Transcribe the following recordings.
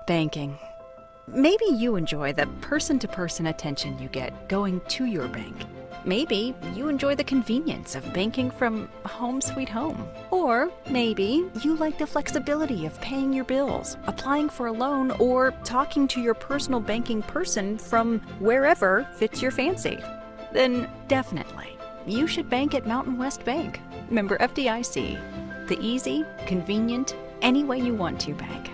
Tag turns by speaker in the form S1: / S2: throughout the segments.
S1: Banking. Maybe you enjoy the person-to-person attention you get going to your bank. Maybe you enjoy the convenience of banking from home sweet home. Or maybe you like the flexibility of paying your bills, applying for a loan, or talking to your personal banking person from wherever fits your fancy. Then definitely, you should bank at Mountain West Bank. Member FDIC. The easy, convenient, any way you want to bank.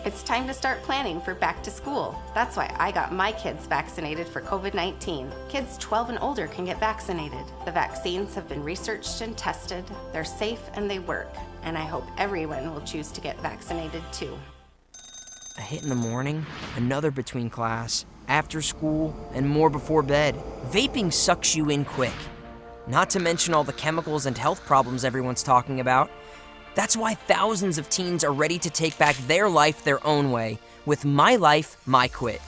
S2: It's time to start planning for back to school. That's why I got my kids vaccinated for COVID-19. Kids 12 and older can get vaccinated. The vaccines have been researched and tested. They're safe and they work. And I hope everyone will choose to get vaccinated too.
S3: A hit in the morning, another between class, after school, and more before bed. Vaping sucks you in quick. Not to mention all the chemicals and health problems everyone's talking about. That's why thousands of teens are ready to take back their life their own way with My Life, My Quit.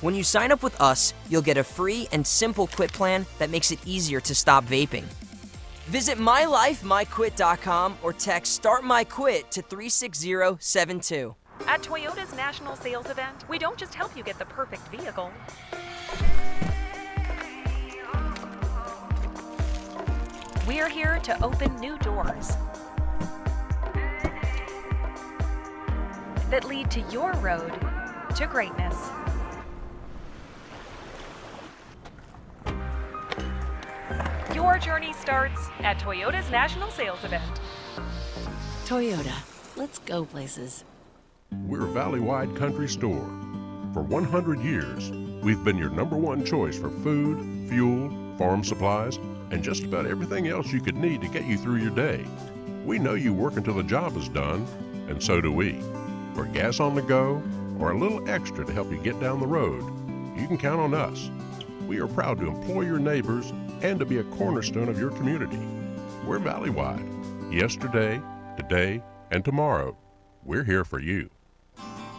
S3: When you sign up with us, you'll get a free and simple quit plan that makes it easier to stop vaping. Visit mylifemyquit.com or text Start My Quit to 36072.
S4: At Toyota's National Sales Event, we don't just help you get the perfect vehicle. We're here to open new doors that lead to your road to greatness. Your journey starts at Toyota's National Sales Event.
S5: Toyota, let's go places.
S6: We're a valley-wide country store. For 100 years, we've been your #1 choice for food, fuel, farm supplies, and just about everything else you could need to get you through your day. We know you work until the job is done, and so do we. For gas on the go, or a little extra to help you get down the road, you can count on us. We are proud to employ your neighbors and to be a cornerstone of your community. We're valley-wide. Yesterday, today, and tomorrow, we're here for you.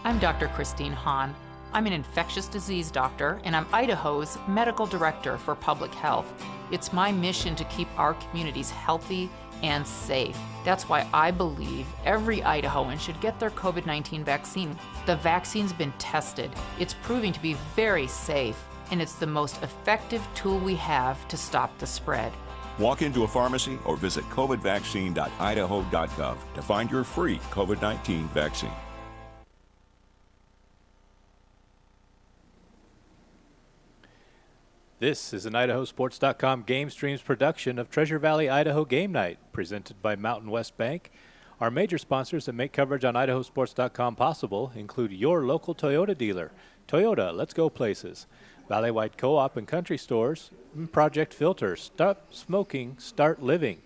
S7: I'm Dr. Christine Hahn. I'm an infectious disease doctor, and I'm Idaho's medical director for public health. It's my mission to keep our communities healthy and safe. That's why I believe every Idahoan should get their COVID-19 vaccine. The vaccine's been tested. It's proving to be very safe, and it's the most effective tool we have to stop the spread.
S8: Walk into a pharmacy or visit covidvaccine.idaho.gov to find your free COVID-19 vaccine.
S9: This is an IdahoSports.com Game Streams production of Treasure Valley, Idaho Game Night, presented by Mountain West Bank. Our major sponsors that make coverage on IdahoSports.com possible include your local Toyota dealer. Toyota, let's go places. Valley-wide co-op and country stores. Project Filter, stop smoking, start living.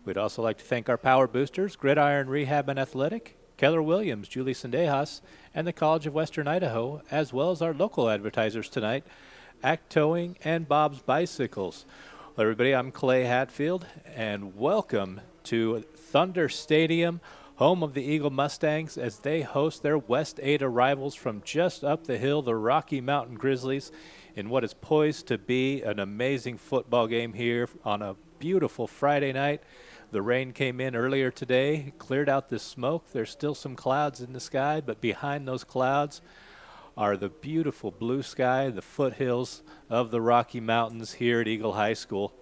S9: We'd also like to thank our power boosters, Gridiron Rehab and Athletic, Keller Williams, Julie Sendejas, and the College of Western Idaho, as well as our local advertisers tonight, Act Towing, and Bob's Bicycles. Well, everybody, I'm Clay Hatfield, and welcome to Thunder Stadium, home of the Eagle Mustangs, as they host their West 8 arrivals from just up the hill, the Rocky Mountain Grizzlies, in what is poised to be an amazing football game here on a beautiful Friday night. The rain came in earlier today, cleared out the smoke. There's still some clouds in the sky, but behind those clouds are the beautiful blue sky, the foothills of the Rocky Mountains here at Eagle High School.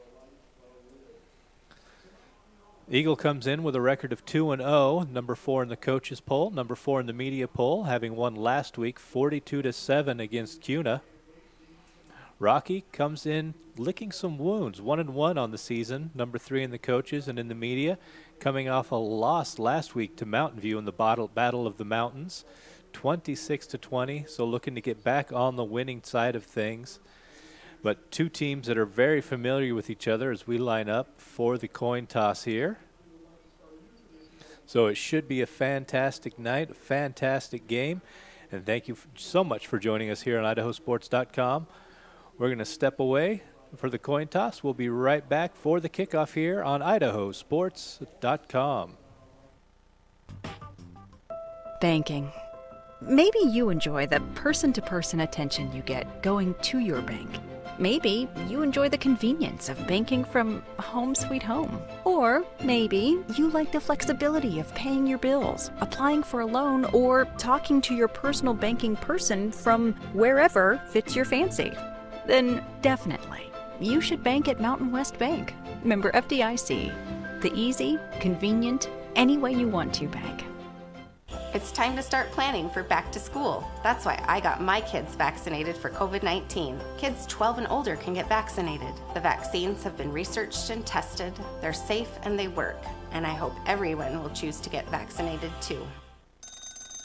S9: Eagle comes in with a record of 2-0, number 4 in the coaches poll, number 4 in the media poll, having won last week 42-7 against Cuna. Rocky comes in licking some wounds, 1-1 on the season, number 3 in the coaches and in the media, coming off a loss last week to Mountain View in the Battle of the Mountains. 26-20, so looking to get back on the winning side of things. But two teams that are very familiar with each other as we line up for the coin toss here. So it should be a fantastic night, a fantastic game. And thank you so much for joining us here on IdahoSports.com. We're going to step away for the coin toss. We'll be right back for the kickoff here on IdahoSports.com.
S1: Banking. Maybe you enjoy the person-to-person attention you get going to your bank. maybe you enjoy the convenience of banking from home sweet home. Or maybe you like the flexibility of paying your bills, applying for a loan, or talking to your personal banking person from wherever fits your fancy. Then definitely, you should bank at Mountain West Bank. Member FDIC. The easy, convenient, any way you want to bank.
S2: It's time to start planning for back to school. That's why I got my kids vaccinated for COVID-19. Kids 12 and older can get vaccinated. The vaccines have been researched and tested. They're safe and they work. And I hope everyone will choose to get vaccinated too.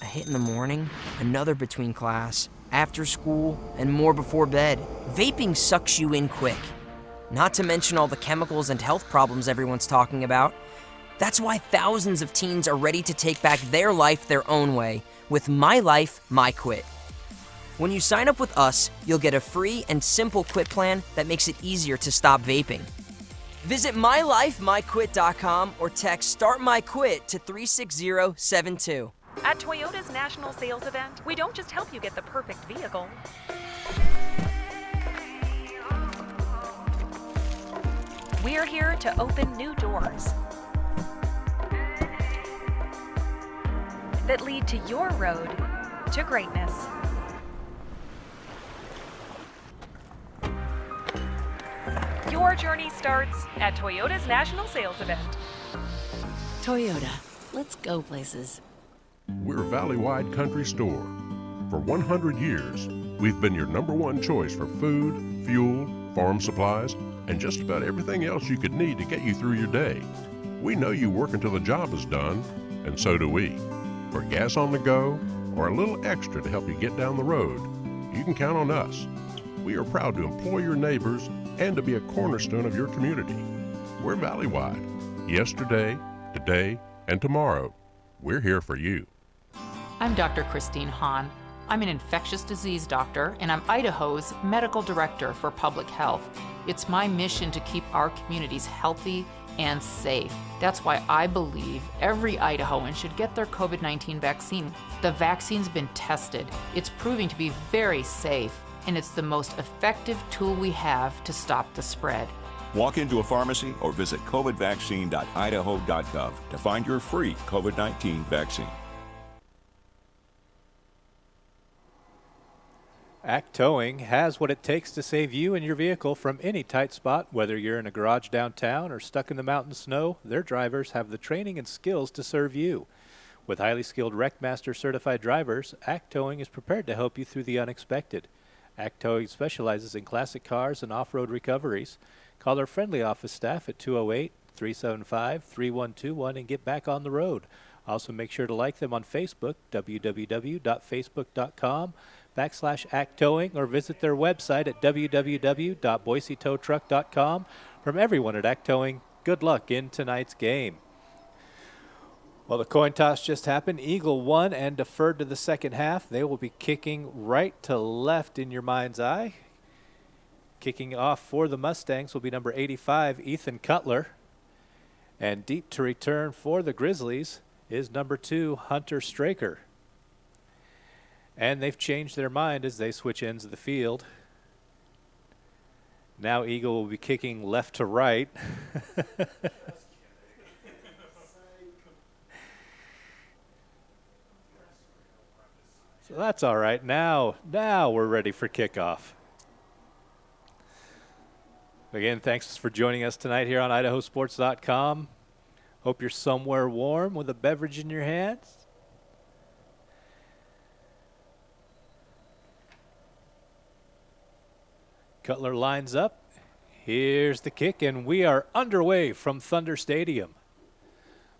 S3: A hit in the morning, another between class, after school, and more before bed. Vaping sucks you in quick. Not to mention all the chemicals and health problems everyone's talking about. That's why thousands of teens are ready to take back their life their own way with My Life, My Quit. When you sign up with us, you'll get a free and simple quit plan that makes it easier to stop vaping. Visit mylifemyquit.com or text Start My Quit to 36072.
S4: At Toyota's national sales event, we don't just help you get the perfect vehicle. We're here to open new doors that lead to your road to greatness. Your journey starts at Toyota's national sales event.
S5: Toyota, let's go places.
S6: We're a valley-wide country store. For 100 years, we've been your #1 choice for food, fuel, farm supplies, and just about everything else you could need to get you through your day. We know you work until the job is done, and so do we. For gas on the go, or a little extra to help you get down the road, you can count on us. We are proud to employ your neighbors and to be a cornerstone of your community. We're valley-wide. Yesterday, today, and tomorrow, we're here for you.
S7: I'm Dr. Christine Hahn. I'm an infectious disease doctor, and I'm Idaho's medical director for public health. It's my mission to keep our communities healthy and safe. That's why I believe every Idahoan should get their COVID-19 vaccine. The vaccine's been tested. It's proving to be very safe, and it's the most effective tool we have to stop the spread.
S8: Walk into a pharmacy or visit covidvaccine.idaho.gov to find your free COVID-19 vaccine.
S9: Act Towing has what it takes to save you and your vehicle from any tight spot. Whether you're in a garage downtown or stuck in the mountain snow, their drivers have the training and skills to serve you. With highly skilled WreckMaster certified drivers, Act Towing is prepared to help you through the unexpected. Act Towing specializes in classic cars and off-road recoveries. Call their friendly office staff at 208-375-3121 and get back on the road. Also make sure to like them on Facebook, www.facebook.com/Act Towing, or visit their website at www.boisetowtruck.com. From everyone at Act Towing, good luck in tonight's game. Well, the coin toss just happened. Eagle won and deferred to the second half. They will be kicking right to left in your mind's eye. Kicking off for the Mustangs will be number 85, Ethan Cutler. And deep to return for the Grizzlies is number 2, Hunter Straker. And they've changed their mind as they switch ends of the field. Now Eagle will be kicking left to right. So that's all right. Now we're ready for kickoff. Again, thanks for joining us tonight here on IdahoSports.com. Hope you're somewhere warm with a beverage in your hands. Cutler lines up. Here's the kick, and we are underway from Thunder Stadium.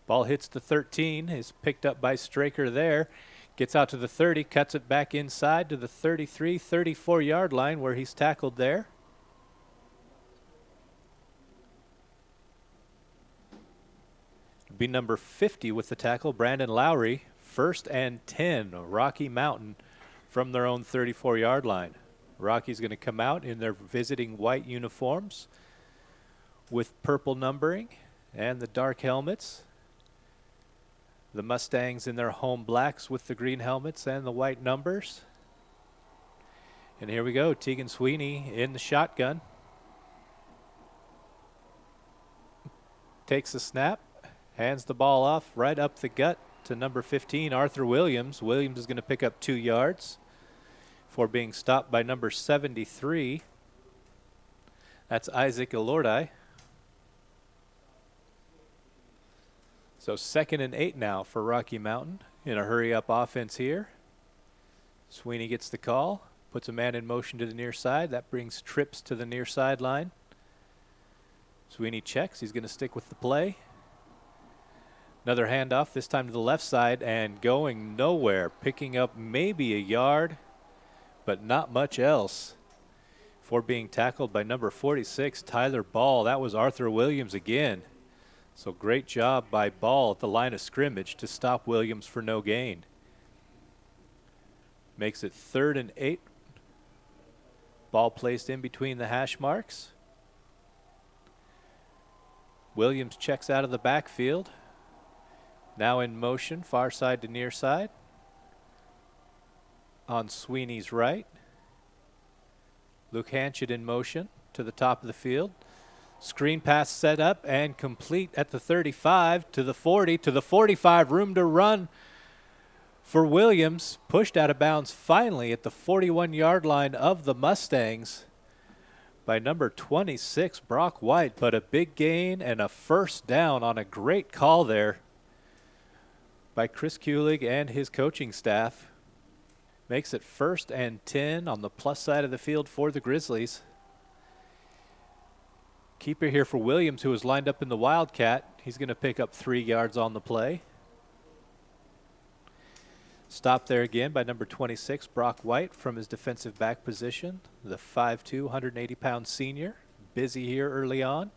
S9: Ball hits the 13, is picked up by Straker there. Gets out to the 30, cuts it back inside to the 33, 34-yard line where he's tackled there. Be number 50 with the tackle, Brandon Lowry. 1st and 10, Rocky Mountain from their own 34-yard line. Rocky's going to come out in their visiting white uniforms with purple numbering and the dark helmets. The Mustangs in their home blacks with the green helmets and the white numbers. And here we go, Tegan Sweeney in the shotgun. Takes the snap, hands the ball off right up the gut to number 15, Arthur Williams. Williams is going to pick up 2 yards before being stopped by number 73. That's Isaac Elordi. So 2nd and 8 now for Rocky Mountain in a hurry-up offense here. Sweeney gets the call, puts a man in motion to the near side. That brings trips to the near sideline. Sweeney checks. He's going to stick with the play. Another handoff, this time to the left side, and going nowhere, picking up maybe a yard, but not much else. Before being tackled by number 46, Tyler Ball. That was Arthur Williams again. So great job by Ball at the line of scrimmage to stop Williams for no gain. Makes it 3rd and 8. Ball placed in between the hash marks. Williams checks out of the backfield. Now in motion, far side to near side. On Sweeney's right. Luke Hanchett in motion to the top of the field. Screen pass set up and complete at the 35 to the 40 to the 45. Room to run for Williams. Pushed out of bounds finally at the 41-yard line of the Mustangs by number 26, Brock White. But a big gain and a first down on a great call there by Chris Kulig and his coaching staff. Makes it 1st and 10 on the plus side of the field for the Grizzlies. Keeper here for Williams, who is lined up in the Wildcat. He's going to pick up 3 yards on the play. Stopped there again by number 26, Brock White, from his defensive back position. The 5'2", 180-pound senior. Busy here early on.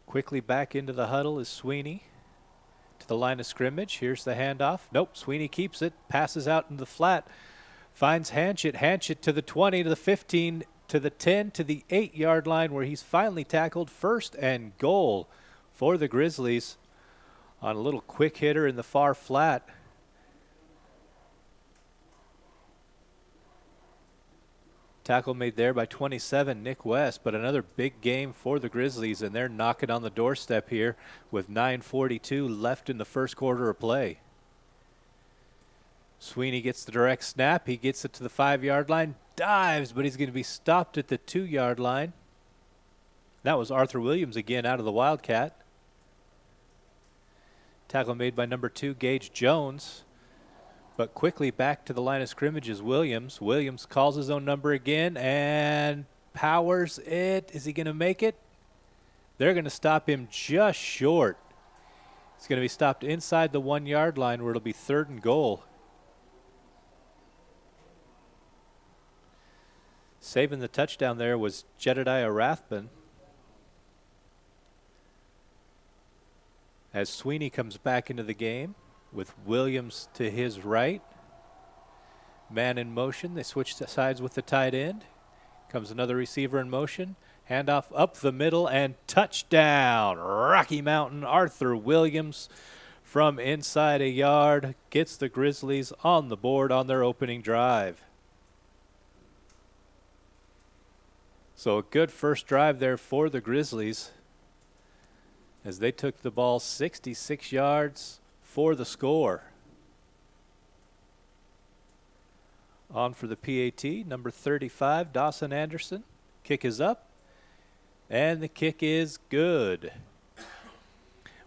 S9: Quickly back into the huddle is Sweeney. To the line of scrimmage. Here's the handoff. Nope, Sweeney keeps it. Passes out in the flat. Finds Hanchett. Hanchett to the 20, to the 15, to the 10, to the 8-yard line, where he's finally tackled. 1st and goal for the Grizzlies on a little quick hitter in the far flat. Tackle made there by 27, Nick West, but another big game for the Grizzlies, and they're knocking on the doorstep here with 9:42 left in the first quarter of play. Sweeney gets the direct snap. He gets it to the 5-yard line, dives, but he's going to be stopped at the 2-yard line. That was Arthur Williams again out of the Wildcat. Tackle made by number 2, Gage Jones. But quickly back to the line of scrimmage is Williams. Williams calls his own number again and powers it. Is he going to make it? They're going to stop him just short. He's going to be stopped inside the 1-yard line, where it'll be 3rd and goal. Saving the touchdown there was Jedediah Rathbun. As Sweeney comes back into the game with Williams to his right. Man in motion. They switch sides with the tight end. Comes another receiver in motion. Handoff up the middle and touchdown. Rocky Mountain. Arthur Williams from inside a yard gets the Grizzlies on the board on their opening drive. So a good first drive there for the Grizzlies as they took the ball 66 yards for the score. On for the PAT, number 35, Dawson Anderson. Kick is up, and the kick is good.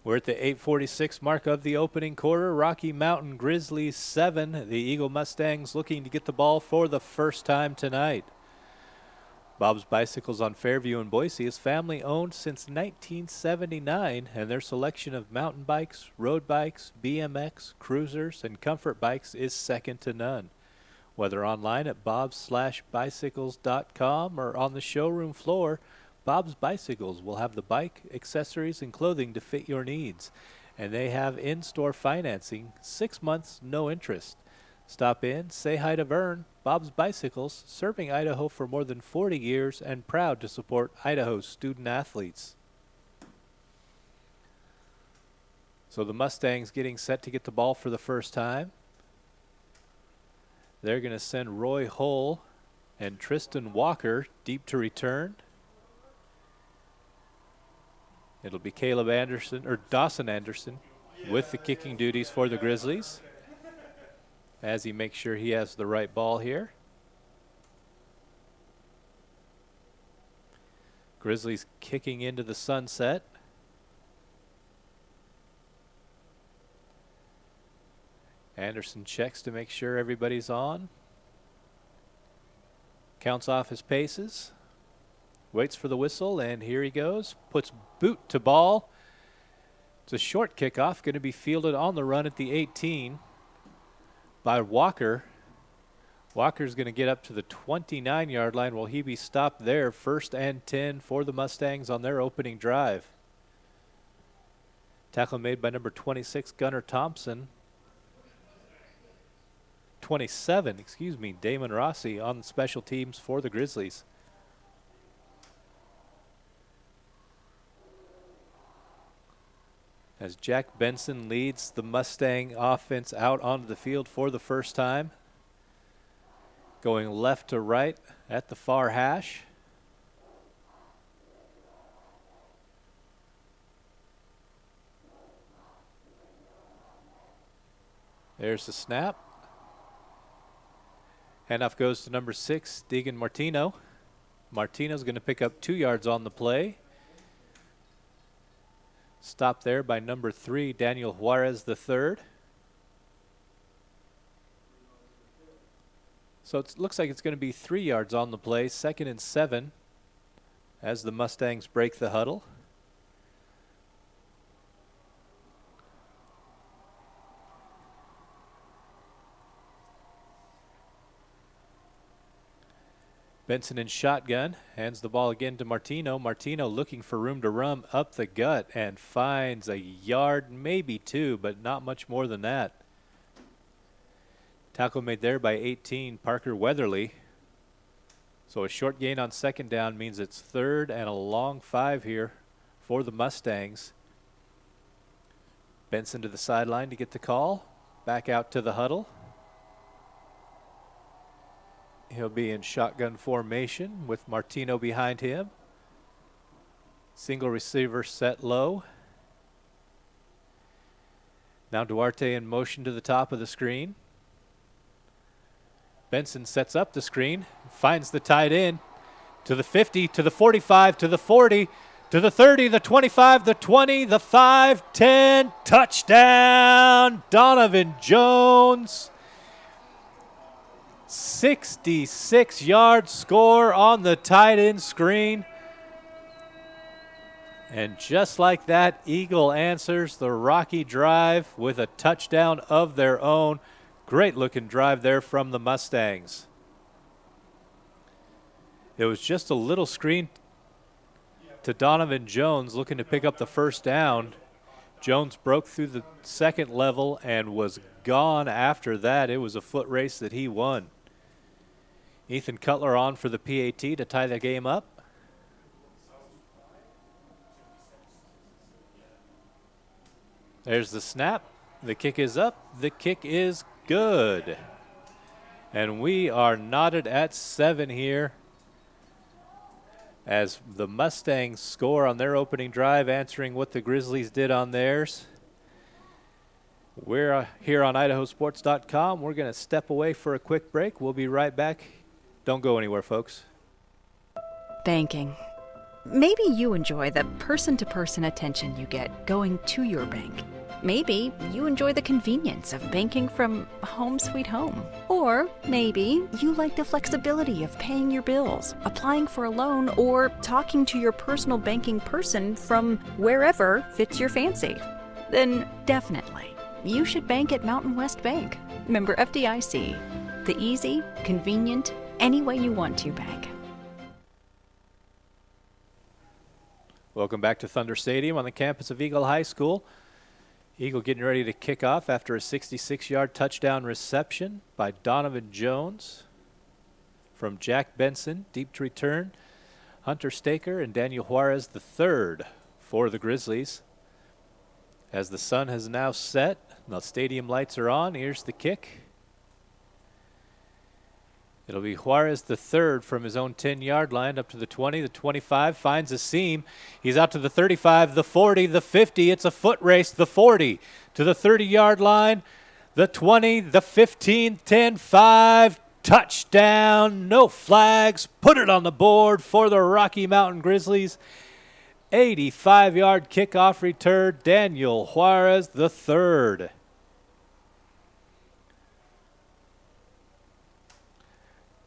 S9: We're at the 8:46 mark of the opening quarter. Rocky Mountain Grizzlies 7. The Eagle Mustangs looking to get the ball for the first time tonight. Bob's Bicycles on Fairview in Boise is family owned since 1979, and their selection of mountain bikes, road bikes, BMX, cruisers, and comfort bikes is second to none. Whether online at bobs/bicycles.com or on the showroom floor, Bob's Bicycles will have the bike, accessories, and clothing to fit your needs. And they have in-store financing, 6 months, no interest. Stop in, say hi to Vern. Bob's Bicycles, serving Idaho for more than 40 years and proud to support Idaho's student athletes. So the Mustangs getting set to get the ball for the first time. They're going to send Roy Hull And Tristan Walker deep to return. It'll be Caleb Anderson, or Dawson Anderson, with the kicking duties for the Grizzlies as he makes sure he has the right ball here. Grizzlies kicking into the sunset. Anderson checks to make sure everybody's on. Counts off his paces. Waits for the whistle, and here he goes. Puts boot to ball. It's a short kickoff, going to be fielded on the run at the 18 by Walker. Walker's going to get up to the 29-yard line. Will he be stopped there? 1st and 10 for the Mustangs on their opening drive. Tackle made by number 26, Gunnar Thompson. 27, excuse me, Damon Rossi on special teams for the Grizzlies. As Jack Benson leads the Mustang offense out onto the field for the first time. Going left to right at the far hash. There's the snap. Handoff goes to number 6, Deegan Martino. Martino's going to pick up 2 yards on the play. Stopped there by number 3, Daniel Juarez III. So it looks like it's going to be 3 yards on the play, 2nd and 7, as the Mustangs break the huddle. Benson in shotgun, hands the ball again to Martino. Martino looking for room to run up the gut and finds a yard, maybe 2, but not much more than that. Tackle made there by 18, Parker Weatherly. So a short gain on 2nd down means it's 3rd and a long 5 here for the Mustangs. Benson to the sideline to get the call. Back out to the huddle. He'll be in shotgun formation with Martino behind him. Single receiver set low. Now Duarte in motion to the top of the screen. Benson sets up the screen, finds the tight end to the 50, to the 45, to the 40, to the 30, the 25, the 20, the 5, 10, touchdown, Donovan Jones. 66-yard score on the tight end screen. And just like that, Eagle answers the rocky drive with a touchdown of their own. Great looking drive there from the Mustangs. It was just a little screen to Donovan Jones looking to pick up the 1st down. Jones broke through the 2nd level and was gone after that. It was a foot race that he won. Ethan Cutler on for the PAT to tie the game up. There's the snap. The kick is up. The kick is good. And we are knotted at 7 here as the Mustangs score on their opening drive, answering what the Grizzlies did on theirs. We're here on IdahoSports.com. We're going to step away for a quick break. We'll be right back. Don't go anywhere, folks.
S1: Banking. Maybe you enjoy the person-to-person attention you get going to your bank. Maybe you enjoy the convenience of banking from home sweet home. Or maybe you like the flexibility of paying your bills, applying for a loan, or talking to your personal banking person from wherever fits your fancy. Then definitely, you should bank at Mountain West Bank. Member FDIC. The easy, convenient, any way you want to bank.
S9: Welcome back to Thunder Stadium on the campus of Eagle High School. Eagle getting ready to kick off after a 66-yard touchdown reception by Donovan Jones from Jack Benson. Deep to return, Hunter Staker and Daniel Juarez III for the Grizzlies. As the sun has now set, the stadium lights are on. Here's the kick. It'll be Juarez the third from his own 10-yard line up to the 20, the 25, finds a seam. He's out to the 35, the 40, the 50. It's a foot race, the 40 to the 30-yard line, the 20, the 15, 10, 5. Touchdown, no flags. Put it on the board for the Rocky Mountain Grizzlies. 85-yard kickoff return, Daniel Juarez the third.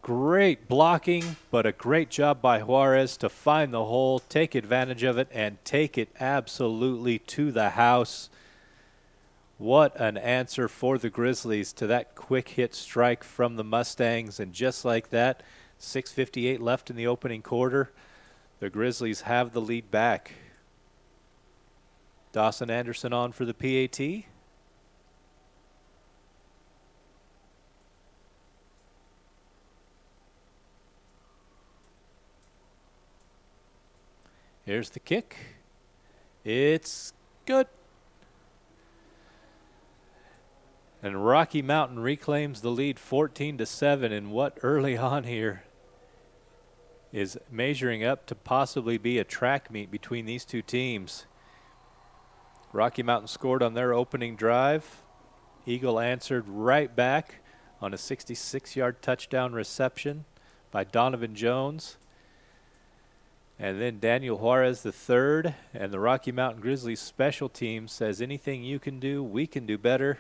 S9: Great blocking, but a great job by Juarez to find the hole, take advantage of it, and take it absolutely to the house. What an answer for the Grizzlies to that quick hit strike from the Mustangs. And just like that, 6:58 left in the opening quarter, the Grizzlies have the lead back. Dawson Anderson on for the PAT. Here's the kick. It's good. And Rocky Mountain reclaims the lead 14-7 in what early on here is measuring up to possibly be a track meet between these two teams. Rocky Mountain scored on their opening drive. Eagle answered right back on a 66-yard touchdown reception by Donovan Jones. And then Daniel Juarez the third, and the Rocky Mountain Grizzlies special team says anything you can do, we can do better,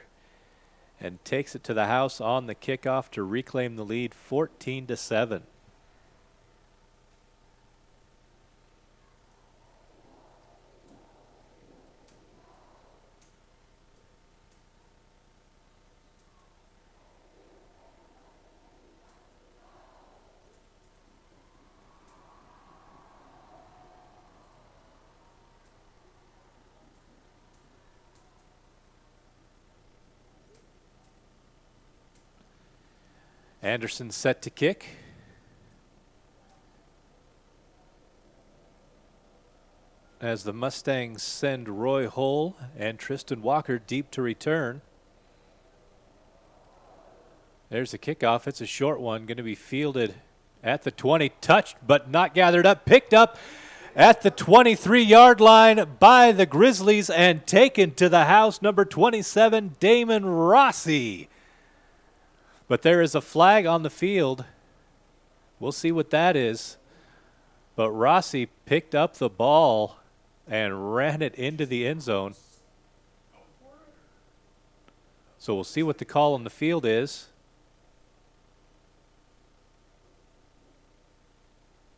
S9: and takes it to the house on the kickoff to reclaim the lead 14-7. Anderson set to kick. As the Mustangs send Roy Hull and Tristan Walker deep to return. There's the kickoff. It's a short one, going to be fielded at the 20, touched but not gathered up, picked up at the 23-yard line by the Grizzlies and taken to the house, number 27, Damon Rossi. But there is a flag on the field. We'll see what that is. But Rossi picked up the ball and ran it into the end zone. So we'll see what the call on the field is.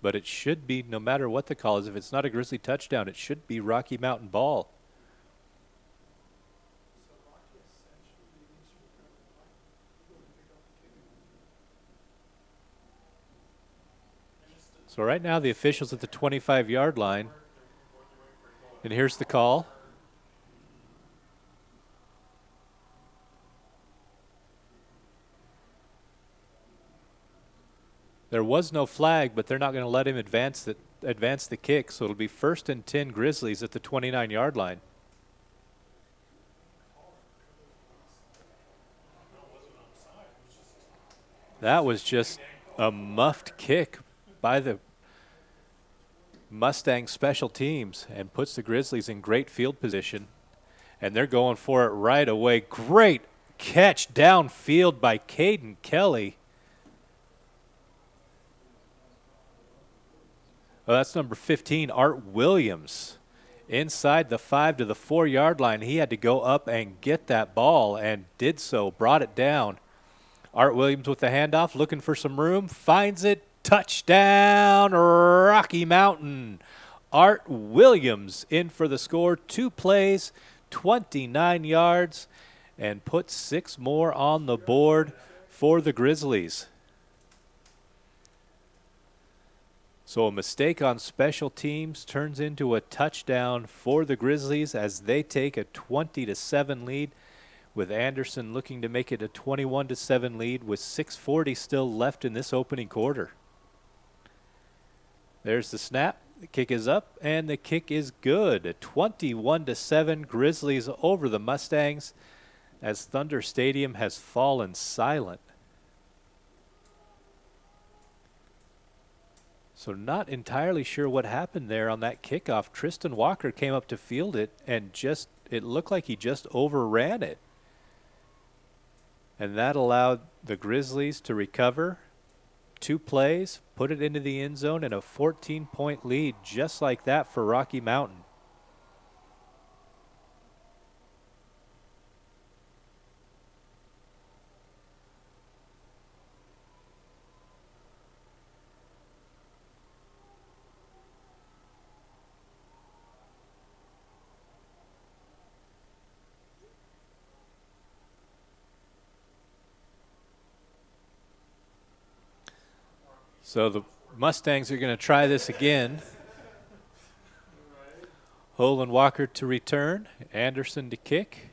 S9: But it should be, no matter what the call is, if it's not a Grizzly touchdown, it should be Rocky Mountain ball. So right now the official's at the 25-yard line. And here's the call. There was no flag, but they're not going to let him advance the kick, so it'll be 1st and 10 Grizzlies at the 29-yard line. That was just a muffed kick by the Mustang special teams and puts the Grizzlies in great field position. And they're going for it right away. Great catch downfield by Caden Kelly. Oh, that's number 15, Art Williams. Inside the 5 to the 4-yard line, he had to go up and get that ball and did so, brought it down. Art Williams with the handoff, looking for some room, finds it. Touchdown, Rocky Mountain. Art Williams in for the score. 2 plays, 29 yards, and put 6 more on the board for the Grizzlies. So a mistake on special teams turns into a touchdown for the Grizzlies as they take a 20-7 lead, with Anderson looking to make it a 21-7 lead with 6:40 still left in this opening quarter. There's the snap. The kick is up, and the kick is good. A 21-7 Grizzlies over the Mustangs as Thunder Stadium has fallen silent. So not entirely sure what happened there on that kickoff. Tristan Walker came up to field it and it looked like he just overran it. And that allowed the Grizzlies to recover 2 plays, put it into the end zone, and a 14-point lead just like that for Rocky Mountain. So the Mustangs are going to try this again. Hull and Walker to return, Anderson to kick.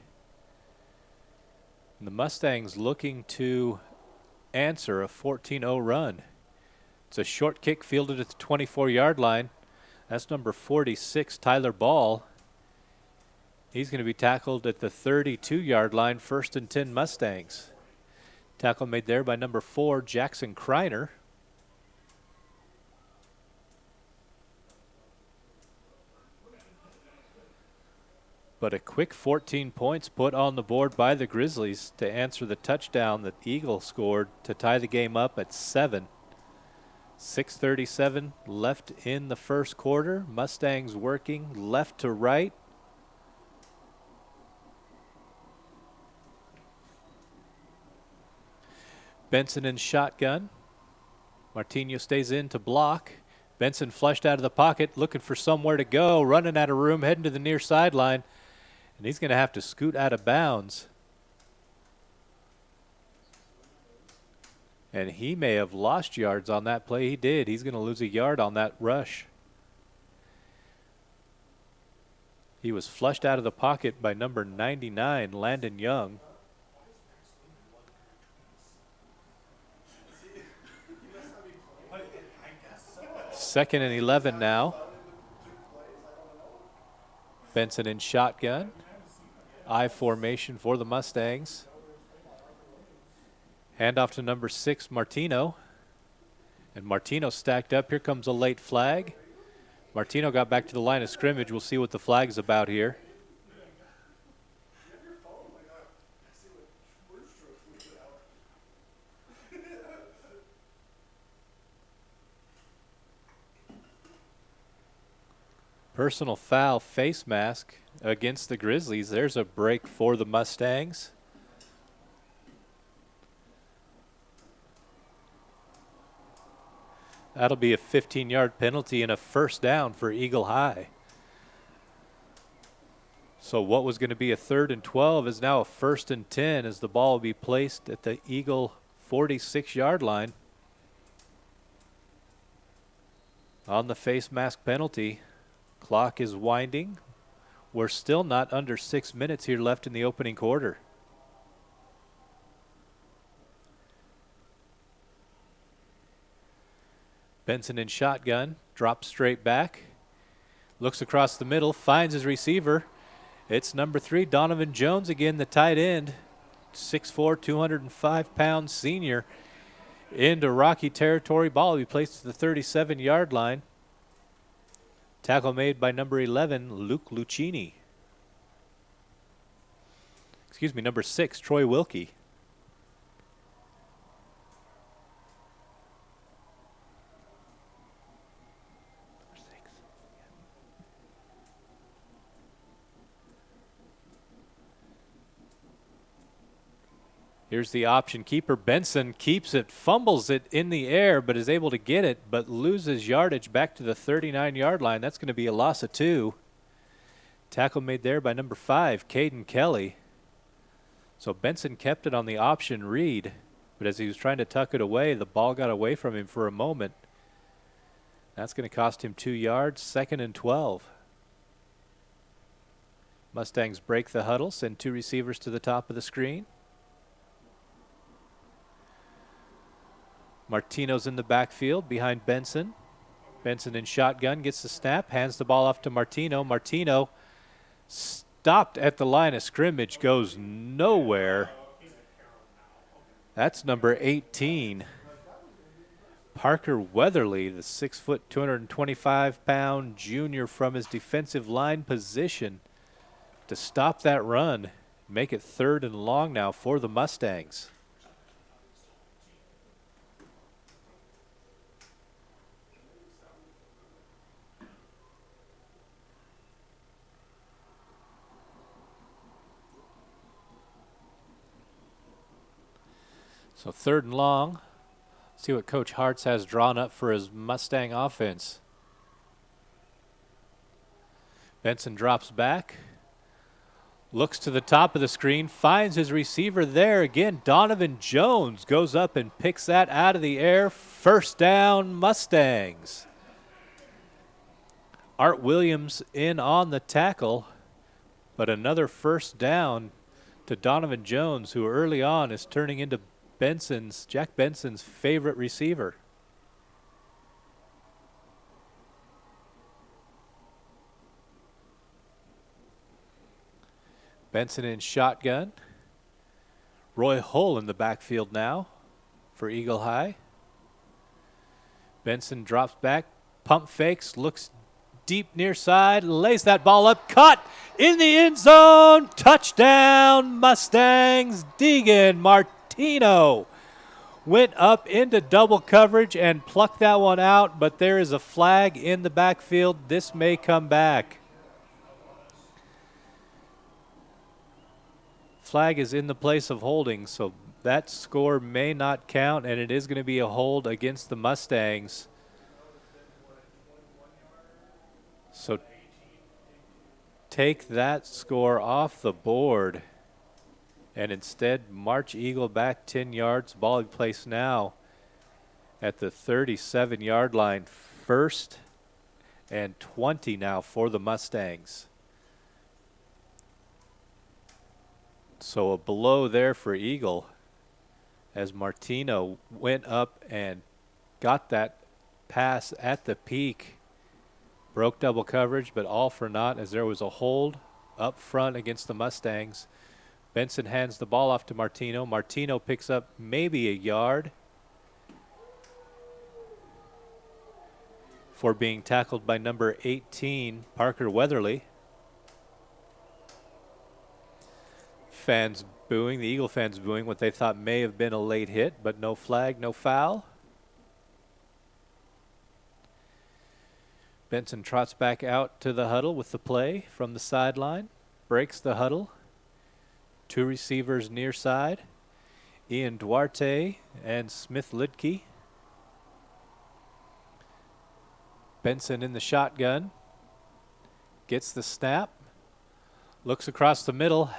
S9: And the Mustangs looking to answer a 14-0 run. It's a short kick fielded at the 24-yard line. That's number 46, Tyler Ball. He's going to be tackled at the 32-yard line, 1st and 10 Mustangs. Tackle made there by number 4, Jackson Kreiner. But a quick 14 points put on the board by the Grizzlies to answer the touchdown that Eagle scored to tie the game up at 7. 6:37 left in the first quarter. Mustangs working left to right. Benson in shotgun. Martino stays in to block. Benson flushed out of the pocket, looking for somewhere to go, running out of room, heading to the near sideline. And he's going to have to scoot out of bounds. And he may have lost yards on that play. He did. He's going to lose a yard on that rush. He was flushed out of the pocket by number 99, Landon Young. Second and 11 now. Benson in shotgun. I formation for the Mustangs. Handoff to number 6, Martino. And Martino stacked up. Here comes a late flag. Martino got back to the line of scrimmage. We'll see what the flag's about here. Personal foul, face mask against the Grizzlies. There's a break for the Mustangs. That'll be a 15-yard penalty and a first down for Eagle High. So what was going to be a 3rd and 12 is now a 1st and 10 as the ball will be placed at the Eagle 46-yard line. On the face mask penalty. Clock is winding. We're still not under 6 minutes here left in the opening quarter. Benson in shotgun, drops straight back, looks across the middle, finds his receiver. It's number 3, Donovan Jones again, the tight end, 6'4", 205-pound senior, into Rocky territory. Ball will be placed at the 37-yard line. Tackle made by number 11, Luke Lucchini. Excuse me, number 6, Troy Wilkie. Here's the option keeper. Benson keeps it, fumbles it in the air, but is able to get it, but loses yardage back to the 39-yard line. That's going to be a loss of 2. Tackle made there by number 5, Caden Kelly. So Benson kept it on the option read, but as he was trying to tuck it away, the ball got away from him for a moment. That's going to cost him 2 yards, 2nd and 12. Mustangs break the huddle, send 2 receivers to the top of the screen. Martino's in the backfield behind Benson. Benson in shotgun, gets the snap, hands the ball off to Martino. Martino stopped at the line of scrimmage, goes nowhere. That's number 18. Parker Weatherly, the 6 foot, 225-pound junior from his defensive line position to stop that run, make it 3rd and long now for the Mustangs. So 3rd and long. See what Coach Hartz has drawn up for his Mustang offense. Benson drops back. Looks to the top of the screen. Finds his receiver there. Again, Donovan Jones goes up and picks that out of the air. 1st down, Mustangs. Art Williams in on the tackle. But another 1st down to Donovan Jones, who early on is turning into Jack Benson's favorite receiver. Benson in shotgun. Roy Hull in the backfield now for Eagle High. Benson drops back, pump fakes, looks deep near side, lays that ball up, caught in the end zone. Touchdown, Mustangs. Deegan Martino went up into double coverage and plucked that one out, but there is a flag in the backfield. This may come back. Flag is in the place of holding, so that score may not count, and it is going to be a hold against the Mustangs. So take that score off the board and instead march Eagle back 10 yards. Ball in place now at the 37-yard line. 1st and 20 now for the Mustangs. So a blow there for Eagle as Martino went up and got that pass at the peak. Broke double coverage, but all for naught as there was a hold up front against the Mustangs. Benson hands the ball off to Martino. Martino picks up maybe a yard for being tackled by number 18, Parker Weatherly. Fans booing, the Eagle fans booing what they thought may have been a late hit, but no flag, no foul. Benson trots back out to the huddle with the play from the sideline. Breaks the huddle. 2 receivers near side. Ian Duarte and Smith Lidke. Benson in the shotgun. Gets the snap. Looks across the middle.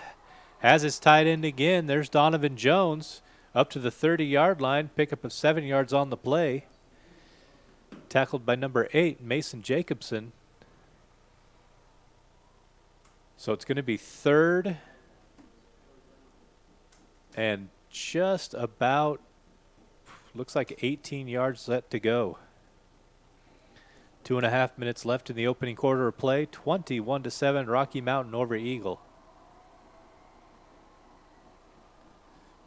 S9: Has his tight end again. There's Donovan Jones up to the 30-yard line. Pickup of 7 yards on the play. Tackled by number 8, Mason Jacobson. So it's going to be 3rd and just about, looks like 18 yards left to go. 2.5 minutes left in the opening quarter of play. 21-7, Rocky Mountain over Eagle.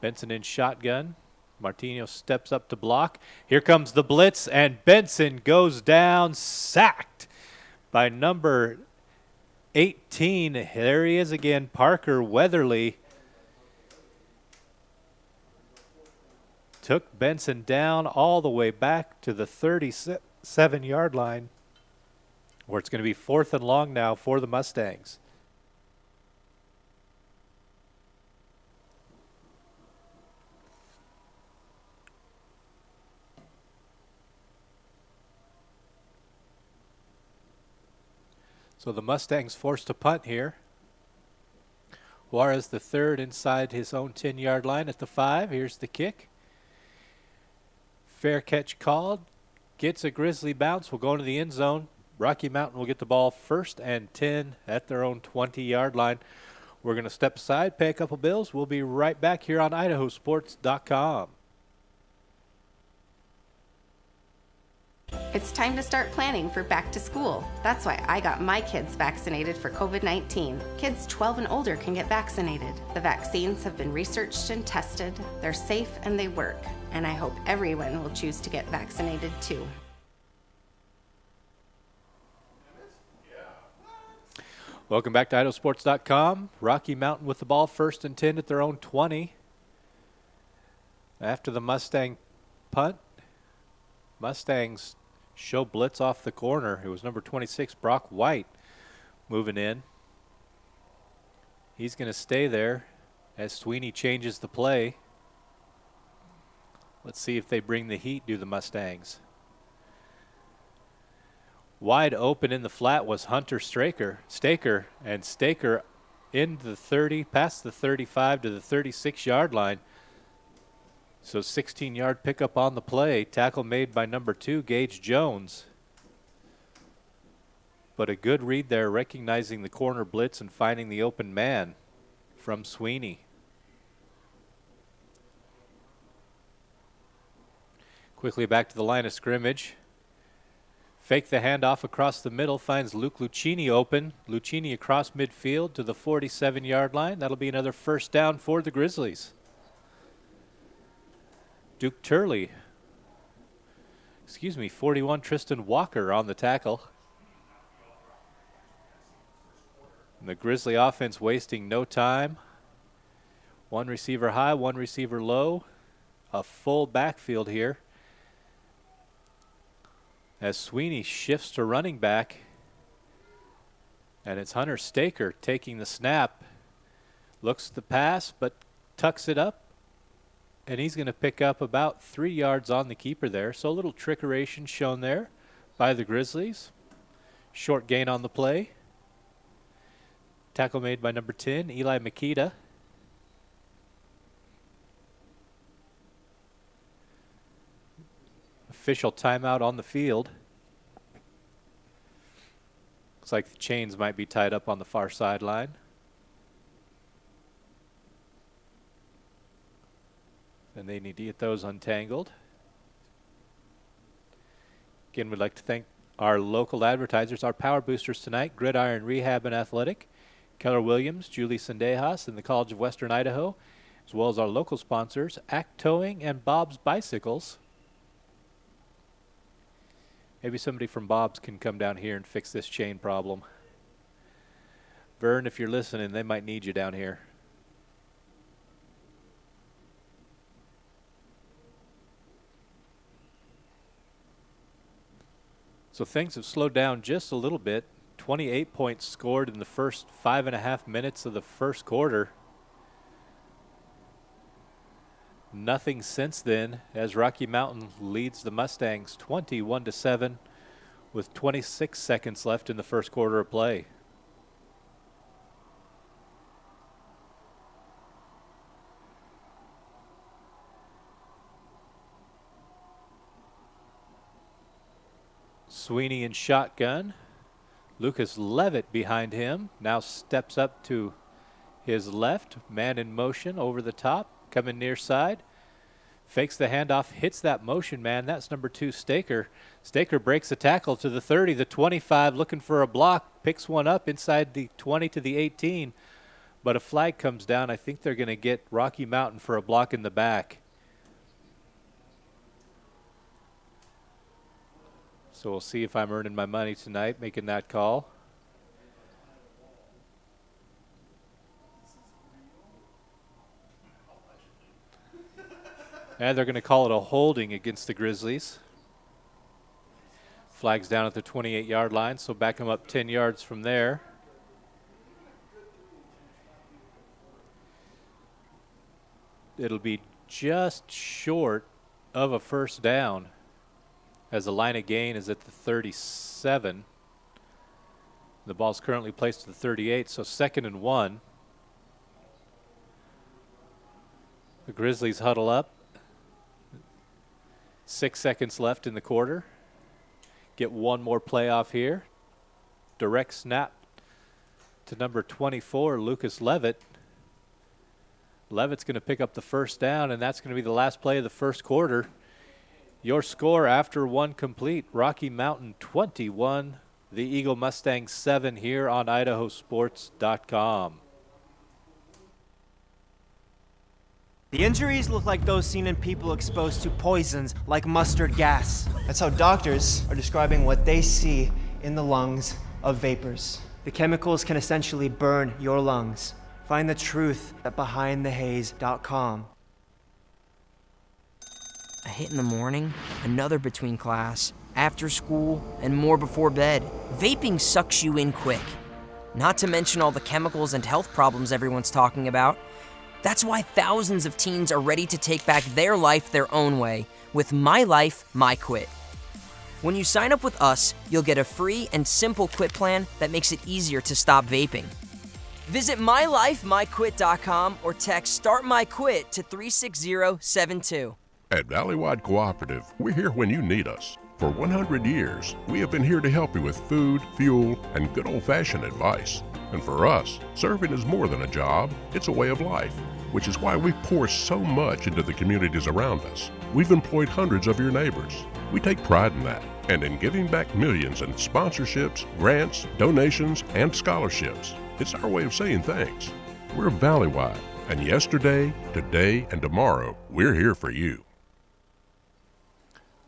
S9: Benson in shotgun. Martino steps up to block. Here comes the blitz, and Benson goes down, sacked by number 18. There he is again, Parker Weatherly. Took Benson down all the way back to the 37-yard line, where it's going to be 4th and long now for the Mustangs. So the Mustangs forced to punt here. Juarez the 3rd inside his own 10-yard line at the 5. Here's the kick. Fair catch called. Gets a Grizzly bounce. Will go into the end zone. Rocky Mountain will get the ball 1st and 10 at their own 20-yard line. We're going to step aside, pay a couple bills. We'll be right back here on IdahoSports.com.
S2: It's time to start planning for back to school. That's why I got my kids vaccinated for COVID-19. Kids 12 and older can get vaccinated. The vaccines have been researched and tested. They're safe and they work. And I hope everyone will choose to get vaccinated too.
S9: Welcome back to IdahoSports.com. Rocky Mountain with the ball, 1st and 10 at their own 20. After the Mustang punt, Mustangs show blitz off the corner. It was number 26, Brock White, moving in. He's going to stay there as Sweeney changes the play. Let's see if they bring the heat, do the Mustangs. Wide open in the flat was Hunter Staker, and Staker into the 30, past the 35 to the 36-yard line. So 16-yard pickup on the play. Tackle made by number 2, Gage Jones. But a good read there, recognizing the corner blitz and finding the open man from Sweeney. Quickly back to the line of scrimmage. Fake the handoff across the middle, finds Luke Lucchini open. Lucchini across midfield to the 47-yard line. That'll be another first down for the Grizzlies. Duke Turley, 41, Tristan Walker on the tackle. And the Grizzly offense wasting no time. One receiver high, one receiver low. A full backfield here. As Sweeney shifts to running back. And it's Hunter Staker taking the snap. Looks at the pass, but tucks it up. And he's going to pick up about 3 yards on the keeper there. So a little trickeration shown there by the Grizzlies. Short gain on the play. Tackle made by number 10, Eli Makita. Official timeout on the field. Looks like the chains might be tied up on the far sideline. And they need to get those untangled. Again, we'd like to thank our local advertisers, our power boosters tonight, Gridiron Rehab and Athletic, Keller Williams, Julie Sendejas, and the College of Western Idaho, as well as our local sponsors, Act Towing and Bob's Bicycles. Maybe somebody from Bob's can come down here and fix this chain problem. Vern, if you're listening, they might need you down here. So things have slowed down just a little bit. 28 points scored in the first 5.5 minutes of the first quarter. Nothing since then, as Rocky Mountain leads the Mustangs 21-7 with 26 seconds left in the first quarter of play. Sweeney in shotgun. Lucas Levitt behind him. Now steps up to his left. Man in motion over the top. Coming near side. Fakes the handoff. Hits that motion man. That's number 2, Staker. Staker breaks a tackle to the 30, the 25, looking for a block. Picks one up inside the 20 to the 18. But a flag comes down. I think they're going to get Rocky Mountain for a block in the back. So we'll see if I'm earning my money tonight making that call. And they're going to call it a holding against the Grizzlies. Flag's down at the 28-yard line, so back them up 10 yards from there. It'll be just short of a first down, as the line of gain is at the 37. The ball's currently placed at the 38, so 2nd and 1. The Grizzlies huddle up. 6 seconds left in the quarter. Get one more play off here. Direct snap to number 24, Lucas Levitt. Levitt's going to pick up the first down, and that's going to be the last play of the first quarter. Your score after one complete, Rocky Mountain 21, the Eagle Mustang 7 here on IdahoSports.com.
S10: The injuries look like those seen in people exposed to poisons like mustard gas. That's how doctors are describing what they see in the lungs of vapors. The chemicals can essentially burn your lungs. Find the truth at BehindTheHaze.com.
S3: A hit in the morning, another between class, after school, and more before bed. Vaping sucks you in quick. Not to mention all the chemicals and health problems everyone's talking about. That's why thousands of teens are ready to take back their life their own way with My Life, My Quit. When you sign up with us, you'll get a free and simple quit plan that makes it easier to stop vaping. Visit MyLifeMyQuit.com or text Start My Quit to 36072.
S6: At Valleywide Cooperative, we're here when you need us. For 100 years, we have been here to help you with food, fuel, and good old-fashioned advice. And for us, serving is more than a job, it's a way of life, which is why we pour so much into the communities around us. We've employed hundreds of your neighbors. We take pride in that, and in giving back millions in sponsorships, grants, donations, and scholarships. It's our way of saying thanks. We're Valleywide, and yesterday, today, and tomorrow, we're here for you.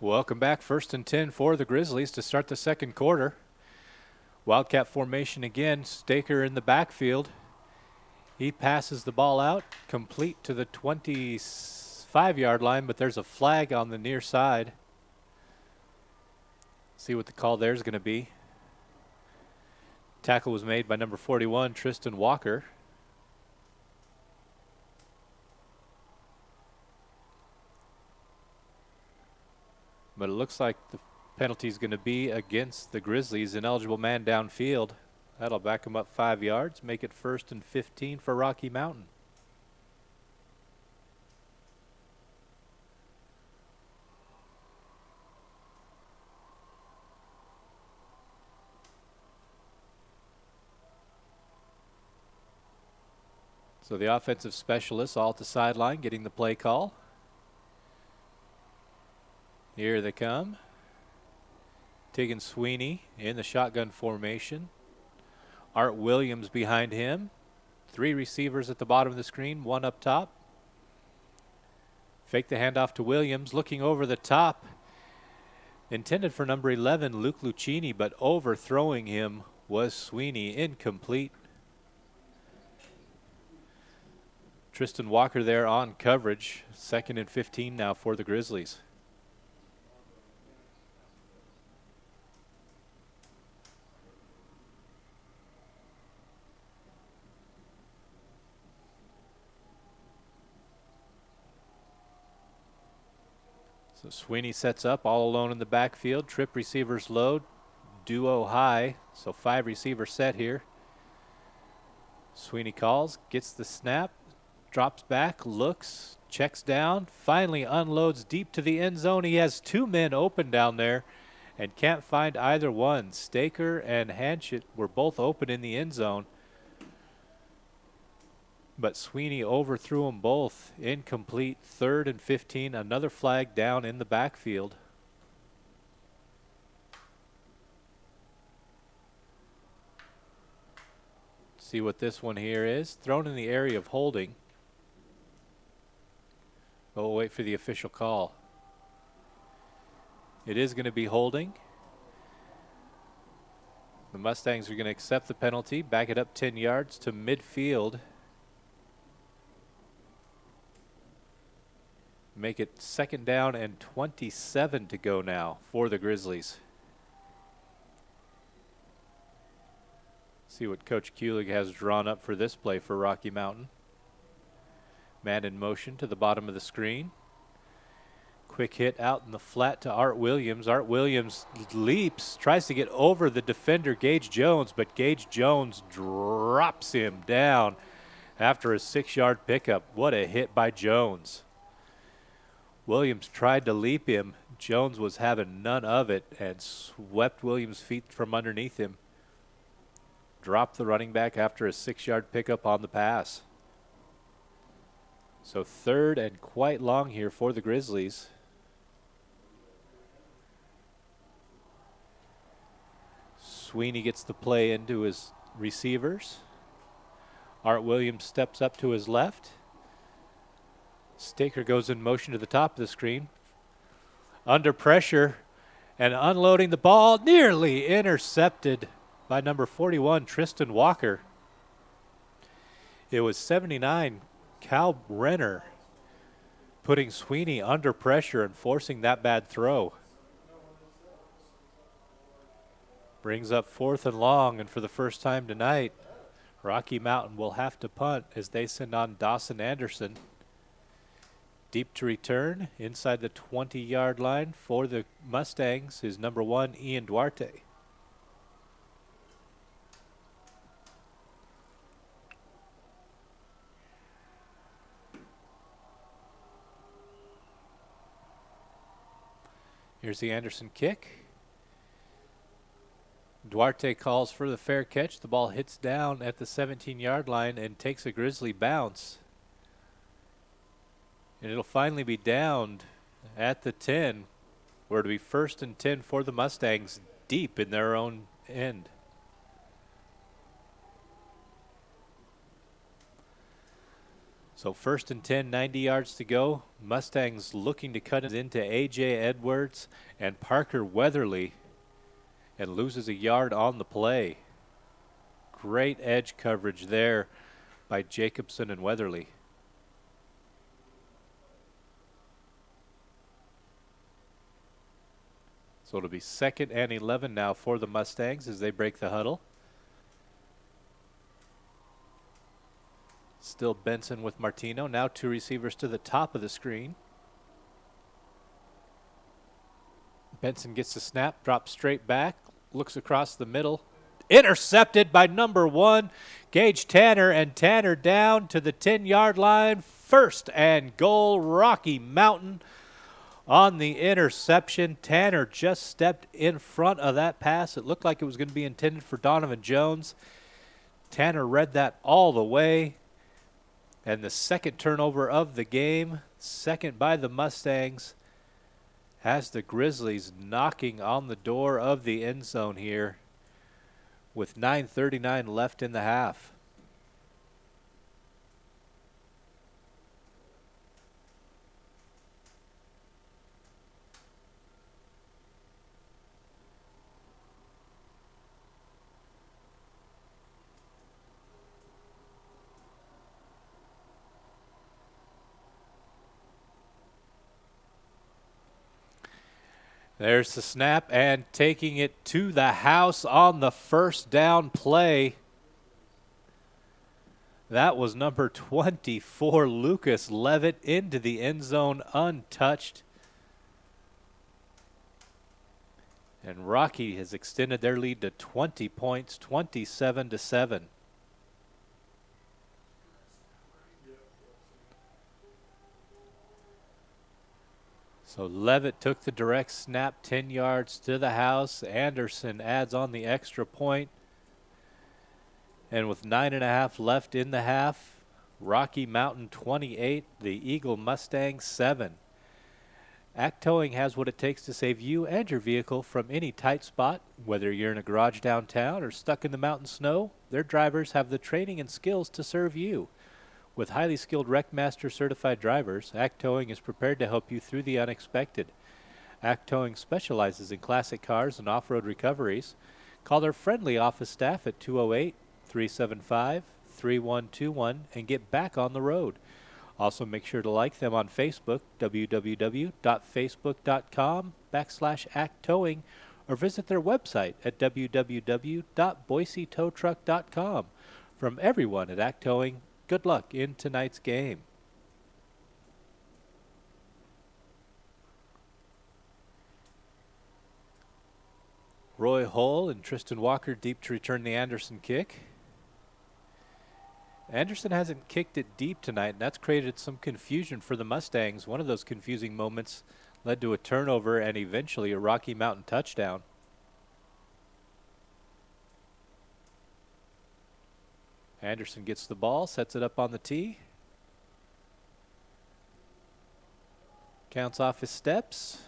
S9: Welcome back. 1st and 10 for the Grizzlies to start the second quarter. Wildcat formation again. Staker in the backfield. He passes the ball out, complete to the 25-yard line, but there's a flag on the near side. See what the call there is going to be. Tackle was made by number 41, Tristan Walker. But it looks like the penalty is going to be against the Grizzlies. Ineligible man downfield. That'll back him up 5 yards, make it 1st and 15 for Rocky Mountain. So the offensive specialists all at the sideline getting the play call. Here they come. Tegan Sweeney in the shotgun formation. Art Williams behind him. 3 receivers at the bottom of the screen, 1 up top. Fake the handoff to Williams, looking over the top. Intended for number 11, Luke Lucchini, but overthrowing him was Sweeney, incomplete. Tristan Walker there on coverage. 2nd and 15 now for the Grizzlies. So Sweeney sets up all alone in the backfield. Trip receivers load. Duo high. So 5 receiver set here. Sweeney calls, gets the snap, drops back, looks, checks down, finally unloads deep to the end zone. He has 2 men open down there and can't find either one. Staker and Hanchett were both open in the end zone. But Sweeney overthrew them both. Incomplete. 3rd and 15. Another flag down in the backfield. See what this one here is. Thrown in the area of holding. But we'll wait for the official call. It is going to be holding. The Mustangs are going to accept the penalty. Back it up 10 yards to midfield. Make it 2nd down and 27 to go now for the Grizzlies. See what Coach Kulig has drawn up for this play for Rocky Mountain. Man in motion to the bottom of the screen. Quick hit out in the flat to Art Williams. Art Williams leaps, tries to get over the defender Gage Jones, but Gage Jones drops him down after a 6-yard pickup. What a hit by Jones. Williams tried to leap him. Jones was having none of it and swept Williams' feet from underneath him. Dropped the running back after a 6-yard pickup on the pass. So 3rd and quite long here for the Grizzlies. Sweeney gets the play into his receivers. Art Williams steps up to his left. Staker goes in motion to the top of the screen. Under pressure and unloading the ball, nearly intercepted by number 41, Tristan Walker. It was 79, Cal Renner, putting Sweeney under pressure and forcing that bad throw. Brings up 4th and long, and for the first time tonight, Rocky Mountain will have to punt as they send on Dawson Anderson. Deep to return, inside the 20-yard line for the Mustangs is number 1, Ian Duarte. Here's the Anderson kick. Duarte calls for the fair catch. The ball hits down at the 17-yard line and takes a Grizzly bounce. And it'll finally be downed at the 10, where it'll be 1st and 10 for the Mustangs deep in their own end. So 1st and 10, 90 yards to go. Mustangs looking to cut it into A.J. Edwards and Parker Weatherly, and loses a yard on the play. Great edge coverage there by Jacobson and Weatherly. So it'll be 2nd and 11 now for the Mustangs as they break the huddle. Still Benson with Martino. Now 2 receivers to the top of the screen. Benson gets the snap, drops straight back, looks across the middle. Intercepted by number 1, Gage Tanner, and Tanner down to the 10-yard line. 1st and goal, Rocky Mountain. On the interception, Tanner just stepped in front of that pass. It looked like it was going to be intended for Donovan Jones. Tanner read that all the way. And the 2nd turnover of the game, 2nd by the Mustangs, has the Grizzlies knocking on the door of the end zone here with 9:39 left in the half. There's the snap, and taking it to the house on the 1st down play. That was number 24, Lucas Levitt, into the end zone untouched. And Rocky has extended their lead to 20 points, 27-7. So Levitt took the direct snap 10 yards to the house. Anderson adds on the extra point. And with 9.5 left in the half, Rocky Mountain 28, the Eagle Mustangs 7. Act Towing has what it takes to save you and your vehicle from any tight spot. Whether you're in a garage downtown or stuck in the mountain snow, their drivers have the training and skills to serve you. With highly skilled WreckMaster certified drivers, Act Towing is prepared to help you through the unexpected. Act Towing specializes in classic cars and off-road recoveries. Call their friendly office staff at 208-375-3121 and get back on the road. Also make sure to like them on Facebook, www.facebook.com/Act Towing, or visit their website at www.boisetowtruck.com. From everyone at Act Towing, good luck in tonight's game. Roy Hull and Tristan Walker deep to return the Anderson kick. Anderson hasn't kicked it deep tonight, and that's created some confusion for the Mustangs. One of those confusing moments led to a turnover and eventually a Rocky Mountain touchdown. Anderson gets the ball, sets it up on the tee. Counts off his steps.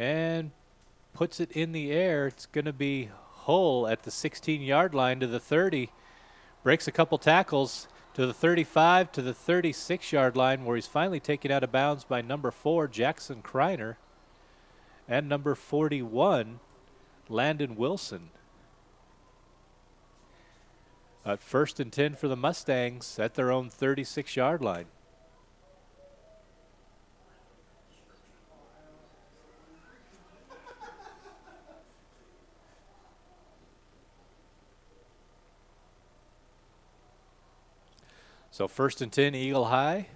S9: and puts it in the air. It's going to be Hull at the 16-yard line to the 30. Breaks a couple tackles to the 35 to the 36-yard line, where he's finally taken out of bounds by number 4, Jackson Kreiner, and number 41, Landon Wilson. At 1st and 10 for the Mustangs at their own 36-yard line. So 1st and 10, Eagle High.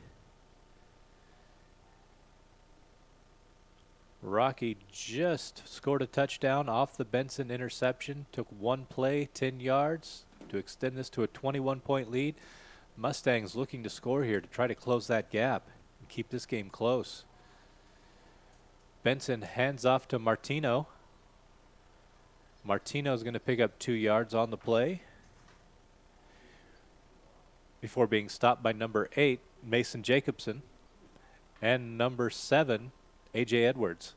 S9: Rocky just scored a touchdown off the Benson interception. Took one play, 10 yards, to extend this to a 21-point lead. Mustangs looking to score here to try to close that gap and keep this game close. Benson hands off to Martino. Martino's going to pick up 2 yards on the play before being stopped by number 8, Mason Jacobson, and number 7, A.J. Edwards.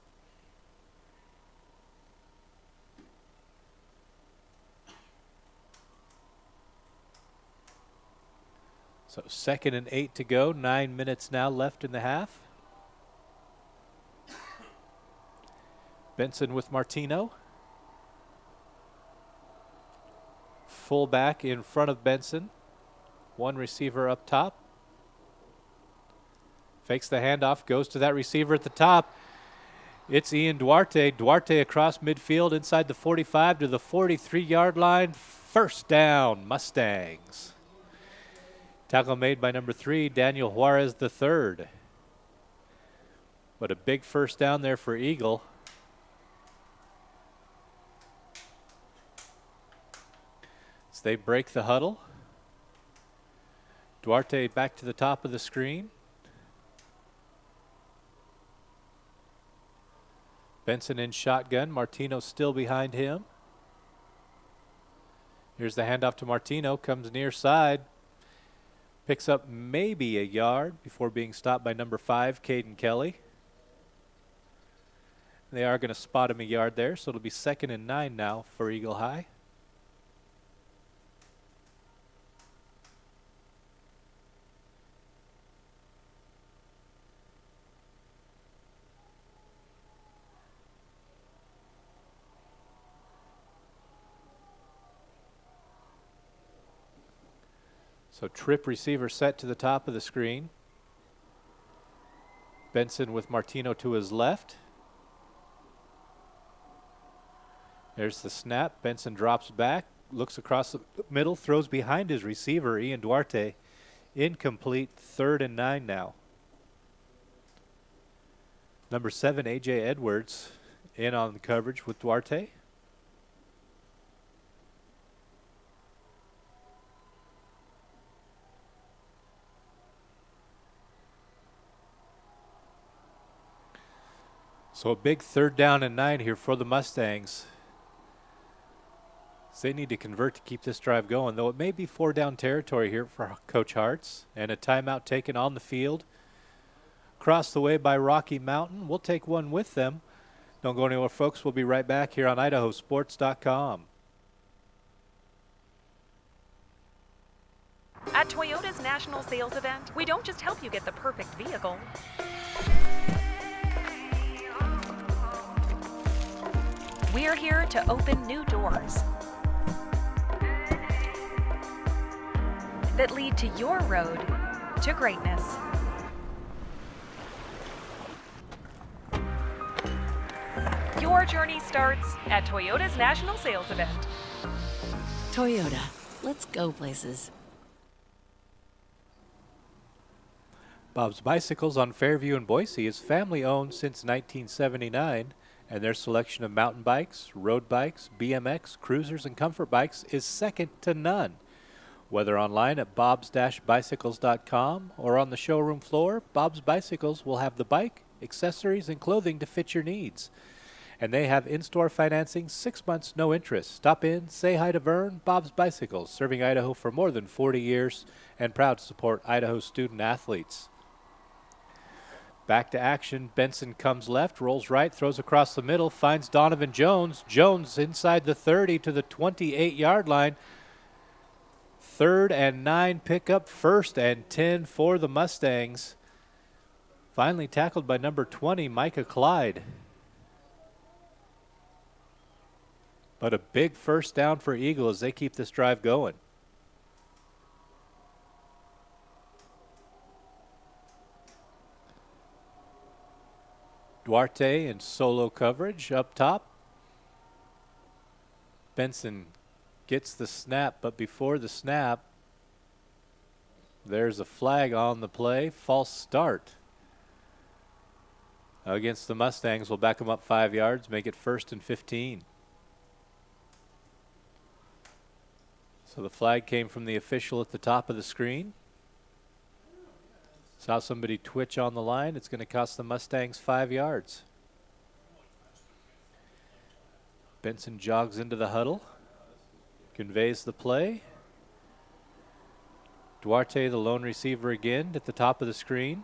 S9: So 2nd and 8 to go, 9 minutes now left in the half. Benson with Martino. Fullback in front of Benson. One receiver up top. Fakes the handoff, goes to that receiver at the top. It's Ian Duarte. Duarte across midfield inside the 45 to the 43-yard line. 1st down, Mustangs. Tackle made by number 3, Daniel Juarez III. But a big 1st down there for Eagle. As they break the huddle. Duarte back to the top of the screen. Benson in shotgun. Martino still behind him. Here's the handoff to Martino. Comes near side. Picks up maybe a yard before being stopped by number 5, Caden Kelly. They are going to spot him a yard there, so it'll be 2nd and 9 now for Eagle High. So trip receiver set to the top of the screen. Benson with Martino to his left. There's the snap. Benson drops back, looks across the middle, throws behind his receiver, Ian Duarte. Incomplete, 3rd and 9 now. Number 7, A.J. Edwards, in on the coverage with Duarte. So a big 3rd down and 9 here for the Mustangs. So they need to convert to keep this drive going, though it may be 4-down territory here for Coach Hartz. And a timeout taken on the field. Across the way by Rocky Mountain. We'll take one with them. Don't go anywhere, folks. We'll be right back here on IdahoSports.com.
S4: At Toyota's National Sales Event, we don't just help you get the perfect vehicle. We're here to open new doors that lead to your road to greatness. Your journey starts at Toyota's National Sales Event.
S5: Toyota, let's go places.
S9: Bob's Bicycles on Fairview and Boise is family-owned since 1979, and their selection of mountain bikes, road bikes, BMX, cruisers, and comfort bikes is second to none. Whether online at bobs-bicycles.com or on the showroom floor, Bob's Bicycles will have the bike, accessories, and clothing to fit your needs. And they have in-store financing, 6 months, no interest. Stop in, say hi to Vern. Bob's Bicycles, serving Idaho for more than 40 years and proud to support Idaho student athletes. Back to action. Benson comes left, rolls right, throws across the middle, finds Donovan Jones. Jones inside the 30 to the 28-yard line. 3rd and 9 pickup, 1st and 10 for the Mustangs. Finally tackled by number 20, Micah Clyde. But a big first down for Eagle as they keep this drive going. Duarte in solo coverage up top. Benson gets the snap, but before the snap, there's a flag on the play. False start against the Mustangs. Will back them up 5 yards, make it 1st and 15. So the flag came from the official at the top of the screen. Saw somebody twitch on the line. It's going to cost the Mustangs 5 yards. Benson jogs into the huddle, conveys the play. Duarte, the lone receiver again at the top of the screen.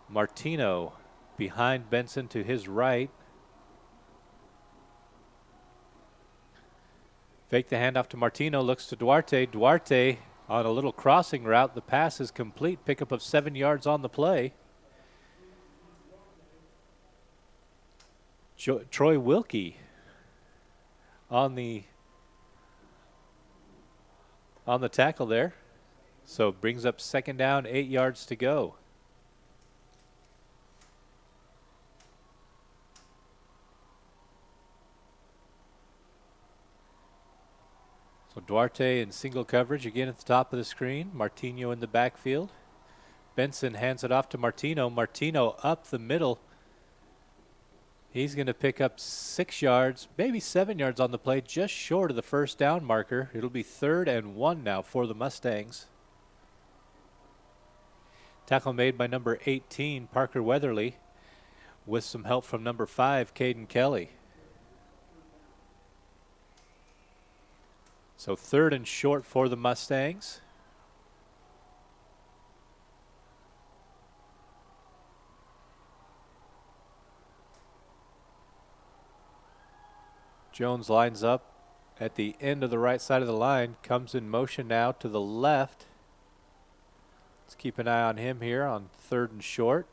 S9: Martino behind Benson to his right. Fake the handoff to Martino, looks to Duarte. Duarte on a little crossing route. The pass is complete. Pickup of 7 yards on the play. Troy Wilkie on the tackle there. So brings up 2nd down, 8 yards to go. So Duarte in single coverage again at the top of the screen. Martino in the backfield. Benson hands it off to Martino. Martino up the middle. He's going to pick up 6 yards, maybe 7 yards on the play, just short of the first down marker. It'll be 3rd and 1 now for the Mustangs. Tackle made by number 18, Parker Weatherly, with some help from number 5, Caden Kelly. So 3rd and short for the Mustangs. Jones lines up at the end of the right side of the line, comes in motion now to the left. Let's keep an eye on him here on 3rd and short.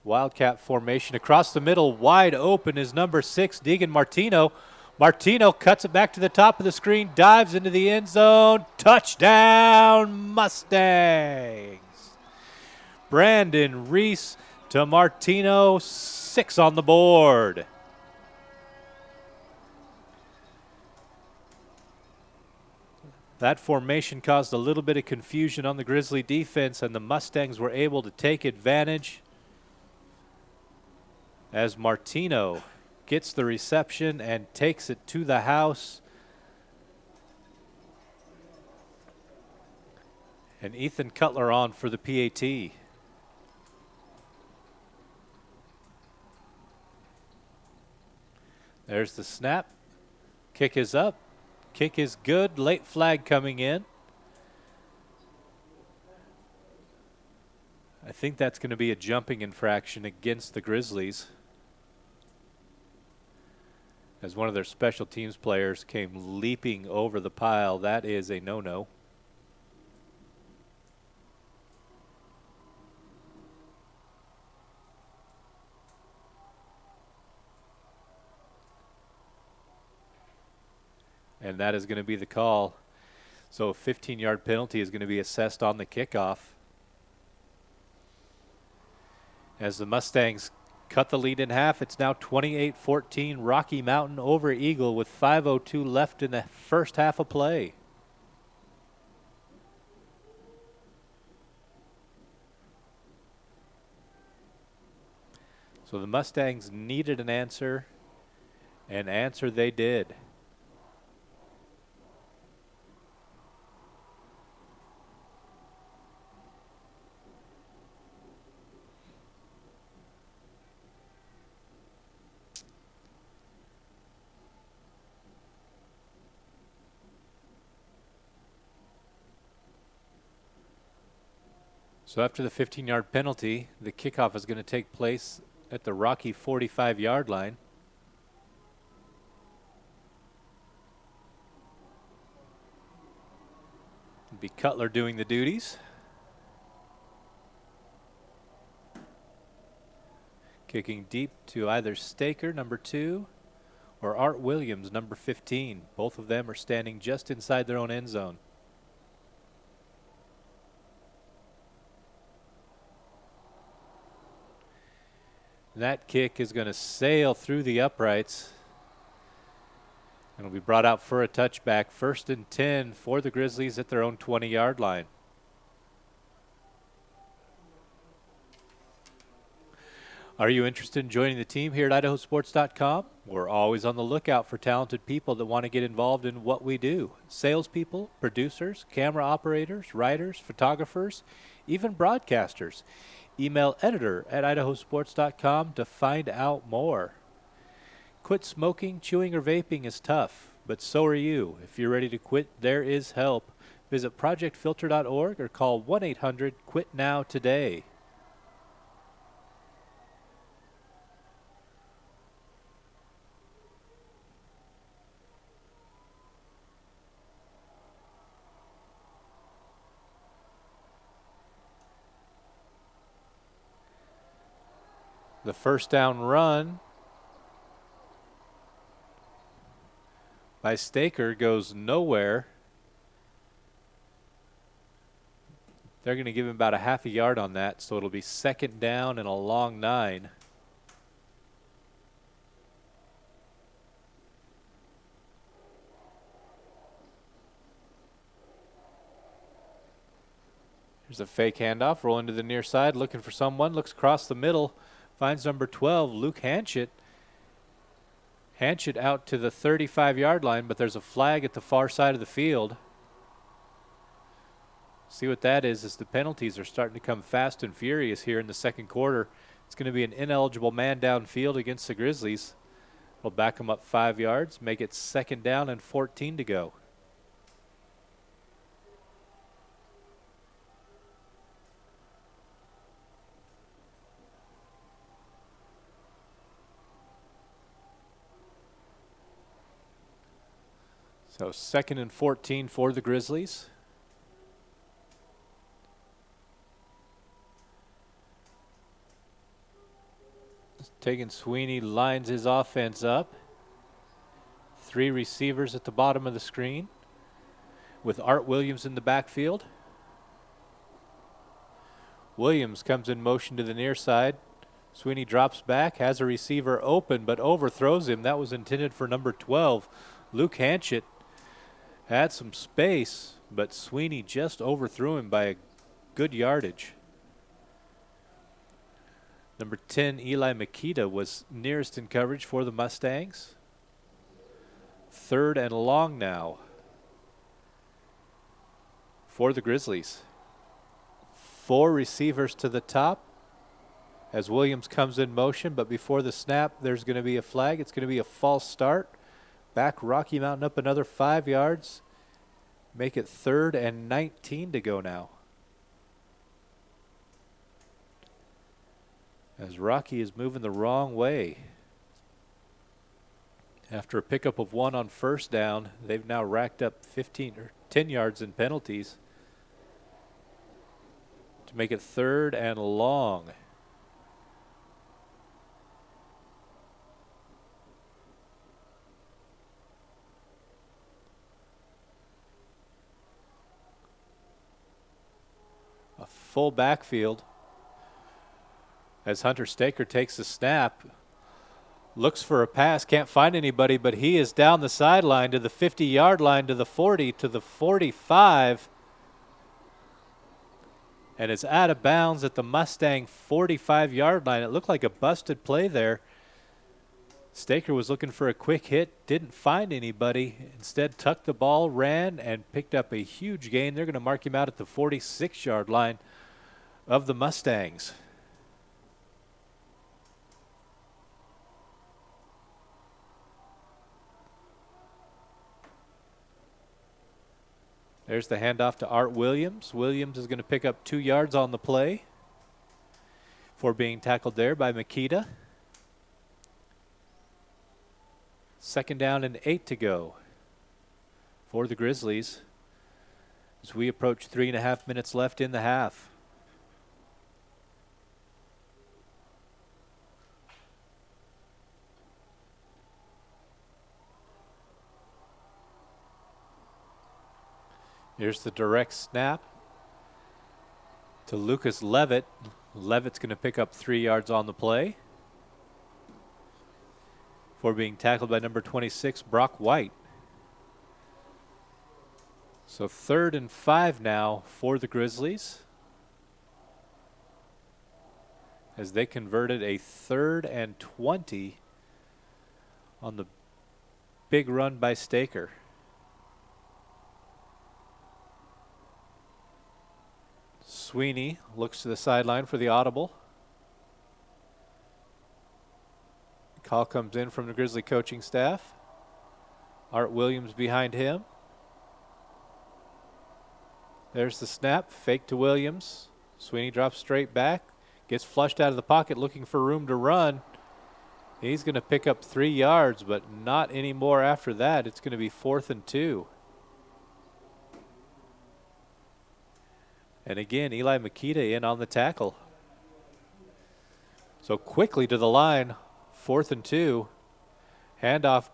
S9: Wildcat formation across the middle, wide open is number 6, Deegan Martino. Martino cuts it back to the top of the screen, dives into the end zone. Touchdown, Mustangs. Brandon Reese to Martino, 6 on the board. That formation caused a little bit of confusion on the Grizzly defense, and the Mustangs were able to take advantage as Martino gets the reception and takes it to the house. And Ethan Cutler on for the PAT. There's the snap. Kick is up. Kick is good. Late flag coming in. I think that's going to be a jumping infraction against the Grizzlies, as one of their special teams players came leaping over the pile. That is a no-no. And that is going to be the call. So a 15-yard penalty is going to be assessed on the kickoff, as the Mustangs cut the lead in half. It's now 28-14 Rocky Mountain over Eagle with 5:02 left in the first half of play. So the Mustangs needed an answer, and answer they did. So after the 15-yard penalty, the kickoff is going to take place at the Rocky 45-yard line. It'll be Cutler doing the duties. Kicking deep to either Staker, number 2, or Art Williams, number 15. Both of them are standing just inside their own end zone. That kick is going to sail through the uprights. And will be brought out for a touchback. 1st and 10 for the Grizzlies at their own 20-yard line. Are you interested in joining the team here at IdahoSports.com? We're always on the lookout for talented people that want to get involved in what we do. Salespeople, producers, camera operators, writers, photographers, even broadcasters. Email editor@IdahoSports.com to find out more. Quit smoking, chewing, or vaping is tough, but so are you. If you're ready to quit, there is help. Visit projectfilter.org or call 1-800-QUIT-NOW today. The first down run by Staker goes nowhere. They're going to give him about a half a yard on that, so it'll be 2nd down and a long 9. Here's a fake handoff, rolling to the near side, looking for someone, looks across the middle, finds number 12, Luke Hanchett. Hanchett out to the 35-yard line, but there's a flag at the far side of the field. See what that is the penalties are starting to come fast and furious here in the second quarter. It's going to be an ineligible man downfield against the Grizzlies. We'll back them up 5 yards, make it 2nd down and 14 to go. So 2nd and 14 for the Grizzlies. Tegan Sweeney lines his offense up. 3 receivers at the bottom of the screen with Art Williams in the backfield. Williams comes in motion to the near side. Sweeney drops back, has a receiver open, but overthrows him. That was intended for number 12, Luke Hanchett. Had some space, but Sweeney just overthrew him by a good yardage. Number 10, Eli Makita, was nearest in coverage for the Mustangs. 3rd and long now for the Grizzlies. 4 receivers to the top as Williams comes in motion, but before the snap, there's going to be a flag. It's going to be a false start. Back Rocky Mountain up another 5 yards. Make it 3rd and 19 to go now. As Rocky is moving the wrong way. After a pickup of 1 on 1st down, they've now racked up 15 or 10 yards in penalties to make it 3rd and long. A full backfield as Hunter Staker takes the snap, looks for a pass, can't find anybody, but he is down the sideline to the 50-yard line, to the 40, to the 45, and is out of bounds at the Mustang 45-yard line. It looked like a busted play there. Staker was looking for a quick hit, didn't find anybody, instead tucked the ball, ran, and picked up a huge gain. They're going to mark him out at the 46-yard line of the Mustangs. There's the handoff to Art Williams. Williams is going to pick up 2 yards on the play for being tackled there by Makita. 2nd down and 8 to go for the Grizzlies as we approach 3.5 minutes left in the half. Here's the direct snap to Lucas Levitt. Levitt's going to pick up 3 yards on the play for being tackled by number 26, Brock White. So 3rd and 5 now for the Grizzlies as they converted a 3rd and 20 on the big run by Staker. Sweeney looks to the sideline for the audible. Call comes in from the Grizzly coaching staff. Art Williams behind him. There's the snap, fake to Williams. Sweeney drops straight back, gets flushed out of the pocket looking for room to run. He's going to pick up 3 yards, but not any more after that. It's going to be 4th and 2. And again, Eli Makita in on the tackle. So quickly to the line, 4th and 2. Handoff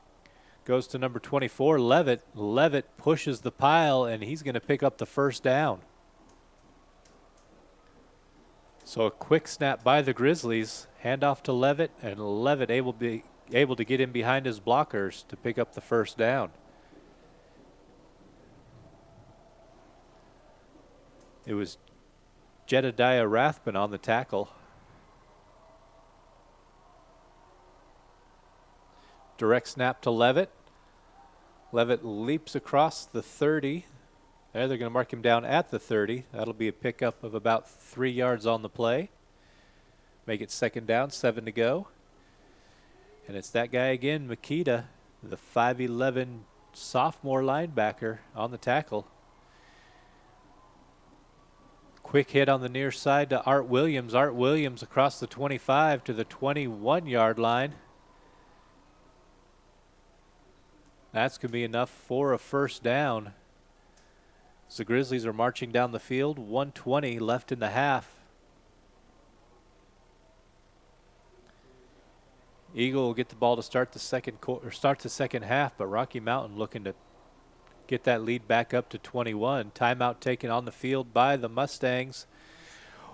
S9: goes to number 24, Levitt. Levitt pushes the pile, and he's going to pick up the 1st down. So a quick snap by the Grizzlies. Handoff to Levitt, and Levitt able to get in behind his blockers to pick up the 1st down. It was Jedediah Rathman on the tackle. Direct snap to Levitt. Levitt leaps across the 30. There, they're going to mark him down at the 30. That'll be a pickup of about 3 yards on the play. Make it 2nd down, 7 to go. And it's that guy again, Makita, the 5'11" sophomore linebacker on the tackle. Quick hit on the near side to Art Williams. Art Williams across the 25 to the 21-yard line. That's going to be enough for a 1st down. So the Grizzlies are marching down the field. 1:20 left in the half. Eagle will get the ball to start the second half, but Rocky Mountain looking to get that lead back up to 21. Timeout taken on the field by the Mustangs.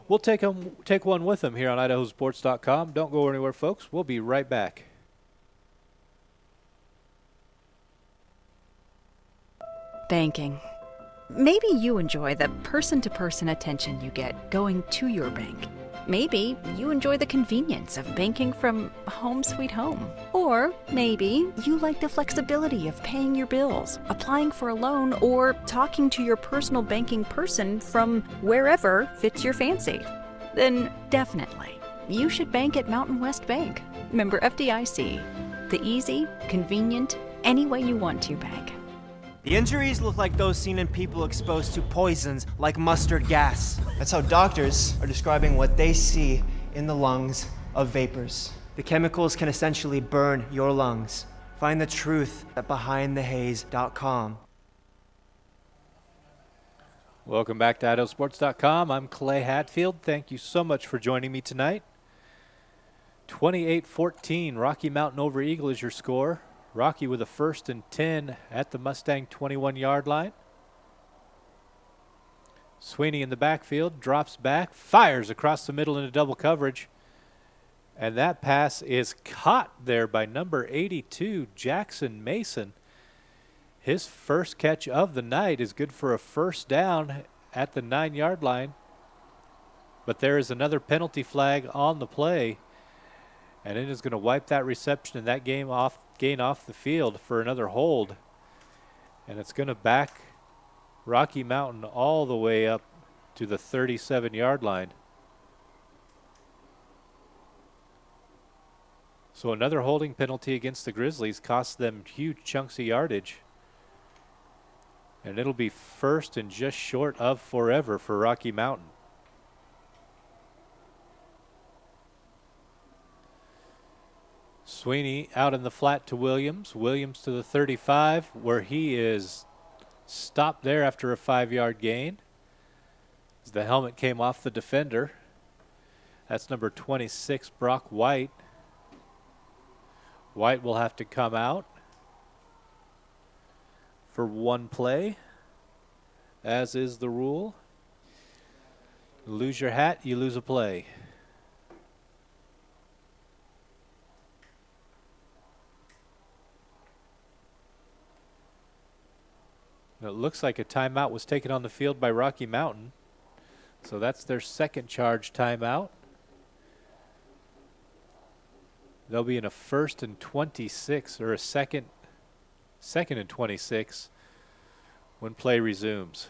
S9: We'll take one with them here on IdahoSports.com. Don't go anywhere, folks. We'll be right back.
S1: Banking. Maybe you enjoy the person-to-person attention you get going to your bank. Maybe you enjoy the convenience of banking from home sweet home. Or maybe you like the flexibility of paying your bills, applying for a loan, or talking to your personal banking person from wherever fits your fancy. Then definitely, you should bank at Mountain West Bank. Member FDIC. The easy, convenient, any way you want to bank.
S10: The injuries look like those seen in people exposed to poisons like mustard gas. That's how doctors are describing what they see in the lungs of vapors. The chemicals can essentially burn your lungs. Find the truth at BehindTheHaze.com.
S9: Welcome back to IdahoSports.com. I'm Clay Hatfield. Thank you so much for joining me tonight. 28-14, Rocky Mountain over Eagle is your score. Rocky with a 1st and 10 at the Mustang 21-yard line. Sweeney in the backfield, drops back, fires across the middle into double coverage. And that pass is caught there by number 82, Jackson Mason. His first catch of the night is good for a 1st down at the 9-yard line. But there is another penalty flag on the play. And it is going to wipe that reception and that gain off the field for another hold. And it's going to back Rocky Mountain all the way up to the 37-yard line. So another holding penalty against the Grizzlies cost them huge chunks of yardage. And it'll be first and just short of forever for Rocky Mountain. Sweeney out in the flat to Williams. Williams to the 35, where he is stopped there after a 5-yard gain. As the helmet came off the defender. That's number 26, Brock White. White will have to come out for one play, as is the rule. Lose your hat, you lose a play. It looks like a timeout was taken on the field by Rocky Mountain. So that's their second charge timeout. They'll be in a 1st and 26, or a second and 26 when play resumes.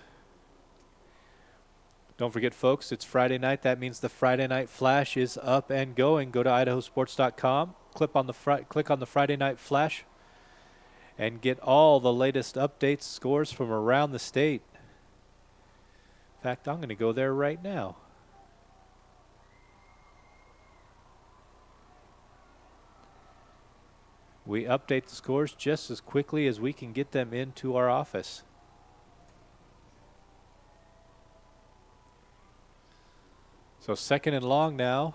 S9: Don't forget, folks, it's Friday night. That means the Friday Night Flash is up and going. Go to IdahoSports.com, click on the Friday Night Flash, and get all the latest updates, scores from around the state. In fact, I'm going to go there right now. We update the scores just as quickly as we can get them into our office. So 2nd and long now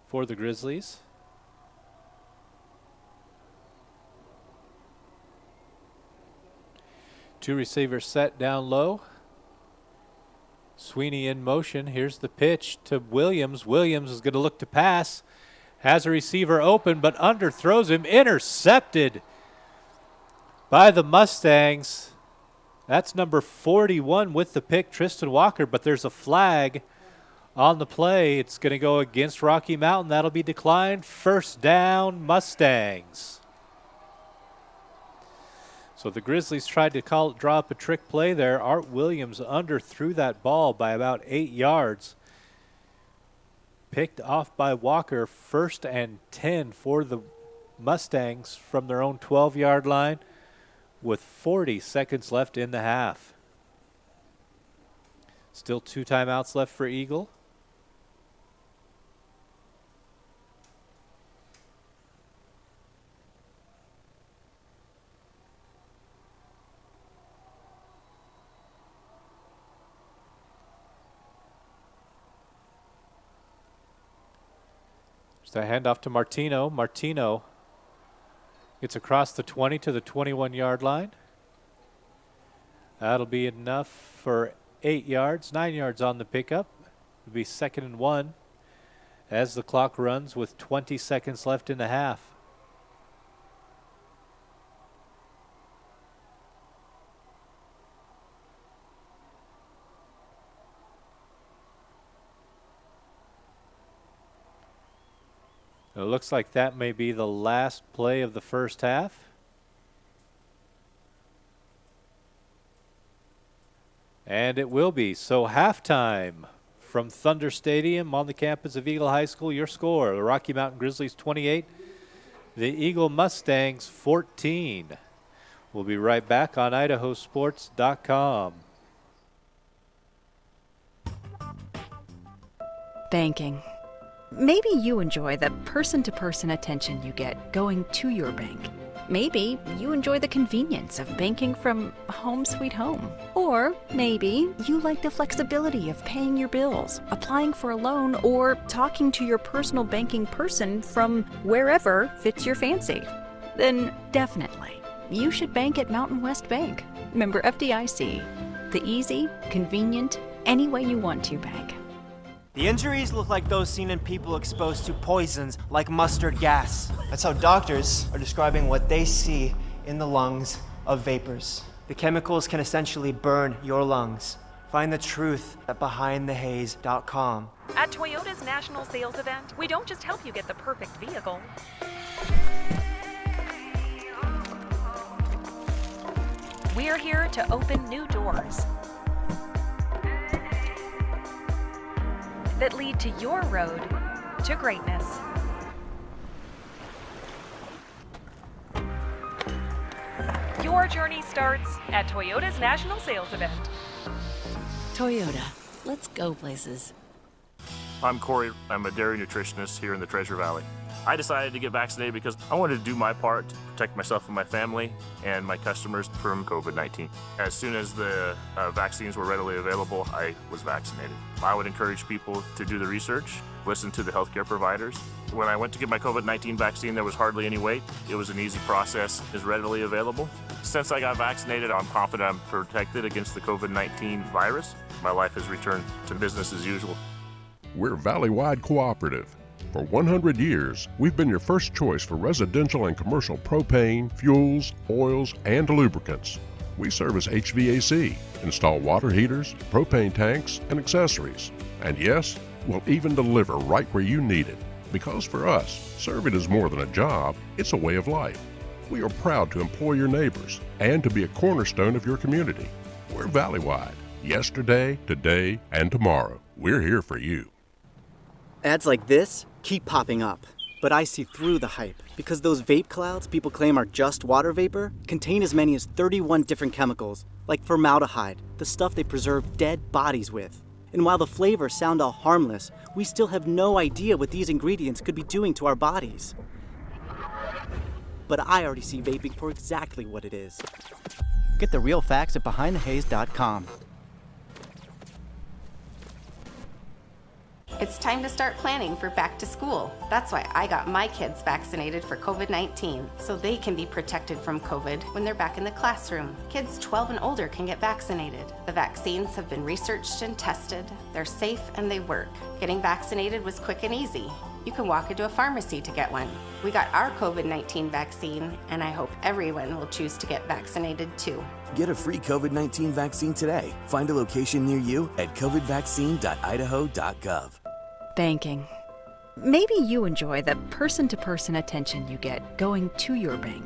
S9: for the Grizzlies. Two receivers set down low. Sweeney in motion. Here's the pitch to Williams. Williams is going to look to pass. Has a receiver open, but underthrows him. Intercepted by the Mustangs. That's number 41 with the pick, Tristan Walker, but there's a flag on the play. It's going to go against Rocky Mountain. That'll be declined. First down, Mustangs. So the Grizzlies tried to draw up a trick play there. Art Williams underthrew that ball by about 8 yards. Picked off by Walker. 1st and 10 for the Mustangs from their own 12-yard line with 40 seconds left in the half. Still 2 timeouts left for Eagle. So handoff to Martino. Martino gets across the 20 to the 21-yard line. That'll be enough for 8 yards, 9 yards on the pickup. It'll be 2nd and 1 as the clock runs with 20 seconds left in the half. It looks like that may be the last play of the first half. And it will be. So halftime from Thunder Stadium on the campus of Eagle High School. Your score, the Rocky Mountain Grizzlies 28, the Eagle Mustangs 14. We'll be right back on IdahoSports.com.
S1: Banking. Maybe you enjoy the person-to-person attention you get going to your bank. Maybe you enjoy the convenience of banking from home sweet home. Or maybe you like the flexibility of paying your bills, applying for a loan, or talking to your personal banking person from wherever fits your fancy. Then definitely, you should bank at Mountain West Bank. Member FDIC. The easy, convenient, any way you want to bank.
S10: The injuries look like those seen in people exposed to poisons like mustard gas. That's how doctors are describing what they see in the lungs of vapors. The chemicals can essentially burn your lungs. Find the truth at BehindTheHaze.com.
S4: At Toyota's national sales event, we don't just help you get the perfect vehicle. We're here to open new doors that lead to your road to greatness. Your journey starts at Toyota's National Sales Event.
S5: Toyota, let's go places.
S11: I'm Corey. I'm a dairy nutritionist here in the Treasure Valley. I decided to get vaccinated because I wanted to do my part to protect myself and my family and my customers from COVID-19. As soon as the vaccines were readily available, I was vaccinated. I would encourage people to do the research, listen to the healthcare providers. When I went to get my COVID-19 vaccine, there was hardly any wait. It was an easy process, is readily available. Since I got vaccinated, I'm confident I'm protected against the COVID-19 virus. My life has returned to business as usual.
S6: We're Valley-wide cooperative. For 100 years, we've been your first choice for residential and commercial propane, fuels, oils, and lubricants. We service HVAC, install water heaters, propane tanks, and accessories. And yes, we'll even deliver right where you need it. Because for us, serving is more than a job, it's a way of life. We are proud to employ your neighbors and to be a cornerstone of your community. We're Valley-wide. Yesterday, today, and tomorrow. We're here for you.
S12: Ads like this keep popping up, but I see through the hype because those vape clouds people claim are just water vapor contain as many as 31 different chemicals, like formaldehyde, the stuff they preserve dead bodies with. And while the flavors sound all harmless, we still have no idea what these ingredients could be doing to our bodies. But I already see vaping for exactly what it is. Get the real facts at BehindTheHaze.com.
S2: It's time to start planning for back to school. That's why I got my kids vaccinated for COVID-19, so they can be protected from COVID when they're back in the classroom. Kids 12 and older can get vaccinated. The vaccines have been researched and tested. They're safe and they work. Getting vaccinated was quick and easy. You can walk into a pharmacy to get one. We got our COVID-19 vaccine, and I hope everyone will choose to get vaccinated too.
S13: Get a free COVID-19 vaccine today. Find a location near you at covidvaccine.idaho.gov.
S1: Banking. Maybe you enjoy the person-to-person attention you get going to your bank.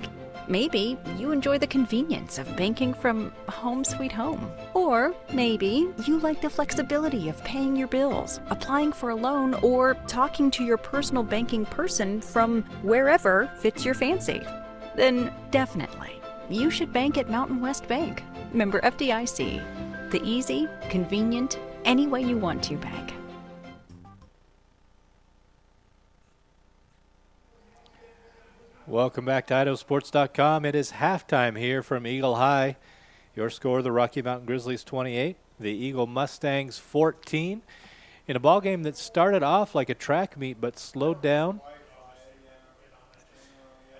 S1: Maybe you enjoy the convenience of banking from home sweet home. Or maybe you like the flexibility of paying your bills, applying for a loan, or talking to your personal banking person from wherever fits your fancy. Then definitely, you should bank at Mountain West Bank. Member FDIC. The easy, convenient, any way you want to bank.
S9: Welcome back to IdahoSports.com. It is halftime here from Eagle High. Your score, the Rocky Mountain Grizzlies 28, the Eagle Mustangs 14. In a ballgame that started off like a track meet but slowed down.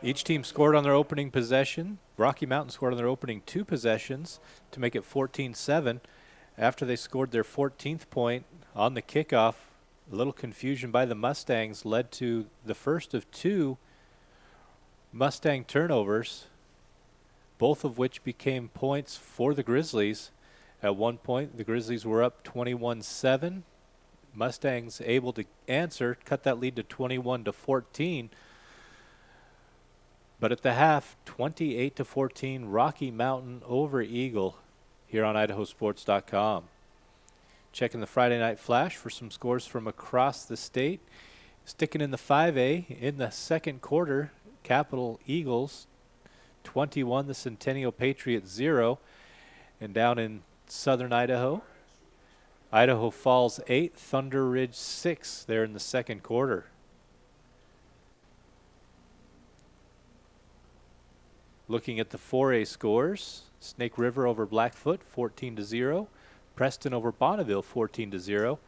S9: Each team scored on their opening possession. Rocky Mountain scored on their opening 2 possessions to make it 14-7. After they scored their 14th point on the kickoff, a little confusion by the Mustangs led to the first of 2 Mustang turnovers, both of which became points for the Grizzlies. At one point, the Grizzlies were up 21-7. Mustangs able to answer, cut that lead to 21-14. But at the half, 28-14, Rocky Mountain over Eagle here on IdahoSports.com. Checking the Friday Night Flash for some scores from across the state. Sticking in the 5A in the second quarter, Capital Eagles 21, the Centennial Patriots 0. And down in southern Idaho, Idaho Falls 8, Thunder Ridge 6 there in the second quarter. Looking at the 4A scores, Snake River over Blackfoot 14-0, Preston over Bonneville 14-0.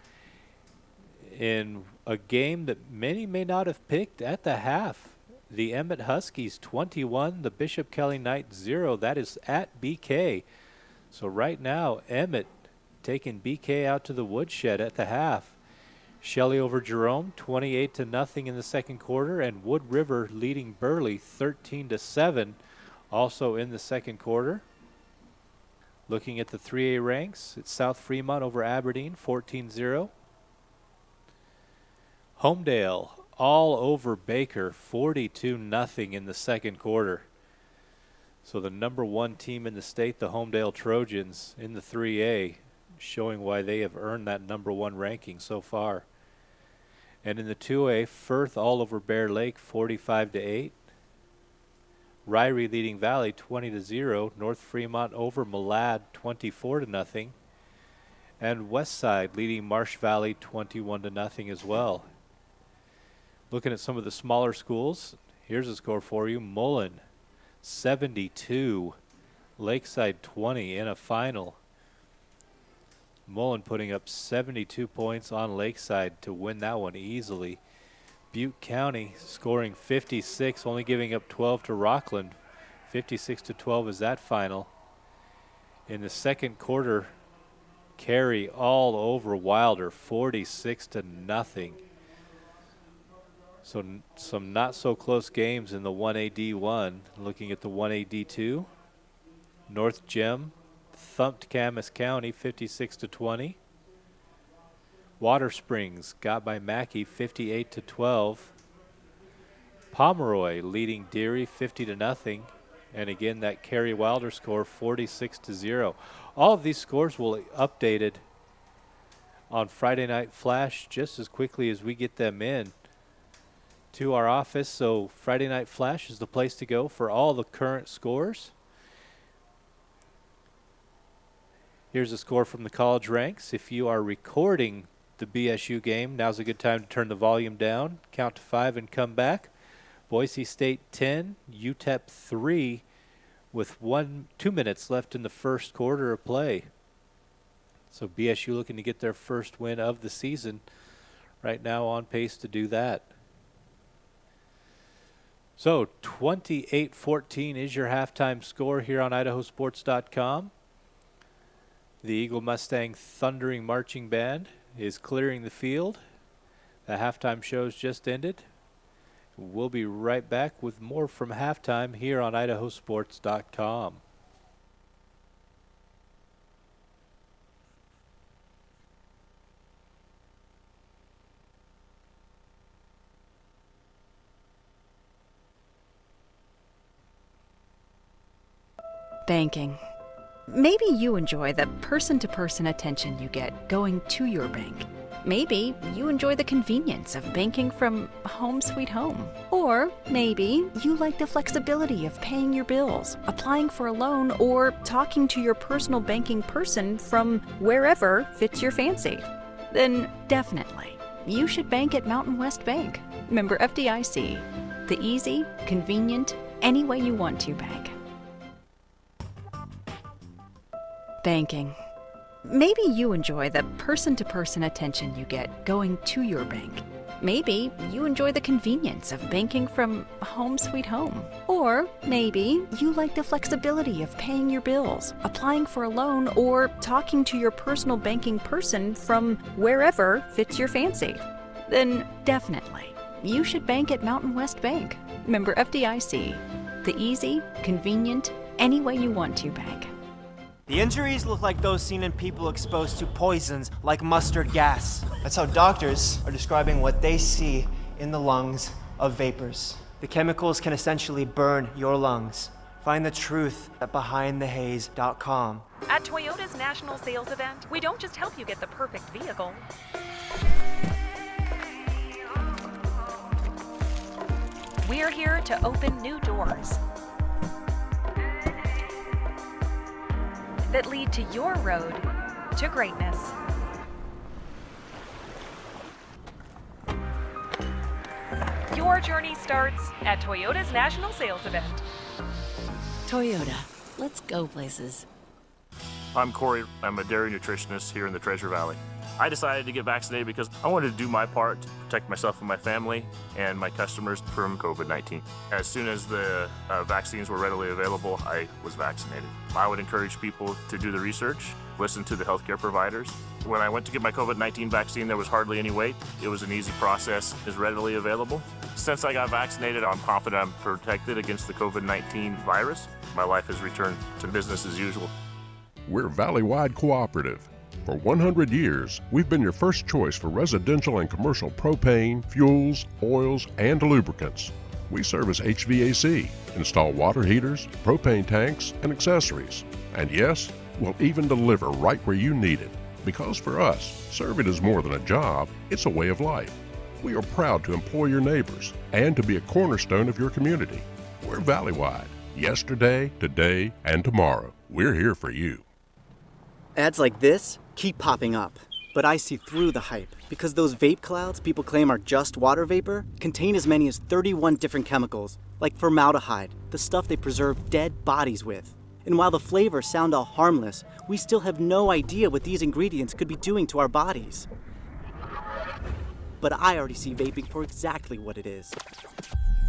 S9: In a game that many may not have picked at the half, the Emmett Huskies 21, the Bishop Kelly Knights 0. That is at BK. So right now, Emmett taking BK out to the woodshed at the half. Shelley over Jerome 28-0 in the second quarter, and Wood River leading Burley 13-7 also in the second quarter. Looking at the 3A ranks, it's South Fremont over Aberdeen 14-0. Homedale all over Baker, 42-0 in the second quarter. So the number 1 team in the state, the Homedale Trojans, in the 3A, showing why they have earned that number 1 ranking so far. And in the 2A, Firth all over Bear Lake, 45-8. Ryrie leading Valley 20-0. North Fremont over Malad 24-0. And Westside leading Marsh Valley 21-0 as well. Looking at some of the smaller schools, here's a score for you. Mullen 72, Lakeside 20 in a final. Mullen putting up 72 points on Lakeside to win that one easily. Butte County scoring 56, only giving up 12 to Rockland. 56-12 is that final. In the second quarter, Carey all over Wilder, 46-0. So some not so close games in the 1AD1. Looking at the 1AD2, North Gem thumped Camas County 56-20. Water Springs got by Mackey 58-12. Pomeroy leading Deary 50-0. And again, that Carey Wilder score 46-0. All of these scores will be updated on Friday Night Flash just as quickly as we get them in to our office. So Friday Night Flash is the place to go for all the current scores. Here's a score from the college ranks. If you are recording the BSU game, now's a good time to turn the volume down, count to 5 and come back. Boise State 10, UTEP 3 with 2 minutes left in the first quarter of play. So BSU looking to get their first win of the season. Right now on pace to do that. So 28-14 is your halftime score here on IdahoSports.com. The Eagle Mustang Thundering Marching Band is clearing the field. The halftime show's just ended. We'll be right back with more from halftime here on IdahoSports.com.
S1: Banking. Maybe you enjoy the person-to-person attention you get going to your bank. Maybe you enjoy the convenience of banking from home sweet home. Or maybe you like the flexibility of paying your bills, applying for a loan, or talking to your personal banking person from wherever fits your fancy. Then definitely, you should bank at Mountain West Bank. Member FDIC. The easy, convenient, any way you want to bank. Banking. Maybe you enjoy the person-to-person attention you get going to your bank. Maybe you enjoy the convenience of banking from home sweet home. Or maybe you like the flexibility of paying your bills, applying for a loan, or talking to your personal banking person from wherever fits your fancy. Then definitely, you should bank at Mountain West Bank. Member FDIC. The easy, convenient, any way you want to bank.
S10: The injuries look like those seen in people exposed to poisons like mustard gas. That's how doctors are describing what they see in the lungs of vapors. The chemicals can essentially burn your lungs. Find the truth at BehindTheHaze.com.
S4: At Toyota's national sales event, we don't just help you get the perfect vehicle. We're here to open new doors that lead to your road to greatness. Your journey starts at Toyota's national sales event.
S5: Toyota, let's go places.
S11: I'm Corey. I'm a dairy nutritionist here in the Treasure Valley. I decided to get vaccinated because I wanted to do my part to protect myself and my family and my customers from COVID-19. As soon as the vaccines were readily available, I was vaccinated. I would encourage people to do the research, listen to the healthcare providers. When I went to get my COVID-19 vaccine, there was hardly any wait. It was an easy process, is readily available. Since I got vaccinated, I'm confident I'm protected against the COVID-19 virus. My life has returned to business as usual.
S6: We're Valley-wide cooperative. For 100 years, we've been your first choice for residential and commercial propane, fuels, oils, and lubricants. We service HVAC, install water heaters, propane tanks, and accessories. And yes, we'll even deliver right where you need it. Because for us, serving is more than a job, it's a way of life. We are proud to employ your neighbors and to be a cornerstone of your community. We're Valleywide. Yesterday, today, and tomorrow. We're here for you.
S12: Ads like this keep popping up, but I see through the hype because those vape clouds people claim are just water vapor contain as many as 31 different chemicals, like formaldehyde, the stuff they preserve dead bodies with. And while the flavors sound all harmless, we still have no idea what these ingredients could be doing to our bodies. But I already see vaping for exactly what it is.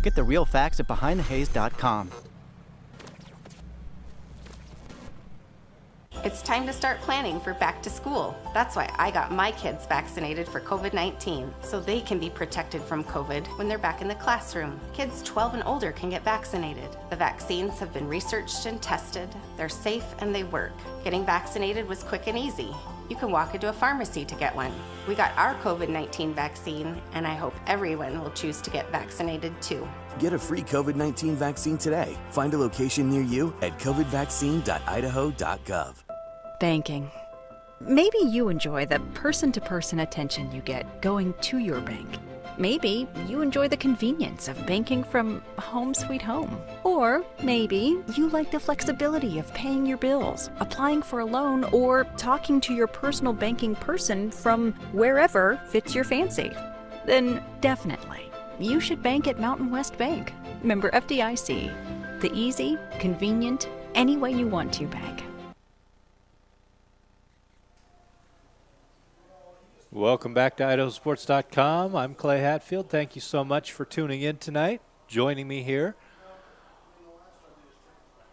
S12: Get the real facts at BehindTheHaze.com.
S2: It's time to start planning for back to school. That's why I got my kids vaccinated for COVID-19, so they can be protected from COVID when they're back in the classroom. Kids 12 and older can get vaccinated. The vaccines have been researched and tested. They're safe and they work. Getting vaccinated was quick and easy. You can walk into a pharmacy to get one. We got our COVID-19 vaccine, and I hope everyone will choose to get vaccinated too.
S13: Get a free COVID-19 vaccine today. Find a location near you at covidvaccine.idaho.gov.
S1: Banking. Maybe you enjoy the person-to-person attention you get going to your bank. Maybe you enjoy the convenience of banking from home sweet home. Or maybe you like the flexibility of paying your bills, applying for a loan, or talking to your personal banking person from wherever fits your fancy. Then definitely, you should bank at Mountain West Bank. Member FDIC. The easy, convenient, any way you want to bank.
S9: Welcome back to IdahoSports.com. I'm Clay Hatfield. Thank you so much for tuning in tonight, joining me here.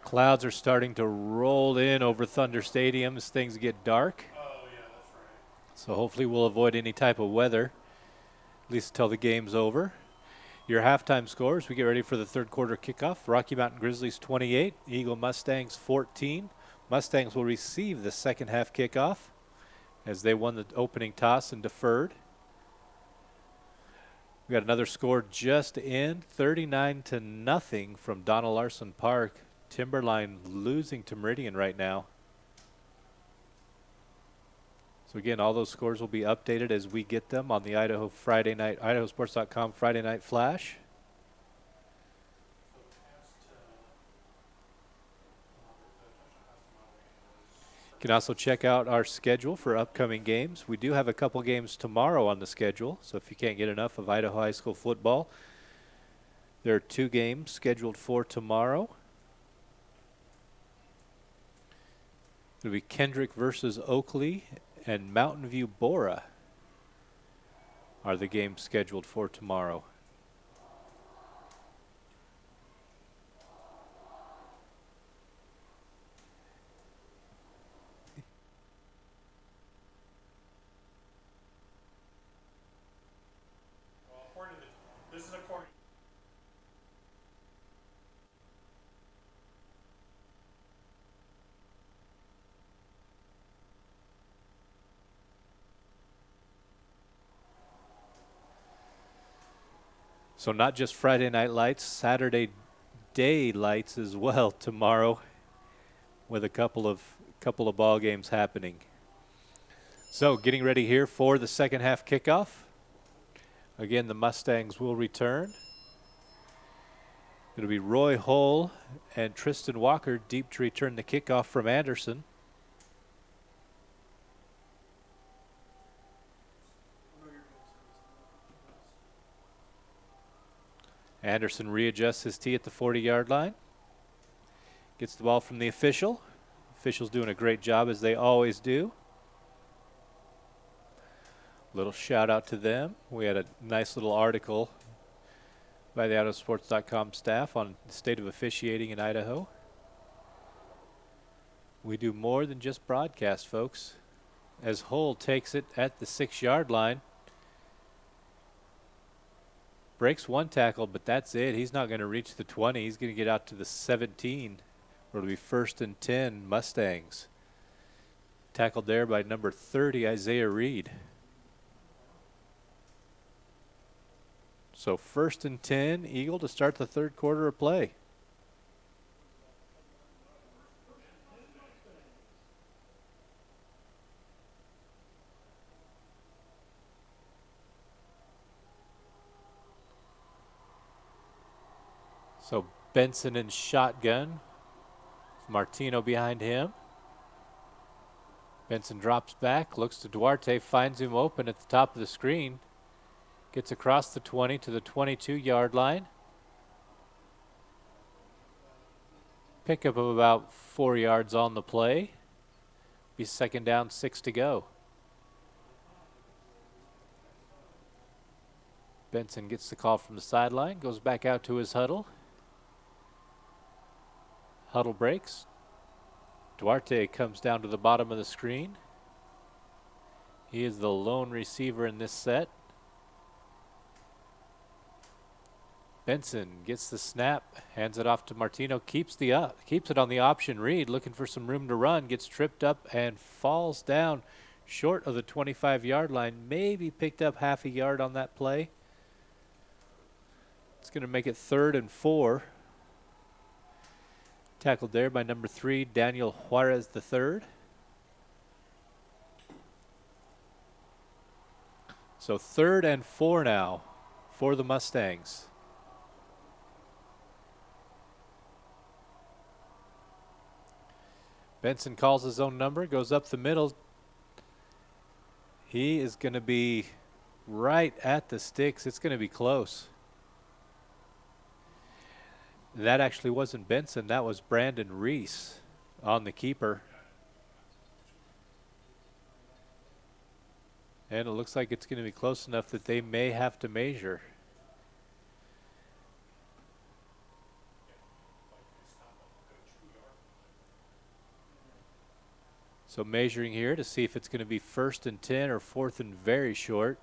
S9: Clouds are starting to roll in over Thunder Stadium as things get dark. So hopefully we'll avoid any type of weather, at least until the game's over. Your halftime scores, we get ready for the third quarter kickoff. Rocky Mountain Grizzlies 28, Eagle Mustangs 14. Mustangs will receive the second half kickoff, as they won the opening toss and deferred. We got another score just in, 39-0 from Donald Larson Park. Timberline losing to Meridian right now. So again, all those scores will be updated as we get them on the IdahoSports.com Friday Night Flash. You can also check out our schedule for upcoming games. We do have a couple games tomorrow on the schedule, so if you can't get enough of Idaho High School football, there are 2 games scheduled for tomorrow. It'll be Kendrick versus Oakley, and Mountain View Bora are the games scheduled for tomorrow. So not just Friday night lights, Saturday day lights as well tomorrow, with a couple of ball games happening. So getting ready here for the second half kickoff. Again, the Mustangs will return. It'll be Roy Hull and Tristan Walker deep to return the kickoff from Anderson. Anderson readjusts his tee at the 40-yard line. Gets the ball from the official. Officials doing a great job, as they always do. Little shout out to them. We had a nice little article by the IdahoSports.com staff on the state of officiating in Idaho. We do more than just broadcast, folks. As Hull takes it at the 6-yard line. Breaks one tackle, but that's it. He's not going to reach the 20. He's going to get out to the 17, where it'll be 1st and 10 Mustangs. Tackled there by number 30, Isaiah Reed. So 1st and 10, Eagle to start the third quarter of play. So Benson in shotgun. Martino behind him. Benson drops back, looks to Duarte, finds him open at the top of the screen. Gets across the 20 to the 22-yard line. Pickup of about 4 yards on the play. Be second down, 6 to go. Benson gets the call from the sideline, goes back out to his huddle. Huddle breaks. Duarte comes down to the bottom of the screen. He is the lone receiver in this set. Benson gets the snap, hands it off to Martino, keeps it on the option read, looking for some room to run, gets tripped up and falls down short of the 25-yard line, maybe picked up half a yard on that play. It's going to make it 3rd and 4. Tackled there by number 3, Daniel Juarez III. So 3rd and 4 now for the Mustangs. Benson calls his own number, goes up the middle. He is going to be right at the sticks. It's going to be close. That actually wasn't Benson. That was Brandon Reese on the keeper. And it looks like it's going to be close enough that they may have to measure. So measuring here to see if it's going to be 1st and 10 or 4th and very short.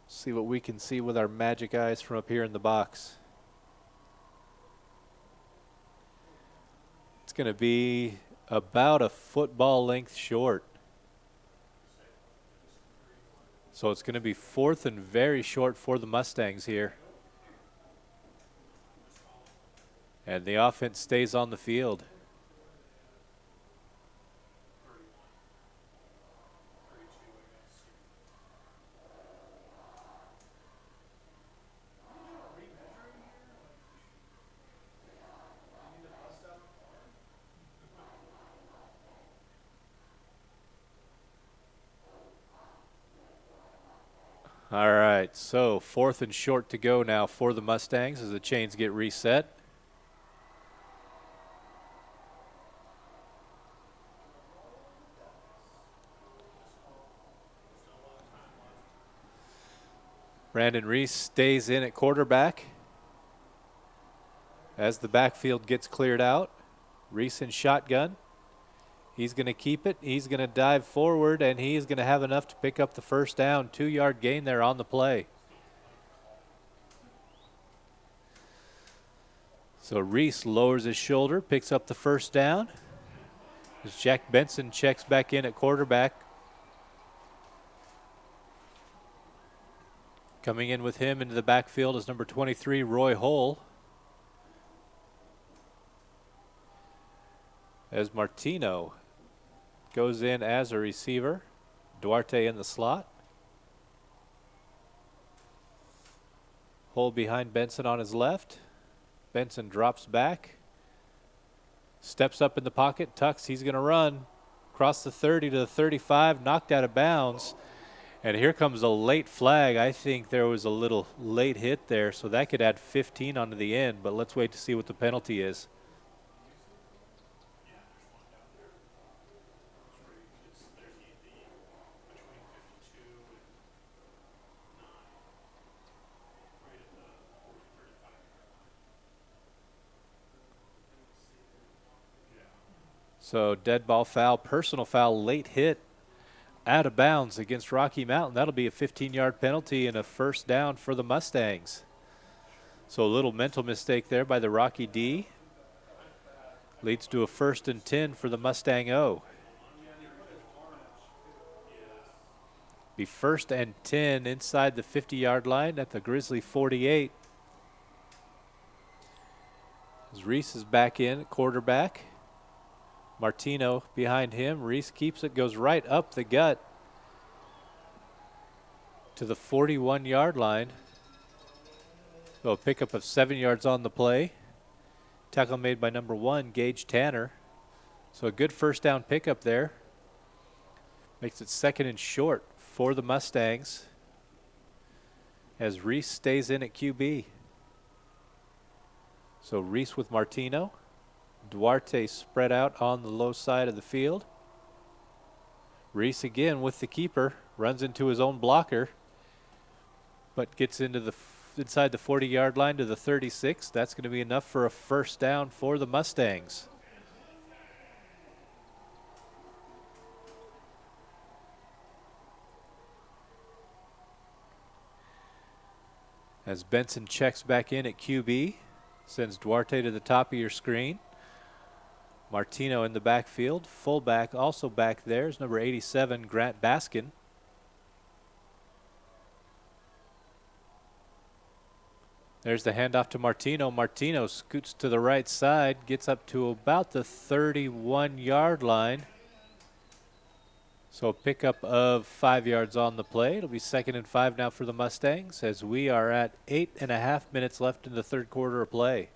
S9: See what we can see with our magic eyes from up here in the box. It's going to be about a football length short. So it's going to be 4th and very short for the Mustangs here. And the offense stays on the field. All right, so 4th and short to go now for the Mustangs as the chains get reset. Brandon Reese stays in at quarterback. As the backfield gets cleared out, Reese in shotgun. He's going to keep it. He's going to dive forward, and he's going to have enough to pick up the first down. 2-yard gain there on the play. So Reese lowers his shoulder, picks up the first down. As Jack Benson checks back in at quarterback. Coming in with him into the backfield is number 23, Roy Hull. As Martino goes in as a receiver. Duarte in the slot. Hull behind Benson on his left. Benson drops back. Steps up in the pocket, tucks, he's going to run. Across the 30 to the 35, knocked out of bounds. And here comes a late flag. I think there was a little late hit there, so that could add 15 onto the end, but let's wait to see what the penalty is. So dead ball foul, personal foul, late hit, out of bounds against Rocky Mountain. That'll be a 15-yard penalty and a first down for the Mustangs. So a little mental mistake there by the Rocky D. Leads to a 1st and 10 for the Mustang O. Be 1st and 10 inside the 50-yard line at the Grizzly 48. As Reese is back in at quarterback. Martino behind him. Reese keeps it, goes right up the gut. to the 41-yard line. So a pickup of 7 yards on the play. Tackle made by number 1, Gage Tanner. So a good first down pickup there. Makes it 2nd and short for the Mustangs as Reese stays in at QB. So Reese with Martino. Duarte spread out on the low side of the field. Reese again with the keeper. Runs into his own blocker, but gets into inside the 40-yard line to the 36. That's going to be enough for a first down for the Mustangs. As Benson checks back in at QB, sends Duarte to the top of your screen. Martino in the backfield. Fullback also back there is number 87, Grant Baskin. There's the handoff to Martino. Martino scoots to the right side, gets up to about the 31-yard line. So a pickup of 5 yards on the play. It'll be 2nd and 5 now for the Mustangs as we are at 8.5 minutes left in the third quarter of play.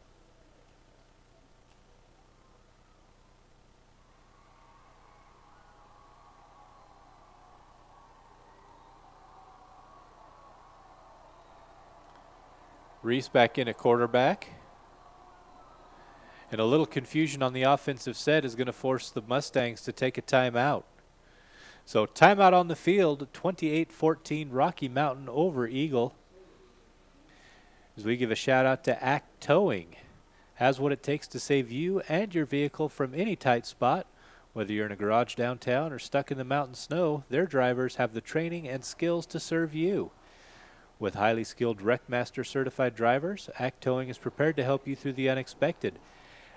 S9: Reese back in at quarterback. And a little confusion on the offensive set is going to force the Mustangs to take a timeout. So timeout on the field, 28-14 Rocky Mountain over Eagle. As we give a shout out to Act Towing. Has what it takes to save you and your vehicle from any tight spot. Whether you're in a garage downtown or stuck in the mountain snow, their drivers have the training and skills to serve you. With highly skilled Wreckmaster certified drivers, Act Towing is prepared to help you through the unexpected.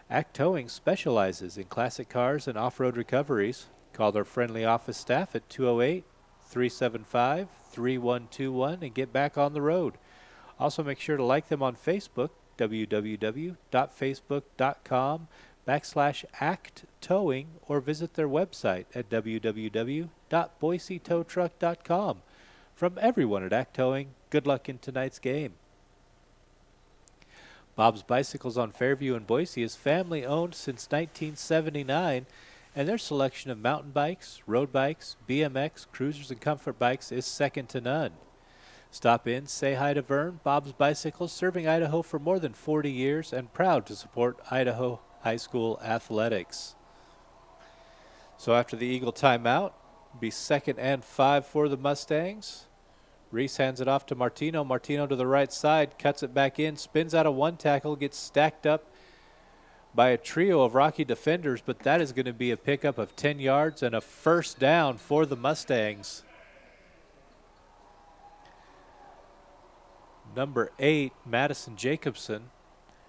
S9: Act Towing specializes in classic cars and off-road recoveries. Call their friendly office staff at 208-375-3121 and get back on the road. Also make sure to like them on Facebook, www.facebook.com/ActTowing, or visit their website at www.boisetowtruck.com. From everyone at Act Towing, good luck in tonight's game. Bob's Bicycles on Fairview in Boise is family owned since 1979, and their selection of mountain bikes, road bikes, BMX, cruisers, and comfort bikes is second to none. Stop in, say hi to Vern. Bob's Bicycles, serving Idaho for more than 40 years and proud to support Idaho high school athletics. So after the Eagle timeout, be 2nd and 5 for the Mustangs. Reese hands it off to Martino. Martino to the right side, cuts it back in, spins out of one tackle, gets stacked up by a trio of Rocky defenders, but that is going to be a pickup of 10 yards and a first down for the Mustangs. Number 8, Madison Jacobson,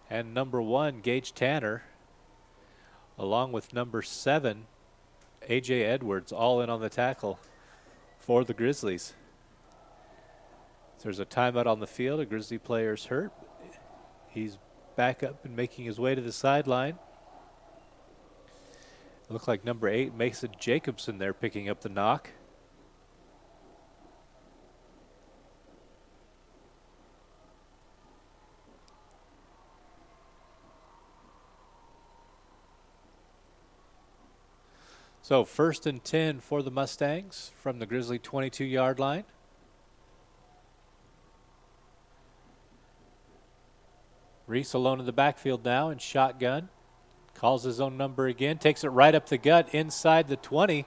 S9: and number 1, Gage Tanner, along with number 7, A.J. Edwards, all in on the tackle for the Grizzlies. There's a timeout on the field. A Grizzly player's hurt. He's back up and making his way to the sideline. Looks like number 8, Mason Jacobson there picking up the knock. So 1st and 10 for the Mustangs from the Grizzly 22-yard line. Reese alone in the backfield now in shotgun. Calls his own number again. Takes it right up the gut inside the 20.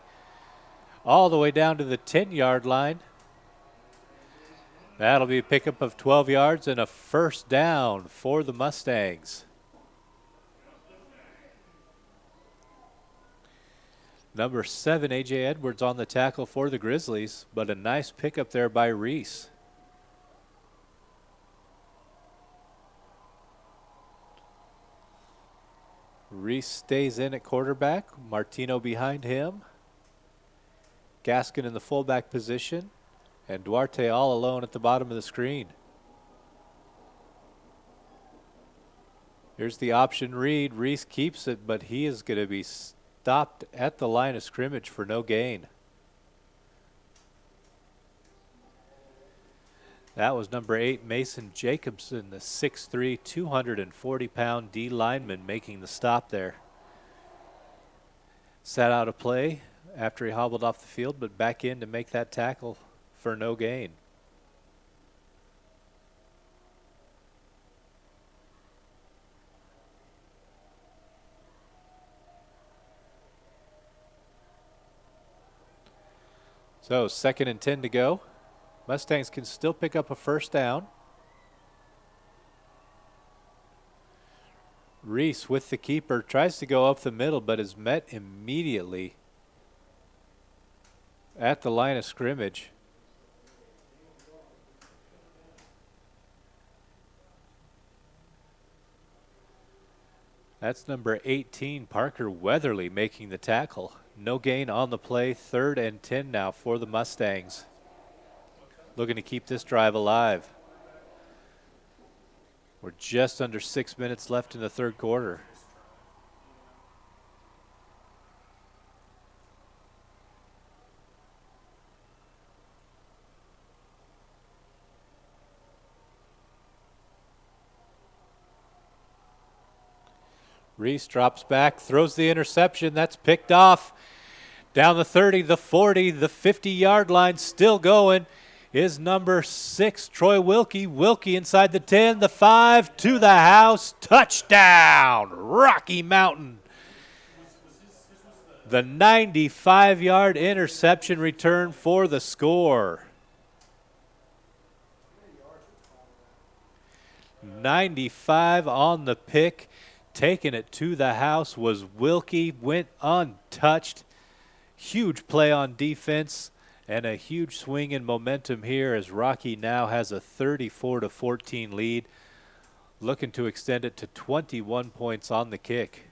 S9: All the way down to the 10-yard line. That'll be a pickup of 12 yards and a first down for the Mustangs. Number 7, A.J. Edwards on the tackle for the Grizzlies, but a nice pickup there by Reese. Reese stays in at quarterback. Martino behind him. Gaskin in the fullback position. And Duarte all alone at the bottom of the screen. Here's the option read. Reese keeps it, but he is going to be stopped at the line of scrimmage for no gain. That was number 8, Mason Jacobson, the 6'3", 240-pound D lineman making the stop there. Sat out of play after he hobbled off the field, but back in to make that tackle for no gain. So 2nd and 10 to go. Mustangs can still pick up a first down. Reese with the keeper tries to go up the middle, but is met immediately at the line of scrimmage. That's number 18, Parker Weatherly, making the tackle. No gain on the play. 3rd and 10 now for the Mustangs. Looking to keep this drive alive. We're just under 6 minutes left in the 3rd quarter. Reese drops back, throws the interception. That's picked off. Down the 30, the 40, the 50-yard line, still going, is number 6, Troy Wilkie. Wilkie inside the 10, the 5, to the house. Touchdown, Rocky Mountain. The 95-yard interception return for the score. 95 on the pick. Taking it to the house was Wilkie, went untouched. Huge play on defense and a huge swing in momentum here as Rocky now has a 34-14 lead, looking to extend it to 21 points on the kick.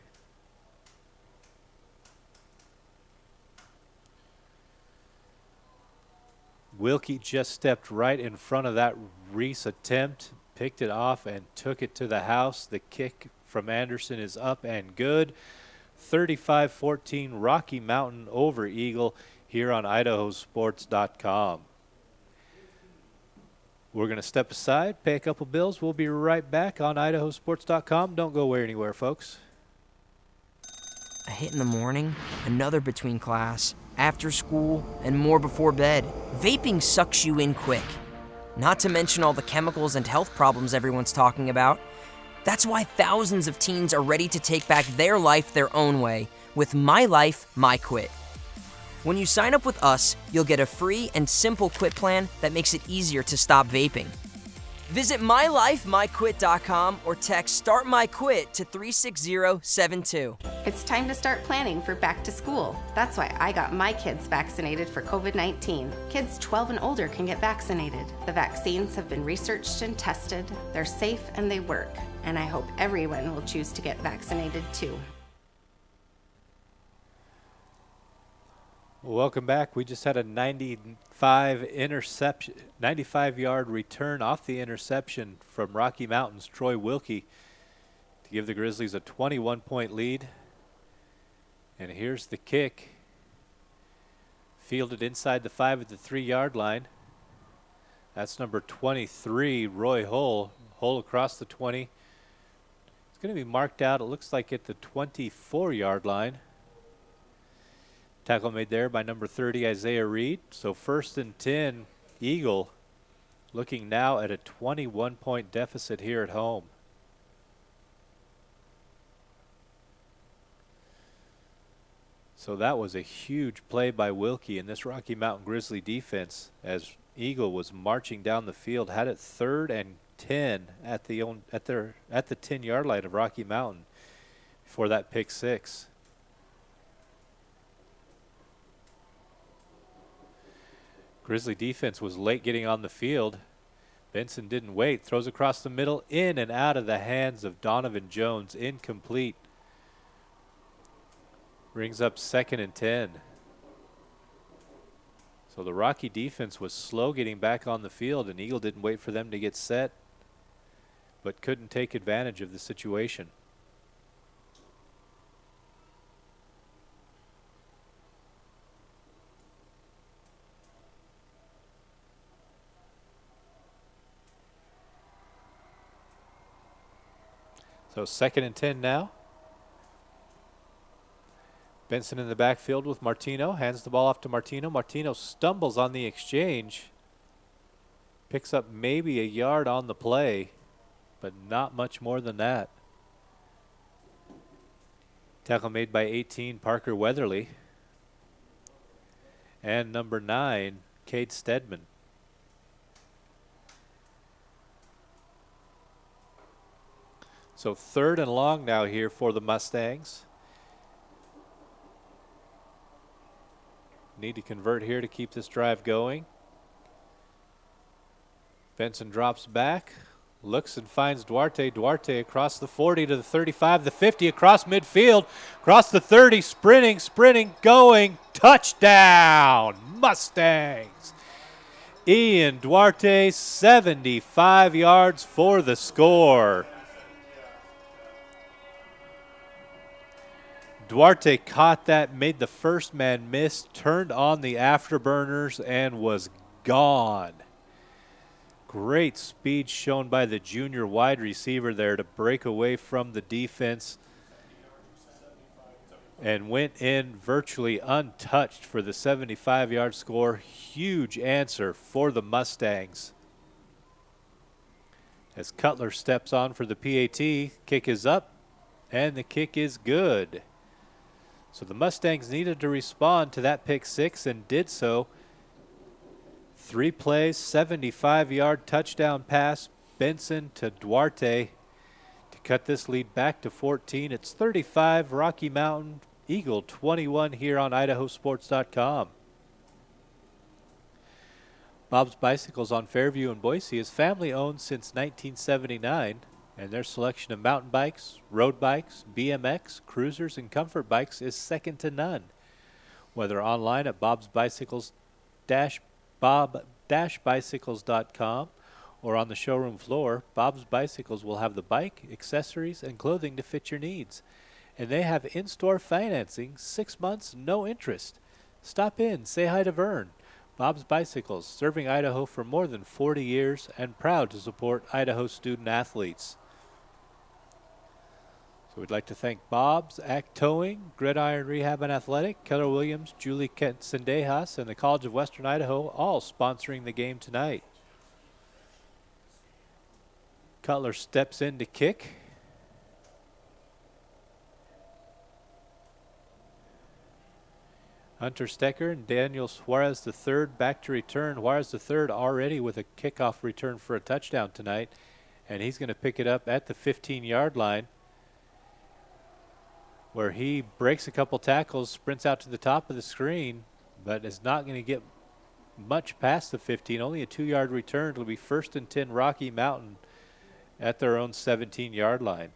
S9: Wilkie just stepped right in front of that Reese attempt, picked it off and took it to the house. The kick from Anderson is up and good. 35-14 Rocky Mountain over Eagle here on IdahoSports.com. We're going to step aside, pay a couple bills. We'll be right back on IdahoSports.com. Don't go anywhere, folks.
S3: A hit in the morning, another between class, after school, and more before bed. Vaping sucks you in quick. Not to mention all the chemicals and health problems everyone's talking about. That's why thousands of teens are ready to take back their life their own way with My Life, My Quit. When you sign up with us, you'll get a free and simple quit plan that makes it easier to stop vaping. Visit mylifemyquit.com or text Start My Quit to 36072.
S2: It's time to start planning for back to school. That's why I got my kids vaccinated for COVID-19. Kids 12 and older can get vaccinated. The vaccines have been researched and tested. They're safe and they work. And I hope everyone will choose to get vaccinated too.
S9: Welcome back. We just had a 95-yard return off the interception from Rocky Mountain's Troy Wilkie to give the Grizzlies a 21-point lead. And here's the kick. Fielded inside the 5 at the 3-yard line. That's number 23, Roy Hull. Hull across the 20. It's going to be marked out, it looks like, at the 24-yard line. Tackle made there by number 30, Isaiah Reed. So 1st and 10, Eagle looking now at a 21-point deficit here at home. So that was a huge play by Wilkie in this Rocky Mountain Grizzly defense as Eagle was marching down the field, had it 3rd and 10 at the 10-yard line of Rocky Mountain before that pick six. Grizzly defense was late getting on the field. Benson didn't wait, throws across the middle, in and out of the hands of Donovan Jones, incomplete. Brings up 2nd and 10. So the Rocky defense was slow getting back on the field, and Eagle didn't wait for them to get set, but couldn't take advantage of the situation. So 2nd and 10 now. Benson in the backfield with Martino. Hands the ball off to Martino. Martino stumbles on the exchange. Picks up maybe a yard on the play, but not much more than that. Tackle made by 18, Parker Weatherly. And number 9, Cade Stedman. So 3rd and long now here for the Mustangs. Need to convert here to keep this drive going. Benson drops back, looks and finds Duarte. Duarte across the 40 to the 35, the 50, across midfield, across the 30, sprinting, going, touchdown, Mustangs. Ian Duarte, 75 yards for the score. Duarte caught that, made the first man miss, turned on the afterburners, and was gone. Great speed shown by the junior wide receiver there to break away from the defense and went in virtually untouched for the 75-yard score. Huge answer for the Mustangs. As Cutler steps on for the PAT, kick is up, and the kick is good. So the Mustangs needed to respond to that pick six and did so. 3 plays, 75-yard touchdown pass, Benson to Duarte to cut this lead back to 14. It's 35, Rocky Mountain, Eagle 21 here on IdahoSports.com. Bob's Bicycles on Fairview and Boise is family owned since 1979, and their selection of mountain bikes, road bikes, BMX, cruisers, and comfort bikes is second to none. Whether online at bob-bicycles.com or on the showroom floor, Bob's Bicycles will have the bike, accessories, and clothing to fit your needs. And they have in-store financing, 6 months, no interest. Stop in, say hi to Vern. Bob's Bicycles, serving Idaho for more than 40 years and proud to support Idaho student athletes. So we'd like to thank Bob's, Act Towing, Gridiron Rehab and Athletic, Keller Williams, Julie Sendejas, and the College of Western Idaho, all sponsoring the game tonight. Cutler steps in to kick. Hunter Stecker and Daniel Juarez III back to return. Juarez III already with a kickoff return for a touchdown tonight, and he's going to pick it up at the 15-yard line, where he breaks a couple tackles, sprints out to the top of the screen, but is not going to get much past the 15. Only a 2-yard return. It'll be 1st and 10 Rocky Mountain at their own 17-yard line.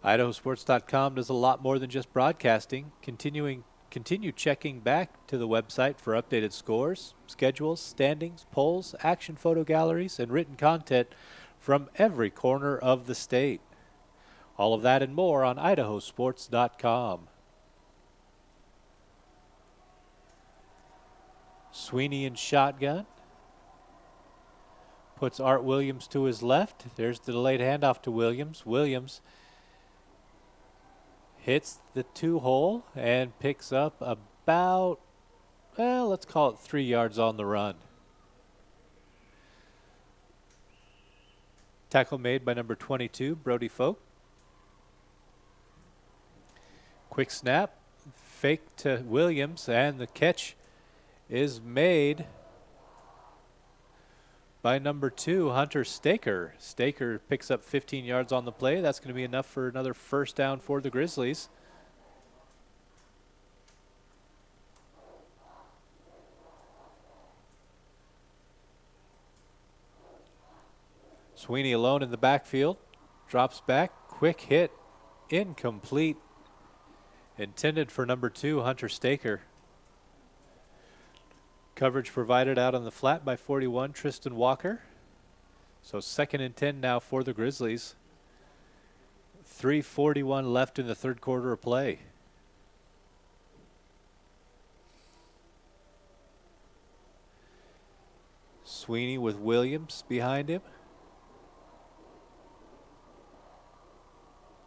S9: IdahoSports.com does a lot more than just broadcasting. Continue checking back to the website for updated scores, schedules, standings, polls, action photo galleries, and written content from every corner of the state. All of that and more on IdahoSports.com. Sweeney in shotgun. Puts Art Williams to his left. There's the delayed handoff to Williams. Williams hits the 2-hole and picks up about, well, let's call it 3 yards on the run. Tackle made by number 22, Brody Folk. Quick snap, fake to Williams, and the catch is made by number 2, Hunter Staker. Staker picks up 15 yards on the play. That's going to be enough for another first down for the Grizzlies. Sweeney alone in the backfield. Drops back. Quick hit. Incomplete. Intended for number 2, Hunter Staker. Coverage provided out on the flat by 41, Tristan Walker. So 2nd and 10 now for the Grizzlies. 3:41 left in the third quarter of play. Sweeney with Williams behind him.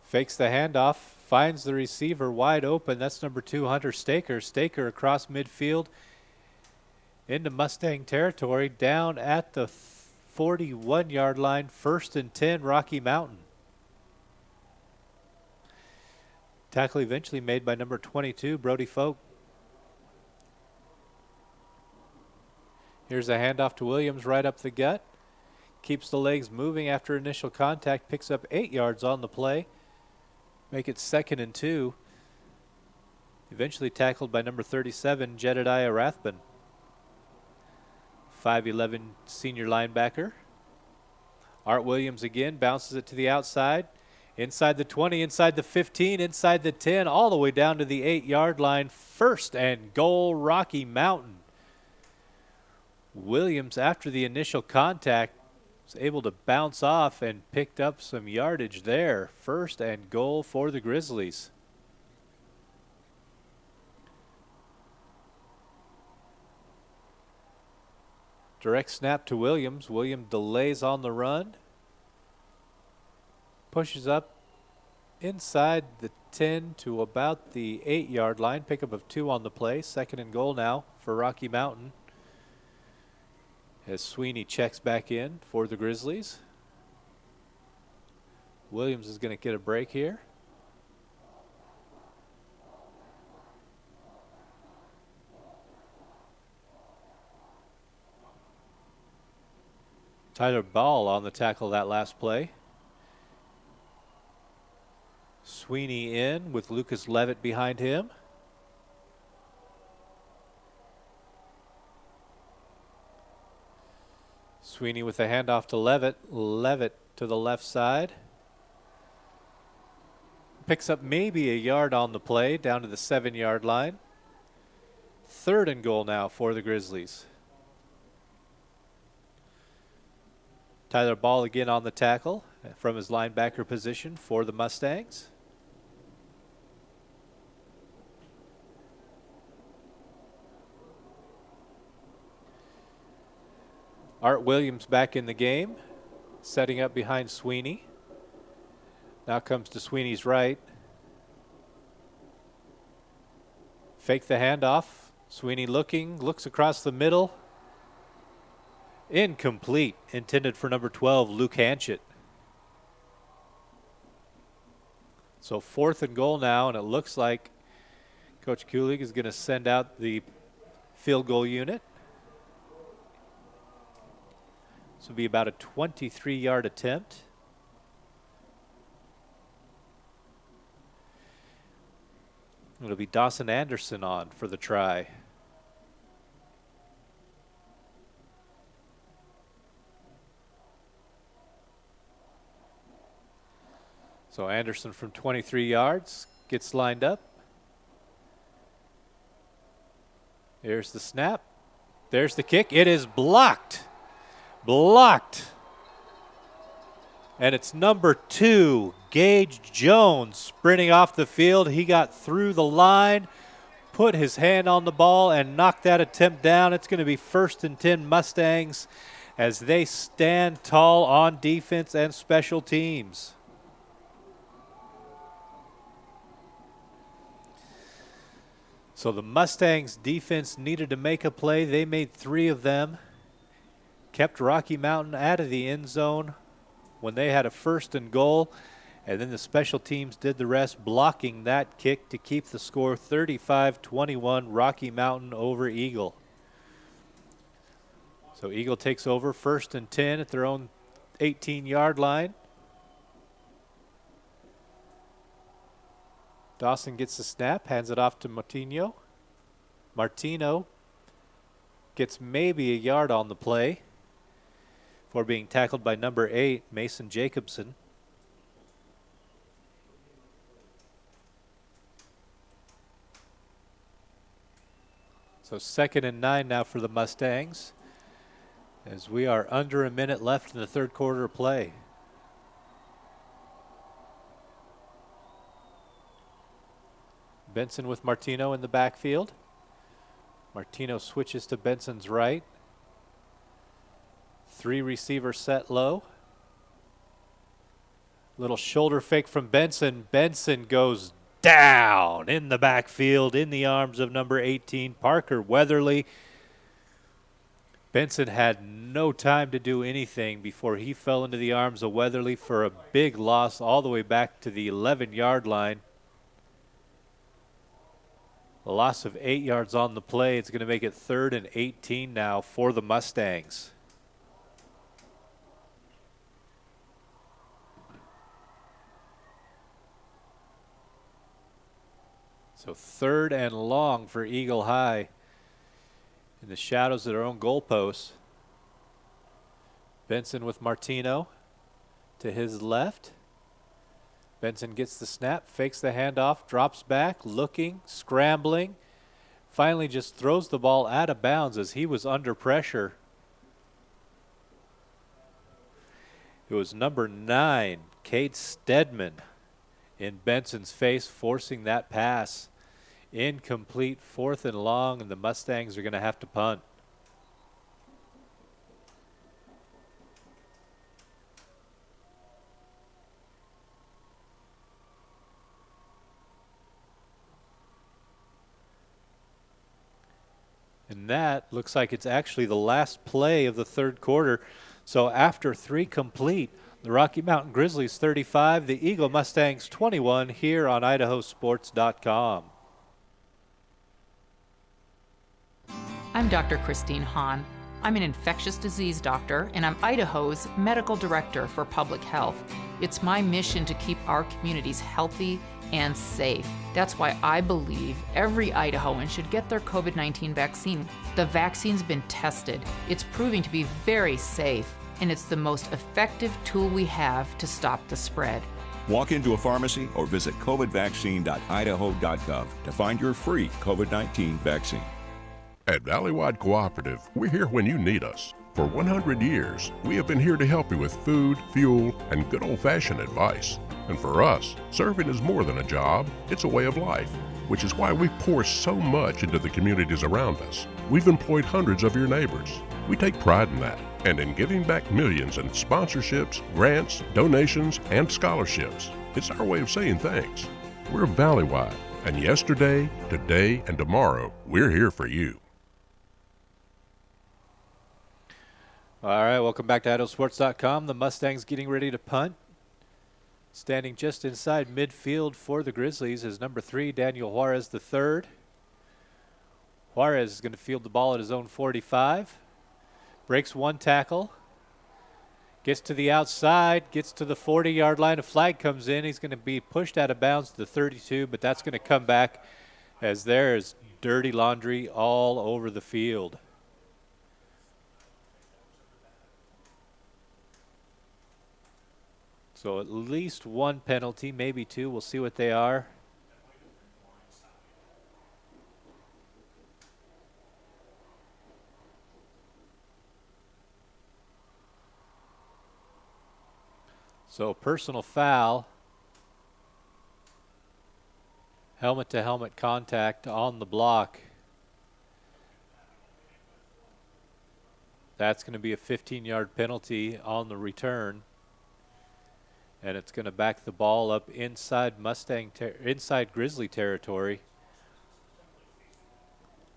S9: Fakes the handoff, finds the receiver wide open. That's number 2, Hunter Staker. Staker across midfield into Mustang territory, down at the 41-yard line, 1st and 10, Rocky Mountain. Tackle eventually made by number 22, Brody Folk. Here's a handoff to Williams right up the gut. Keeps the legs moving after initial contact, picks up 8 yards on the play. Make it 2nd and 2. Eventually tackled by number 37, Jedediah Rathbun. 5'11" senior linebacker. Art Williams again bounces it to the outside. Inside the 20, inside the 15, inside the 10, all the way down to the 8-yard line. 1st and goal, Rocky Mountain. Williams, after the initial contact, was able to bounce off and picked up some yardage there. 1st and goal for the Grizzlies. Direct snap to Williams. Williams delays on the run. Pushes up inside the 10 to about the 8-yard line. Pickup of 2 on the play. 2nd and goal now for Rocky Mountain, as Sweeney checks back in for the Grizzlies. Williams is going to get a break here. Tyler Ball on the tackle that last play. Sweeney in with Lucas Levitt behind him. Sweeney with the handoff to Levitt. Levitt to the left side. Picks up maybe a yard on the play, down to the 7-yard line. 3rd and goal now for the Grizzlies. Tyler Ball again on the tackle from his linebacker position for the Mustangs. Art Williams back in the game, setting up behind Sweeney. Now comes to Sweeney's right. Fake the handoff. Sweeney looks across the middle. Incomplete, intended for number 12, Luke Hanchett. So 4th and goal now, and it looks like Coach Kulig is going to send out the field goal unit. This will be about a 23-yard attempt. It'll be Dawson Anderson on for the try. So Anderson from 23 yards gets lined up. There's the snap. There's the kick. It is blocked. Blocked. And it's number 2, Gage Jones, sprinting off the field. He got through the line, put his hand on the ball, and knocked that attempt down. It's going to be 1st and 10 Mustangs as they stand tall on defense and special teams. So the Mustangs defense needed to make a play. They made 3 of them. Kept Rocky Mountain out of the end zone when they had a 1st and goal. And then the special teams did the rest, blocking that kick to keep the score 35-21, Rocky Mountain over Eagle. So Eagle takes over 1st and 10 at their own 18-yard line. Dawson gets the snap, hands it off to Martino. Martino gets maybe a yard on the play for being tackled by number 8, Mason Jacobson. So 2nd and 9 now for the Mustangs, as we are under a minute left in the 3rd quarter of play. Benson with Martino in the backfield. Martino switches to Benson's right. Three receiver set low. Little shoulder fake from Benson. Benson goes down in the backfield in the arms of number 18, Parker Weatherly. Benson had no time to do anything before he fell into the arms of Weatherly for a big loss all the way back to the 11-yard line. A loss of 8 yards on the play. It's going to make it 3rd and 18 now for the Mustangs. So 3rd and long for Eagle High in the shadows of their own goalposts. Benson with Martino to his left. Benson gets the snap, fakes the handoff, drops back, looking, scrambling. Finally just throws the ball out of bounds as he was under pressure. It was number 9, Cade Stedman, in Benson's face, forcing that pass. Incomplete, 4th and long, and the Mustangs are going to have to punt. And that looks like it's actually the last play of the 3rd quarter. So after 3 complete, the Rocky Mountain Grizzlies 35, the Eagle Mustangs 21 here on IdahoSports.com.
S7: I'm Dr. Christine Hahn. I'm an infectious disease doctor, and I'm Idaho's medical director for public health. It's my mission to keep our communities healthy and safe. That's why I believe every Idahoan should get their COVID-19 vaccine. The vaccine's been tested. It's proving to be very safe, and it's the most effective tool we have to stop the spread.
S8: Walk into a pharmacy or visit covidvaccine.idaho.gov to find your free COVID-19 vaccine.
S6: At Valleywide Cooperative, we're here when you need us. For 100 years, we have been here to help you with food, fuel, and good old-fashioned advice. And for us, serving is more than a job, it's a way of life, which is why we pour so much into the communities around us. We've employed hundreds of your neighbors. We take pride in that, and in giving back millions in sponsorships, grants, donations, and scholarships. It's our way of saying thanks. We're Valleywide, and yesterday, today, and tomorrow, we're here for you.
S9: All right, welcome back to IdahoSports.com. The Mustangs getting ready to punt. Standing just inside midfield for the Grizzlies is number 3, Daniel Juarez III. Juarez is going to field the ball at his own 45. Breaks 1 tackle. Gets to the outside, gets to the 40-yard line. A flag comes in. He's going to be pushed out of bounds to the 32, but that's going to come back as there is dirty laundry all over the field. So at least 1 penalty, maybe 2. We'll see what they are. So personal foul. Helmet-to-helmet contact on the block. That's going to be a 15-yard penalty on the return. And it's going to back the ball up inside inside Grizzly territory,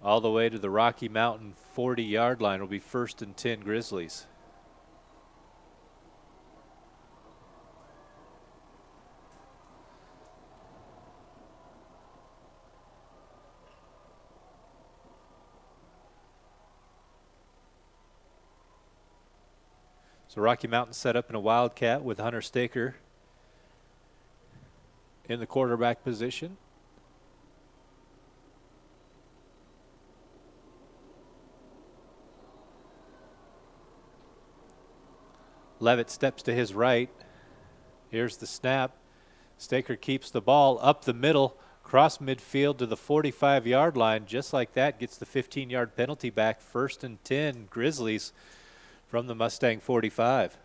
S9: all the way to the Rocky Mountain 40-yard line. Will be 1st and 10 Grizzlies. So Rocky Mountain set up in a wildcat with Hunter Staker in the quarterback position. Levitt steps to his right. Here's the snap. Staker keeps the ball up the middle, cross midfield to the 45-yard line. Just like that, gets the 15-yard penalty back. 1st and 10 Grizzlies from the Mustang 45.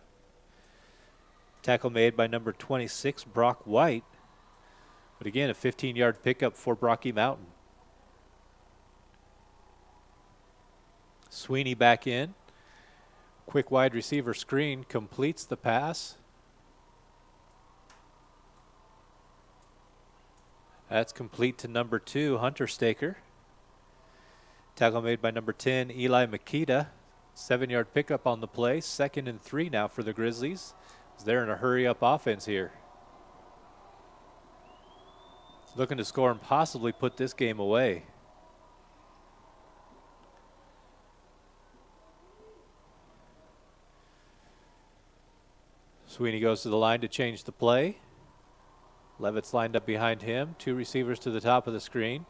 S9: Tackle made by number 26, Brock White. But again, a 15-yard pickup for Rocky Mountain. Sweeney back in. Quick wide receiver screen completes the pass. That's complete to number 2, Hunter Staker. Tackle made by number 10, Eli Makita. 7-yard pickup on the play. 2nd and 3 now for the Grizzlies. They're in a hurry-up offense here. Looking to score and possibly put this game away. Sweeney goes to the line to change the play. Levitt's lined up behind him. 2 receivers to the top of the screen.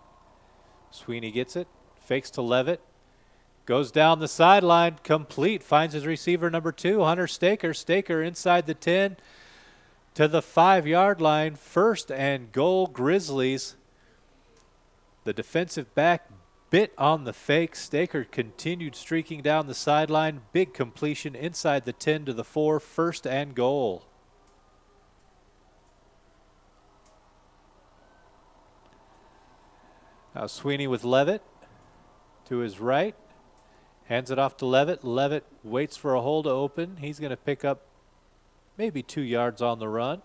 S9: Sweeney gets it. Fakes to Levitt. Goes down the sideline. Complete. Finds his receiver number 2, Hunter Staker. Staker inside the 10 to the 5-yard line. 1st and goal, Grizzlies. The defensive back bit on the fake. Staker continued streaking down the sideline. Big completion inside the 10 to the 4. 1st and goal. Now Sweeney with Levitt to his right. Hands it off to Levitt. Levitt waits for a hole to open. He's going to pick up maybe 2 yards on the run.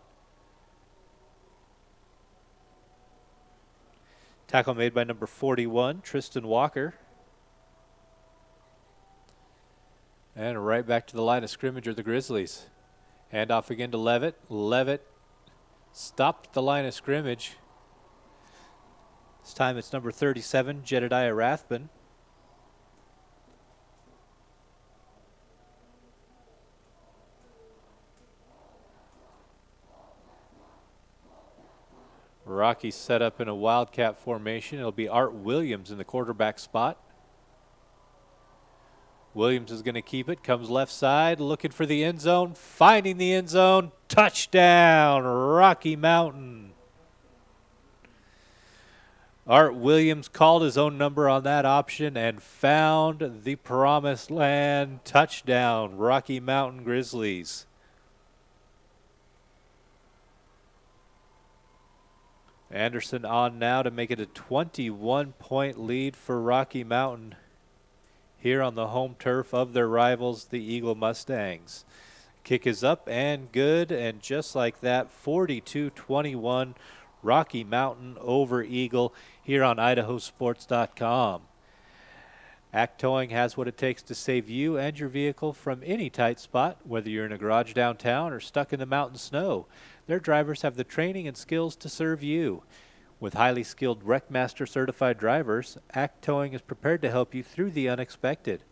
S9: Tackle made by number 41, Tristan Walker. And right back to the line of scrimmage are the Grizzlies. Hand off again to Levitt. Levitt stopped at the line of scrimmage. This time it's number 37, Jedediah Rathbun. Rocky set up in a wildcat formation. It'll be Art Williams in the quarterback spot. Williams is going to keep it. Comes left side, looking for the end zone. Finding the end zone. Touchdown, Rocky Mountain. Art Williams called his own number on that option and found the promised land. Touchdown, Rocky Mountain Grizzlies. Anderson on now to make it a 21-point lead for Rocky Mountain here on the home turf of their rivals, the Eagle Mustangs. Kick is up and good, and just like that, 42-21, Rocky Mountain over Eagle here on IdahoSports.com. Act Towing has what it takes to save you and your vehicle from any tight spot, whether you're in a garage downtown or stuck in the mountain snow. Their drivers have the training and skills to serve you. With highly skilled Wreckmaster certified drivers, Act Towing is prepared to help you through the unexpected.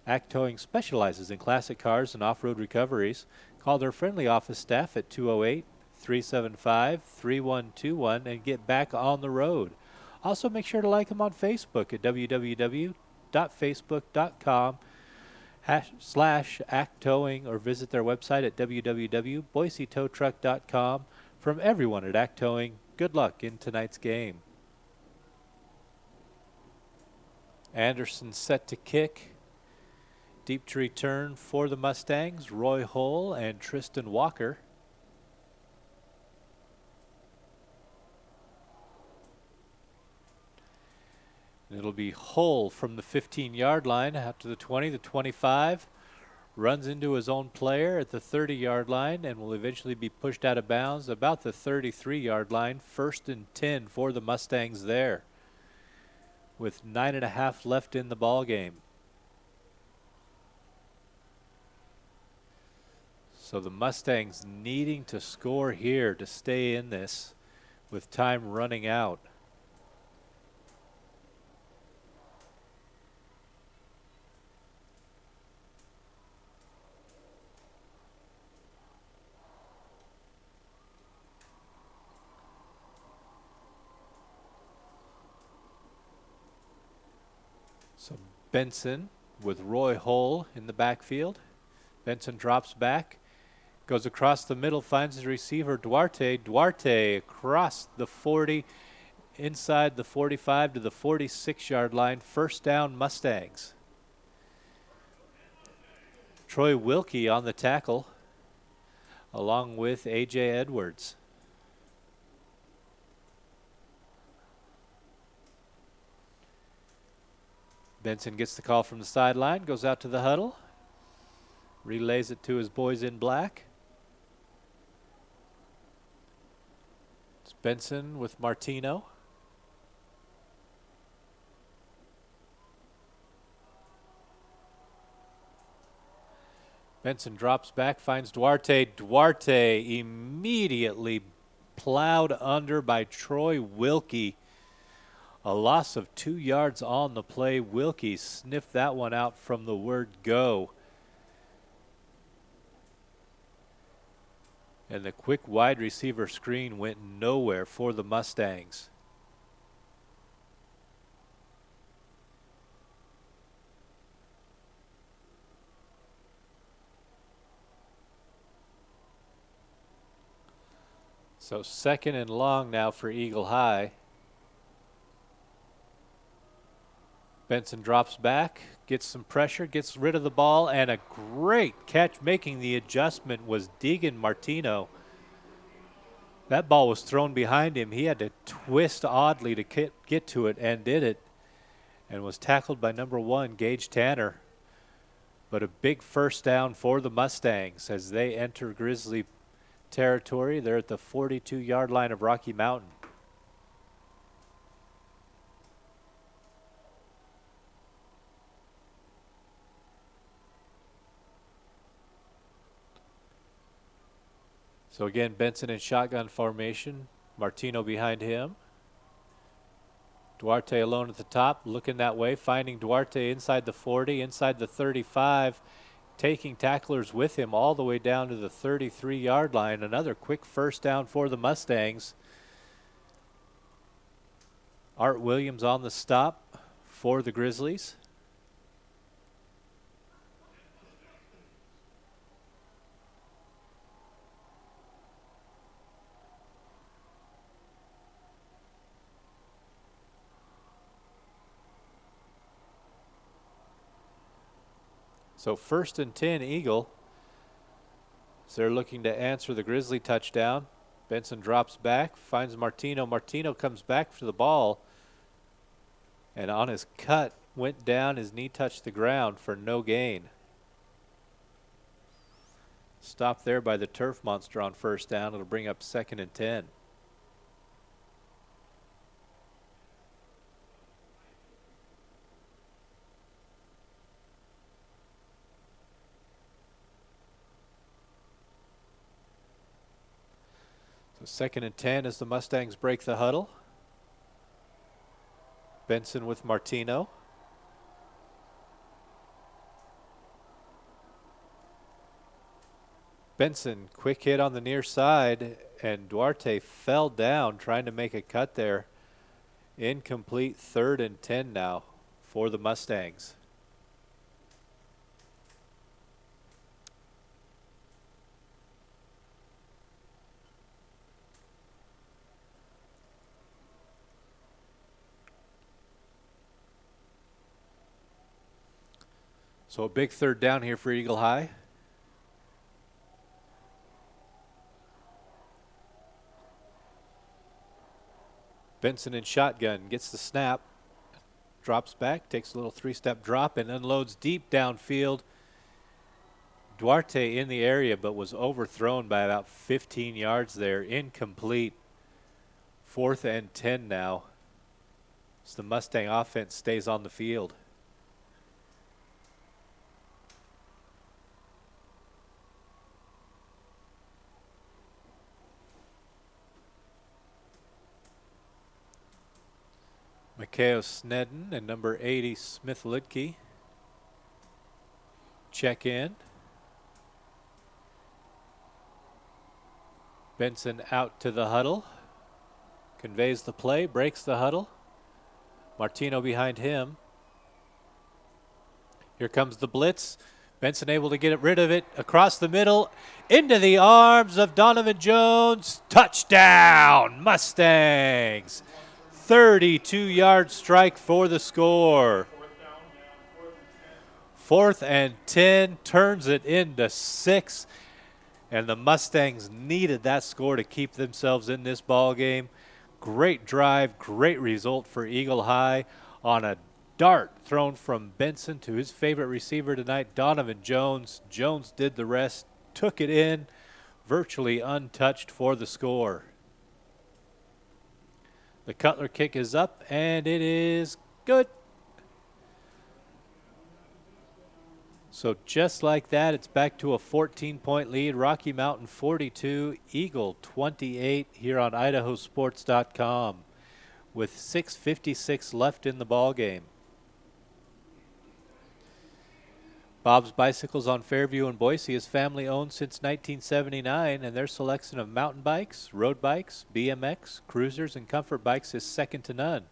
S9: Act Towing specializes in classic cars and off-road recoveries. Call their friendly office staff at 208-375-3121 and get back on the road. Also, make sure to like them on Facebook at www.facebook.com/Act Towing or visit their website at www.boisetowtruck.com. From everyone at Act Towing, good luck in tonight's game. Anderson set to kick. Deep to return for the Mustangs, Roy Hull and Tristan Walker. It'll be Hull from the 15-yard line out to the 20, the 25. Runs into his own player at the 30-yard line and will eventually be pushed out of bounds about the 33-yard line. 1st and 10 for the Mustangs there, with 9.5 left in the ball game. So the Mustangs needing to score here to stay in this with time running out. So Benson with Roy Hull in the backfield. Benson drops back, goes across the middle, finds his receiver Duarte. Duarte across the 40, inside the 45 to the 46-yard line. 1st down, Mustangs. Troy Wilkie on the tackle, along with A.J. Edwards. Benson gets the call from the sideline, goes out to the huddle. Relays it to his boys in black. It's Benson with Martino. Benson drops back, finds Duarte. Duarte immediately plowed under by Troy Wilkie. A loss of 2 yards on the play. Wilkie sniffed that one out from the word go. And the quick wide receiver screen went nowhere for the Mustangs. So 2nd and long now for Eagle High. Benson drops back, gets some pressure, gets rid of the ball, and a great catch. Making the adjustment was Deegan Martino. That ball was thrown behind him. He had to twist oddly to get to it, and did it, and was tackled by number 1, Gage Tanner. But a big first down for the Mustangs as they enter Grizzly territory. They're at the 42-yard line of Rocky Mountain. So again, Benson in shotgun formation. Martino behind him. Duarte alone at the top, looking that way, finding Duarte inside the 40, inside the 35, taking tacklers with him all the way down to the 33-yard line. Another quick first down for the Mustangs. Art Williams on the stop for the Grizzlies. So 1st and 10 Eagle. So they're looking to answer the Grizzly touchdown. Benson drops back, finds Martino. Martino comes back for the ball. And on his cut, went down, his knee touched the ground for no gain. Stopped there by the turf monster on first down. It'll bring up 2nd and 10. So 2nd and 10 as the Mustangs break the huddle. Benson with Martino. Benson, quick hit on the near side, and Duarte fell down trying to make a cut there. Incomplete. 3rd and 10 now for the Mustangs. So a big 3rd down here for Eagle High. Benson in shotgun, gets the snap, drops back, takes a little 3-step drop and unloads deep downfield. Duarte in the area, but was overthrown by about 15 yards there. Incomplete. 4th and 10 now as the Mustang offense stays on the field. Mikhail Snedden and number 80 Smith Lidke check in. Benson out to the huddle, conveys the play, breaks the huddle. Martino behind him. Here comes the blitz. Benson able to get rid of it across the middle, into the arms of Donovan Jones. Touchdown, Mustangs. 32-yard strike for the score. 4th and 10, turns it into 6. And the Mustangs needed that score to keep themselves in this ball game. Great drive, great result for Eagle High on a dart thrown from Benson to his favorite receiver tonight, Donovan Jones. Jones did the rest, took it in, virtually untouched for the score. The Cutler kick is up, and it is good. So just like that, it's back to a 14-point lead. Rocky Mountain 42, Eagle 28 here on IdahoSports.com with 6:56 left in the ball game. Bob's Bicycles on Fairview and Boise is family owned since 1979, and their selection of mountain bikes, road bikes, BMX, cruisers, and comfort bikes is second to none.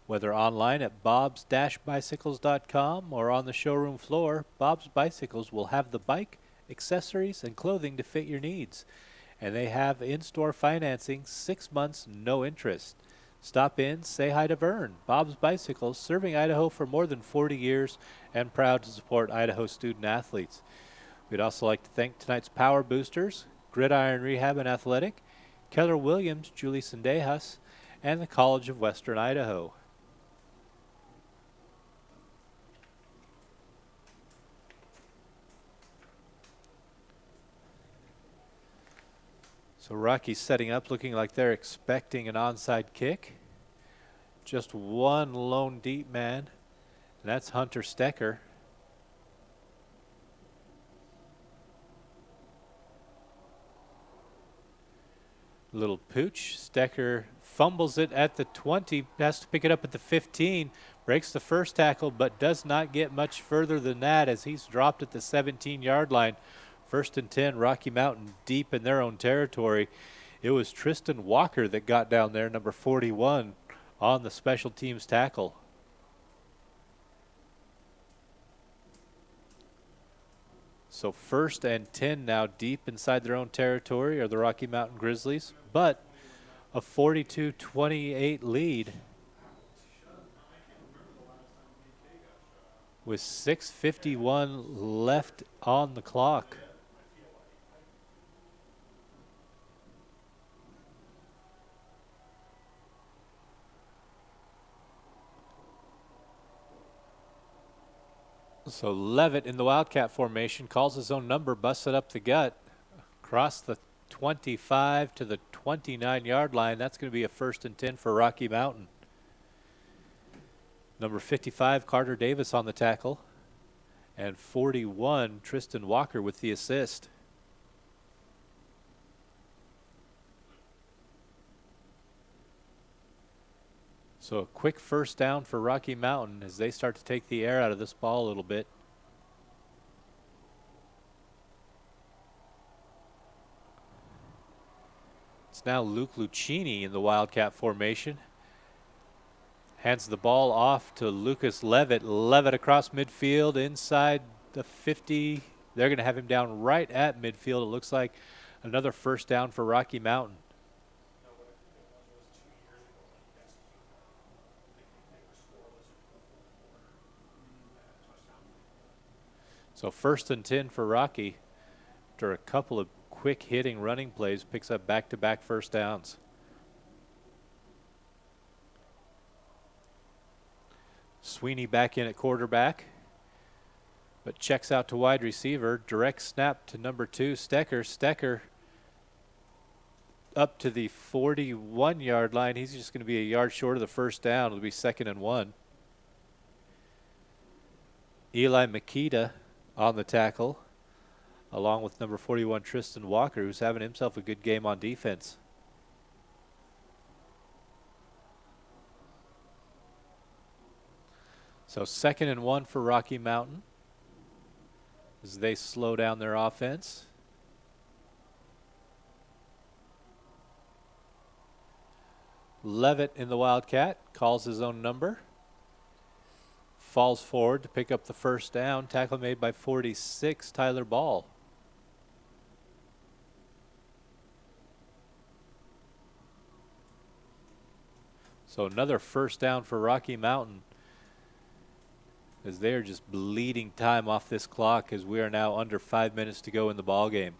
S9: Whether online at bobs-bicycles.com or on the showroom floor, Bob's Bicycles will have the bike, accessories, and clothing to fit your needs. And they have in-store financing, 6 months, no interest. Stop in, say hi to Vern. Bob's Bicycles, serving Idaho for more than 40 years and proud to support Idaho student athletes. We'd also like to thank tonight's power boosters, Gridiron Rehab and Athletic, Keller Williams, Julie Sendejas, and the College of Western Idaho. So Rocky's setting up, looking like they're expecting an onside kick. Just one lone deep man, and that's Hunter Stecker. Little pooch. Stecker fumbles it at the 20, has to pick it up at the 15, breaks the first tackle, but does not get much further than that as he's dropped at the 17-yard line. 1st and 10, Rocky Mountain deep in their own territory. It was Tristan Walker that got down there, number 41, on the special teams tackle. So 1st and 10 now deep inside their own territory are the Rocky Mountain Grizzlies, but a 42-28 lead with 6:51 left on the clock. So Levitt in the Wildcat formation calls his own number, busts it up the gut, across the 25 to the 29-yard line. That's going to be a 1st and 10 for Rocky Mountain. Number 55, Carter Davis on the tackle, and 41, Tristan Walker with the assist. So a quick 1st down for Rocky Mountain as they start to take the air out of this ball a little bit. It's now Luke Lucchini in the Wildcat formation. Hands the ball off to Lucas Levitt. Levitt across midfield inside the 50. They're going to have him down right at midfield. It looks like another 1st down for Rocky Mountain. So 1st and 10 for Rocky after a couple of quick hitting running plays, picks up back-to-back 1st downs. Sweeney back in at quarterback, but checks out to wide receiver. Direct snap to number 2, Stecker. Stecker up to the 41-yard line. He's just going to be a yard short of the 1st down. It'll be 2nd and 1. Eli Makita on the tackle, along with number 41, Tristan Walker, who's having himself a good game on defense. So 2nd and 1 for Rocky Mountain as they slow down their offense. Levitt in the Wildcat calls his own number. Falls forward to pick up the 1st down. Tackle made by 46, Tyler Ball. So another 1st down for Rocky Mountain as they are just bleeding time off this clock as we are now under 5 minutes to go in the ball game.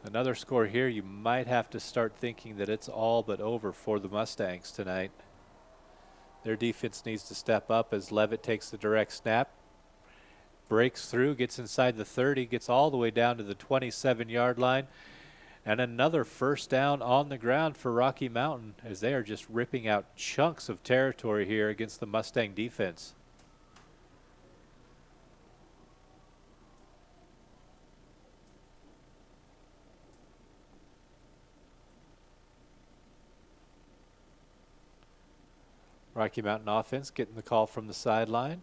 S9: Another score here, you might have to start thinking that it's all but over for the Mustangs tonight. Their defense needs to step up as Levitt takes the direct snap, breaks through, gets inside the 30, gets all the way down to the 27-yard line, and another first down on the ground for Rocky Mountain as they are just ripping out chunks of territory here against the Mustang defense. Rocky Mountain offense getting the call from the sideline.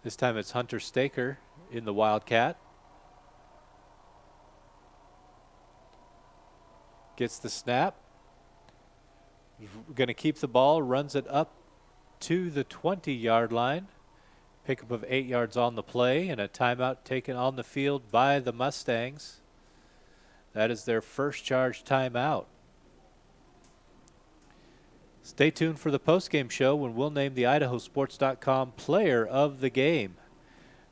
S9: This time it's Hunter Staker in the Wildcat. Gets the snap. Going to keep the ball, runs it up to the 20-yard line. Pickup of 8 yards on the play and a timeout taken on the field by the Mustangs. That is their first charge timeout. Stay tuned for the postgame show when we'll name the IdahoSports.com player of the game.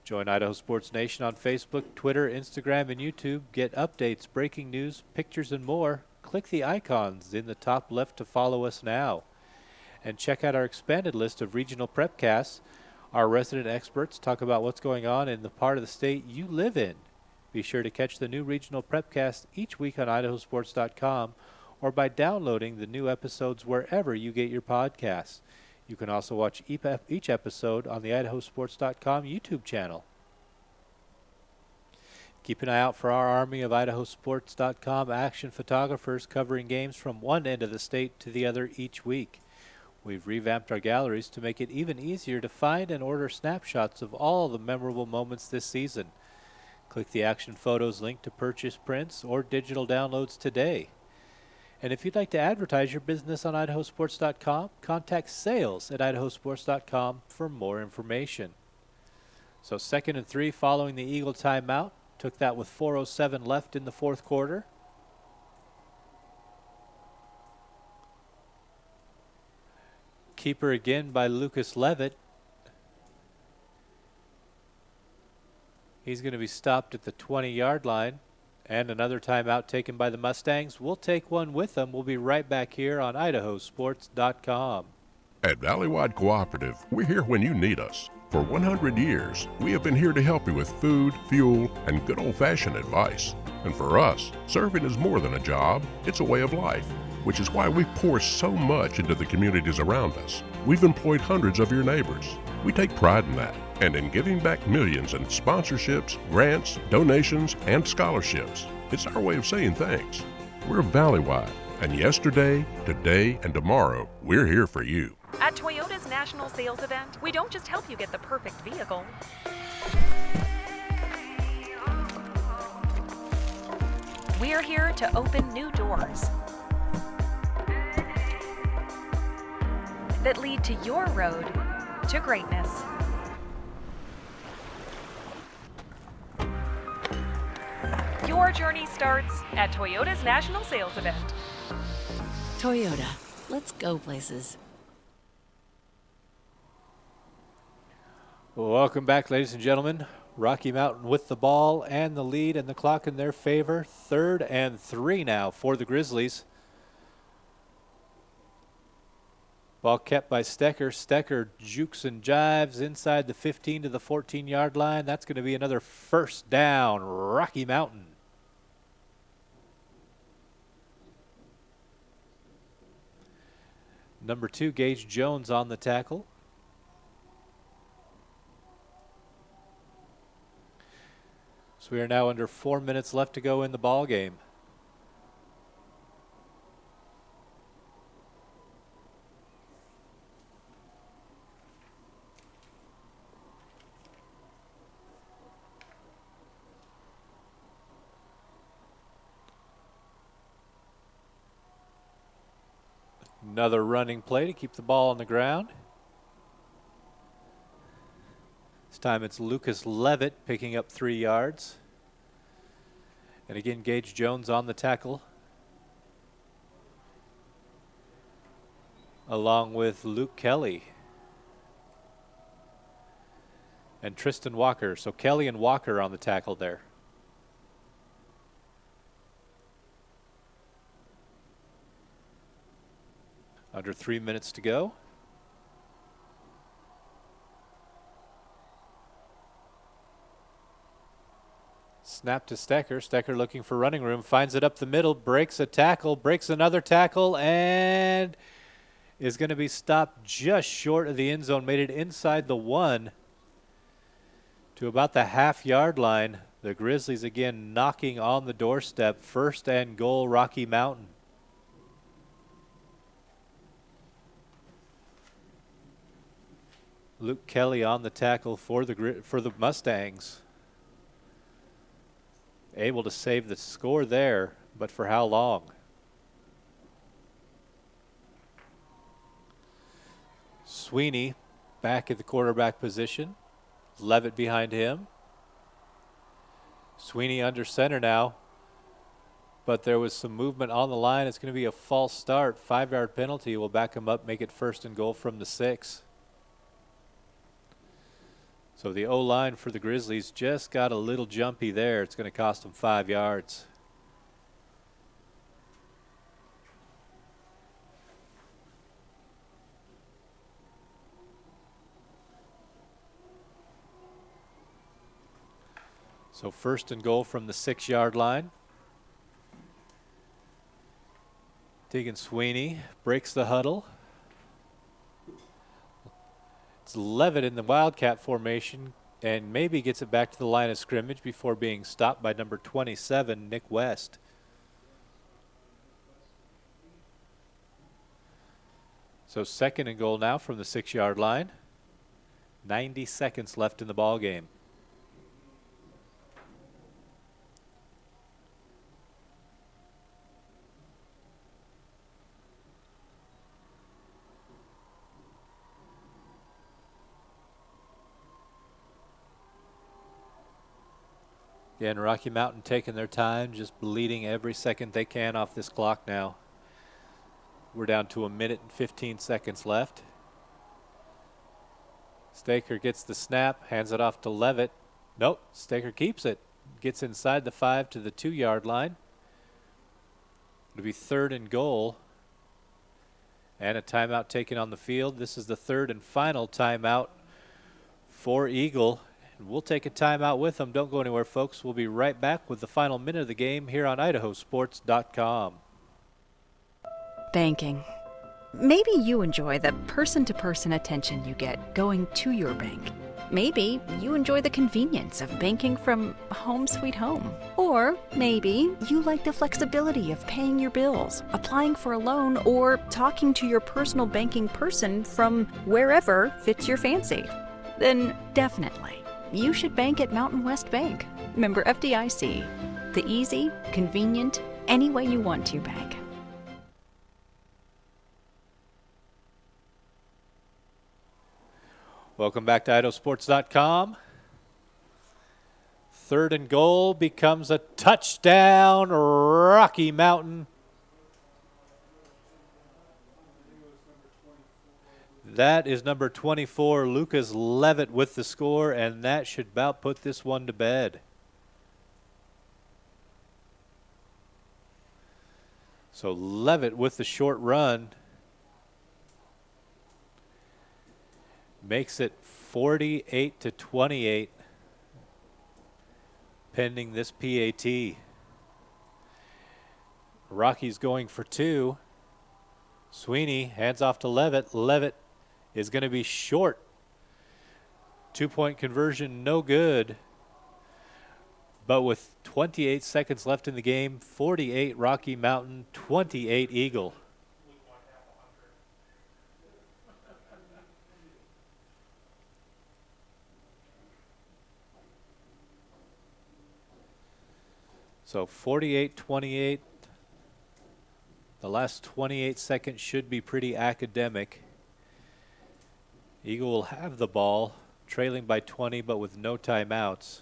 S9: Join Idaho Sports Nation on Facebook, Twitter, Instagram, and YouTube. Get updates, breaking news, pictures, and more. Click the icons in the top left to follow us now. And check out our expanded list of regional prepcasts. Our resident experts talk about what's going on in the part of the state you live in. Be sure to catch the new regional prepcast each week on IdahoSports.com or by downloading the new episodes wherever you get your podcasts. You can also watch each episode on the IdahoSports.com YouTube channel. Keep an eye out for our army of IdahoSports.com action photographers covering games from one end of the state to the other each week. We've revamped our galleries to make it even easier to find and order snapshots of all the memorable moments this season. Click the Action Photos link to purchase prints or digital downloads today. And if you'd like to advertise your business on IdahoSports.com, contact sales at IdahoSports.com for more information. So 2nd and 3 following the Eagle timeout. Took that with 4:07 left in the fourth quarter. Keeper again by Lucas Levitt. He's going to be stopped at the 20-yard line. And another timeout taken by the Mustangs. We'll take one with them. We'll be right back here on IdahoSports.com.
S6: At Valleywide Cooperative, we're here when you need us. For 100 years, we have been here to help you with food, fuel, and good old-fashioned advice. And for us, serving is more than a job, it's a way of life, which is why we pour so much into the communities around us. We've employed hundreds of your neighbors. We take pride in that, and in giving back millions in sponsorships, grants, donations, and scholarships. It's our way of saying thanks. We're Valleywide, and yesterday, today, and tomorrow, we're here for you.
S4: At Toyota's national sales event, we don't just help you get the perfect vehicle. We're here to open new doors that lead to your road to greatness. Your journey starts at Toyota's national sales event.
S5: Toyota, let's go places.
S9: Welcome back, ladies and gentlemen. Rocky Mountain with the ball and the lead and the clock in their favor. 3rd and 3 now for the Grizzlies. Ball kept by Stecker. Stecker jukes and jives inside the 15 to the 14-yard line. That's going to be another first down, Rocky Mountain. Number 2, Gage Jones on the tackle. So we are now under 4 minutes left to go in the ball game. Another running play to keep the ball on the ground. This time it's Lucas Levitt picking up 3 yards. And again, Gage Jones on the tackle, along with Luke Kelly and Tristan Walker. So Kelly and Walker on the tackle there. Under 3 minutes to go. Snap to Stecker. Stecker looking for running room. Finds it up the middle. Breaks a tackle. Breaks another tackle. And is going to be stopped just short of the end zone. Made it inside the 1 to about the half-yard line. The Grizzlies again knocking on the doorstep. 1st and goal, Rocky Mountain. Luke Kelly on the tackle for the Mustangs. Able to save the score there, but for how long? Sweeney back at the quarterback position. Levitt behind him. Sweeney under center now, but there was some movement on the line. It's going to be a false start. 5-yard penalty will back him up, make it 1st and goal from the 6. So the O-line for the Grizzlies just got a little jumpy there. It's going to cost them 5 yards. So 1st and goal from the 6-yard line. Tegan Sweeney breaks the huddle. It's Levitt in the Wildcat formation and maybe gets it back to the line of scrimmage before being stopped by number 27, Nick West. So 2nd and goal now from the 6-yard line. 90 seconds left in the ball game. Again, Rocky Mountain taking their time, just bleeding every second they can off this clock now. We're down to 1 minute and 15 seconds left. Staker gets the snap, hands it off to Levitt. Nope, Staker keeps it. Gets inside the 5 to the 2-yard line. It'll be 3rd and goal. And a timeout taken on the field. This is the 3rd and final timeout for Eagle. We'll take a timeout with them. Don't go anywhere, folks. We'll be right back with the final minute of the game here on IdahoSports.com.
S1: Banking. Maybe you enjoy the person-to-person attention you get going to your bank. Maybe you enjoy the convenience of banking from home sweet home. Or maybe you like the flexibility of paying your bills, applying for a loan, or talking to your personal banking person from wherever fits your fancy. Then definitely, you should bank at Mountain West Bank. Member FDIC. The easy, convenient, any way you want to bank.
S9: Welcome back to IdahoSports.com. 3rd and goal becomes a touchdown, Rocky Mountain. That is number 24, Lucas Levitt with the score, and that should about put this one to bed. So Levitt with the short run makes it 48-28 pending this PAT. Rocky's going for 2. Sweeney hands off to Levitt. Levitt is going to be short. 2-point conversion, no good. But with 28 seconds left in the game, 48 Rocky Mountain, 28 Eagle. So 48-28. The last 28 seconds should be pretty academic. Eagle will have the ball, trailing by 20, but with no timeouts.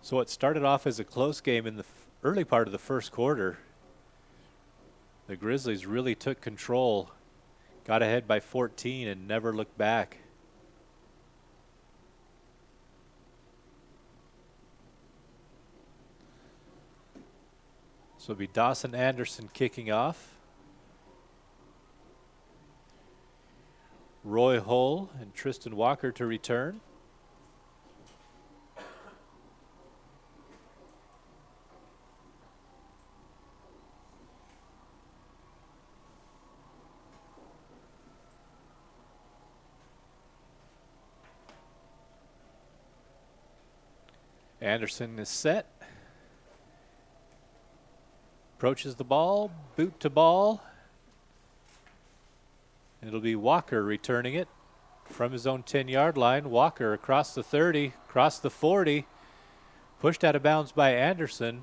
S9: So it started off as a close game in the early part of the first quarter. The Grizzlies really took control, got ahead by 14, and never looked back. So it'll be Dawson Anderson kicking off. Roy Hull and Tristan Walker to return. Anderson is set. Approaches the ball, boot to ball. It'll be Walker returning it from his own 10-yard line. Walker across the 30, across the 40. Pushed out of bounds by Anderson.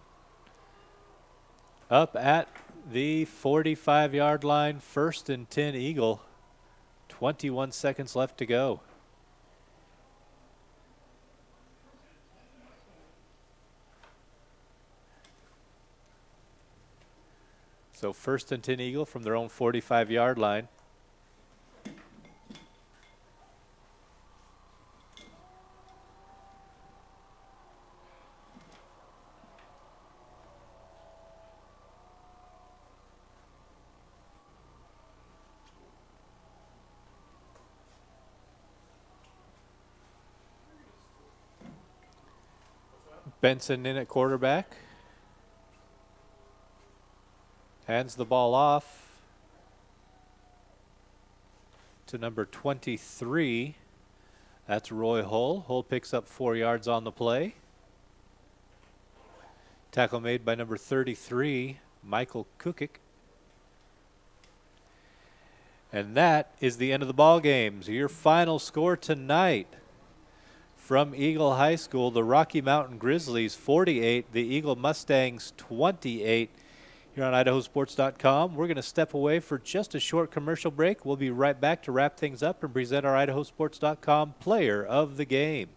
S9: Up at the 45-yard line, 1st and 10 Eagle. 21 seconds left to go. So 1st and 10 Eagle from their own 45-yard line. Benson in at quarterback. Hands the ball off to number 23. That's Roy Hull. Hull picks up 4 yards on the play. Tackle made by number 33, Michael Kukic. And that is the end of the ball game. So your final score tonight from Eagle High School, the Rocky Mountain Grizzlies 48, the Eagle Mustangs 28. Here on IdahoSports.com. We're going to step away for just a short commercial break. We'll be right back to wrap things up and present our IdahoSports.com player of the game.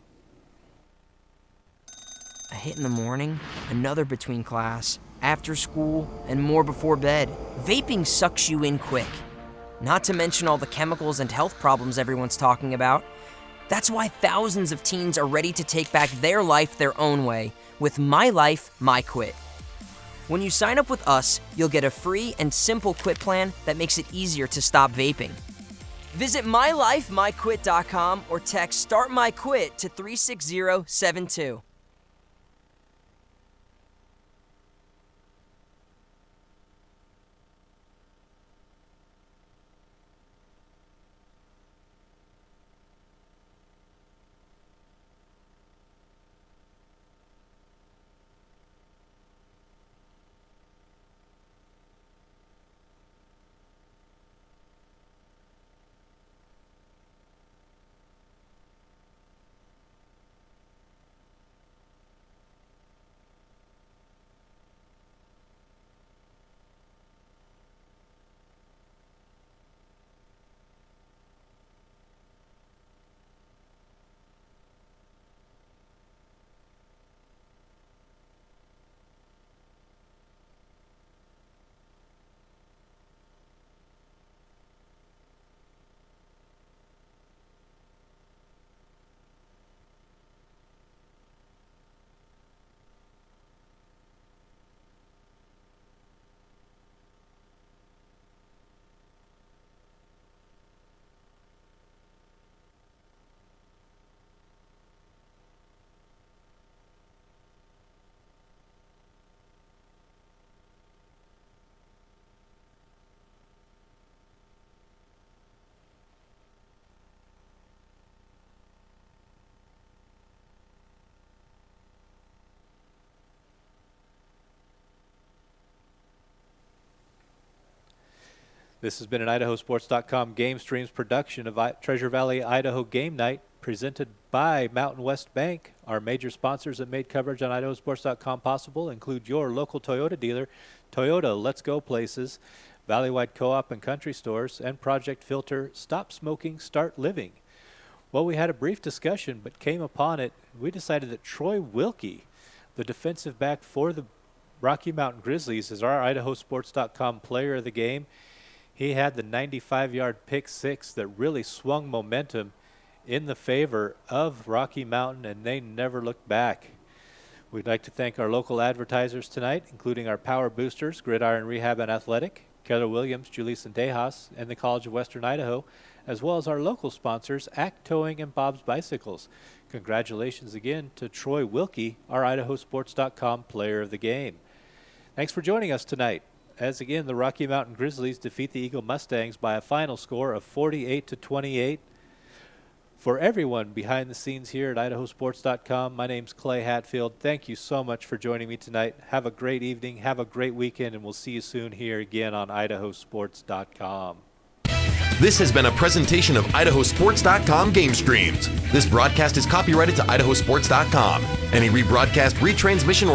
S3: A hit in the morning, another between class, after school, and more before bed. Vaping sucks you in quick. Not to mention all the chemicals and health problems everyone's talking about. That's why thousands of teens are ready to take back their life their own way with My Life, My Quit. When you sign up with us, you'll get a free and simple quit plan that makes it easier to stop vaping. Visit mylifemyquit.com or text Start My Quit to 36072.
S9: This has been an IdahoSports.com Game Streams production of Treasure Valley, Idaho Game Night, presented by Mountain West Bank. Our major sponsors that made coverage on IdahoSports.com possible include your local Toyota dealer, Toyota Let's Go Places, Valleywide Co-op and Country Stores, and Project Filter Stop Smoking, Start Living. Well, we had a brief discussion, but came upon it. We decided that Troy Wilkie, the defensive back for the Rocky Mountain Grizzlies, is our IdahoSports.com player of the game. He had the 95-yard pick six that really swung momentum in the favor of Rocky Mountain, and they never looked back. We'd like to thank our local advertisers tonight, including our Power Boosters, Gridiron Rehab and Athletic, Keller Williams, Julius and Dejas, and the College of Western Idaho, as well as our local sponsors, Act Towing and Bob's Bicycles. Congratulations again to Troy Wilkie, our IdahoSports.com player of the game. Thanks for joining us tonight. As again, the Rocky Mountain Grizzlies defeat the Eagle Mustangs by a final score of 48-28. For everyone behind the scenes here at IdahoSports.com, my name's Clay Hatfield. Thank you so much for joining me tonight. Have a great evening, have a great weekend, and we'll see you soon here again on IdahoSports.com.
S14: This has been a presentation of IdahoSports.com Game Streams. This broadcast is copyrighted to IdahoSports.com. Any rebroadcast, retransmission,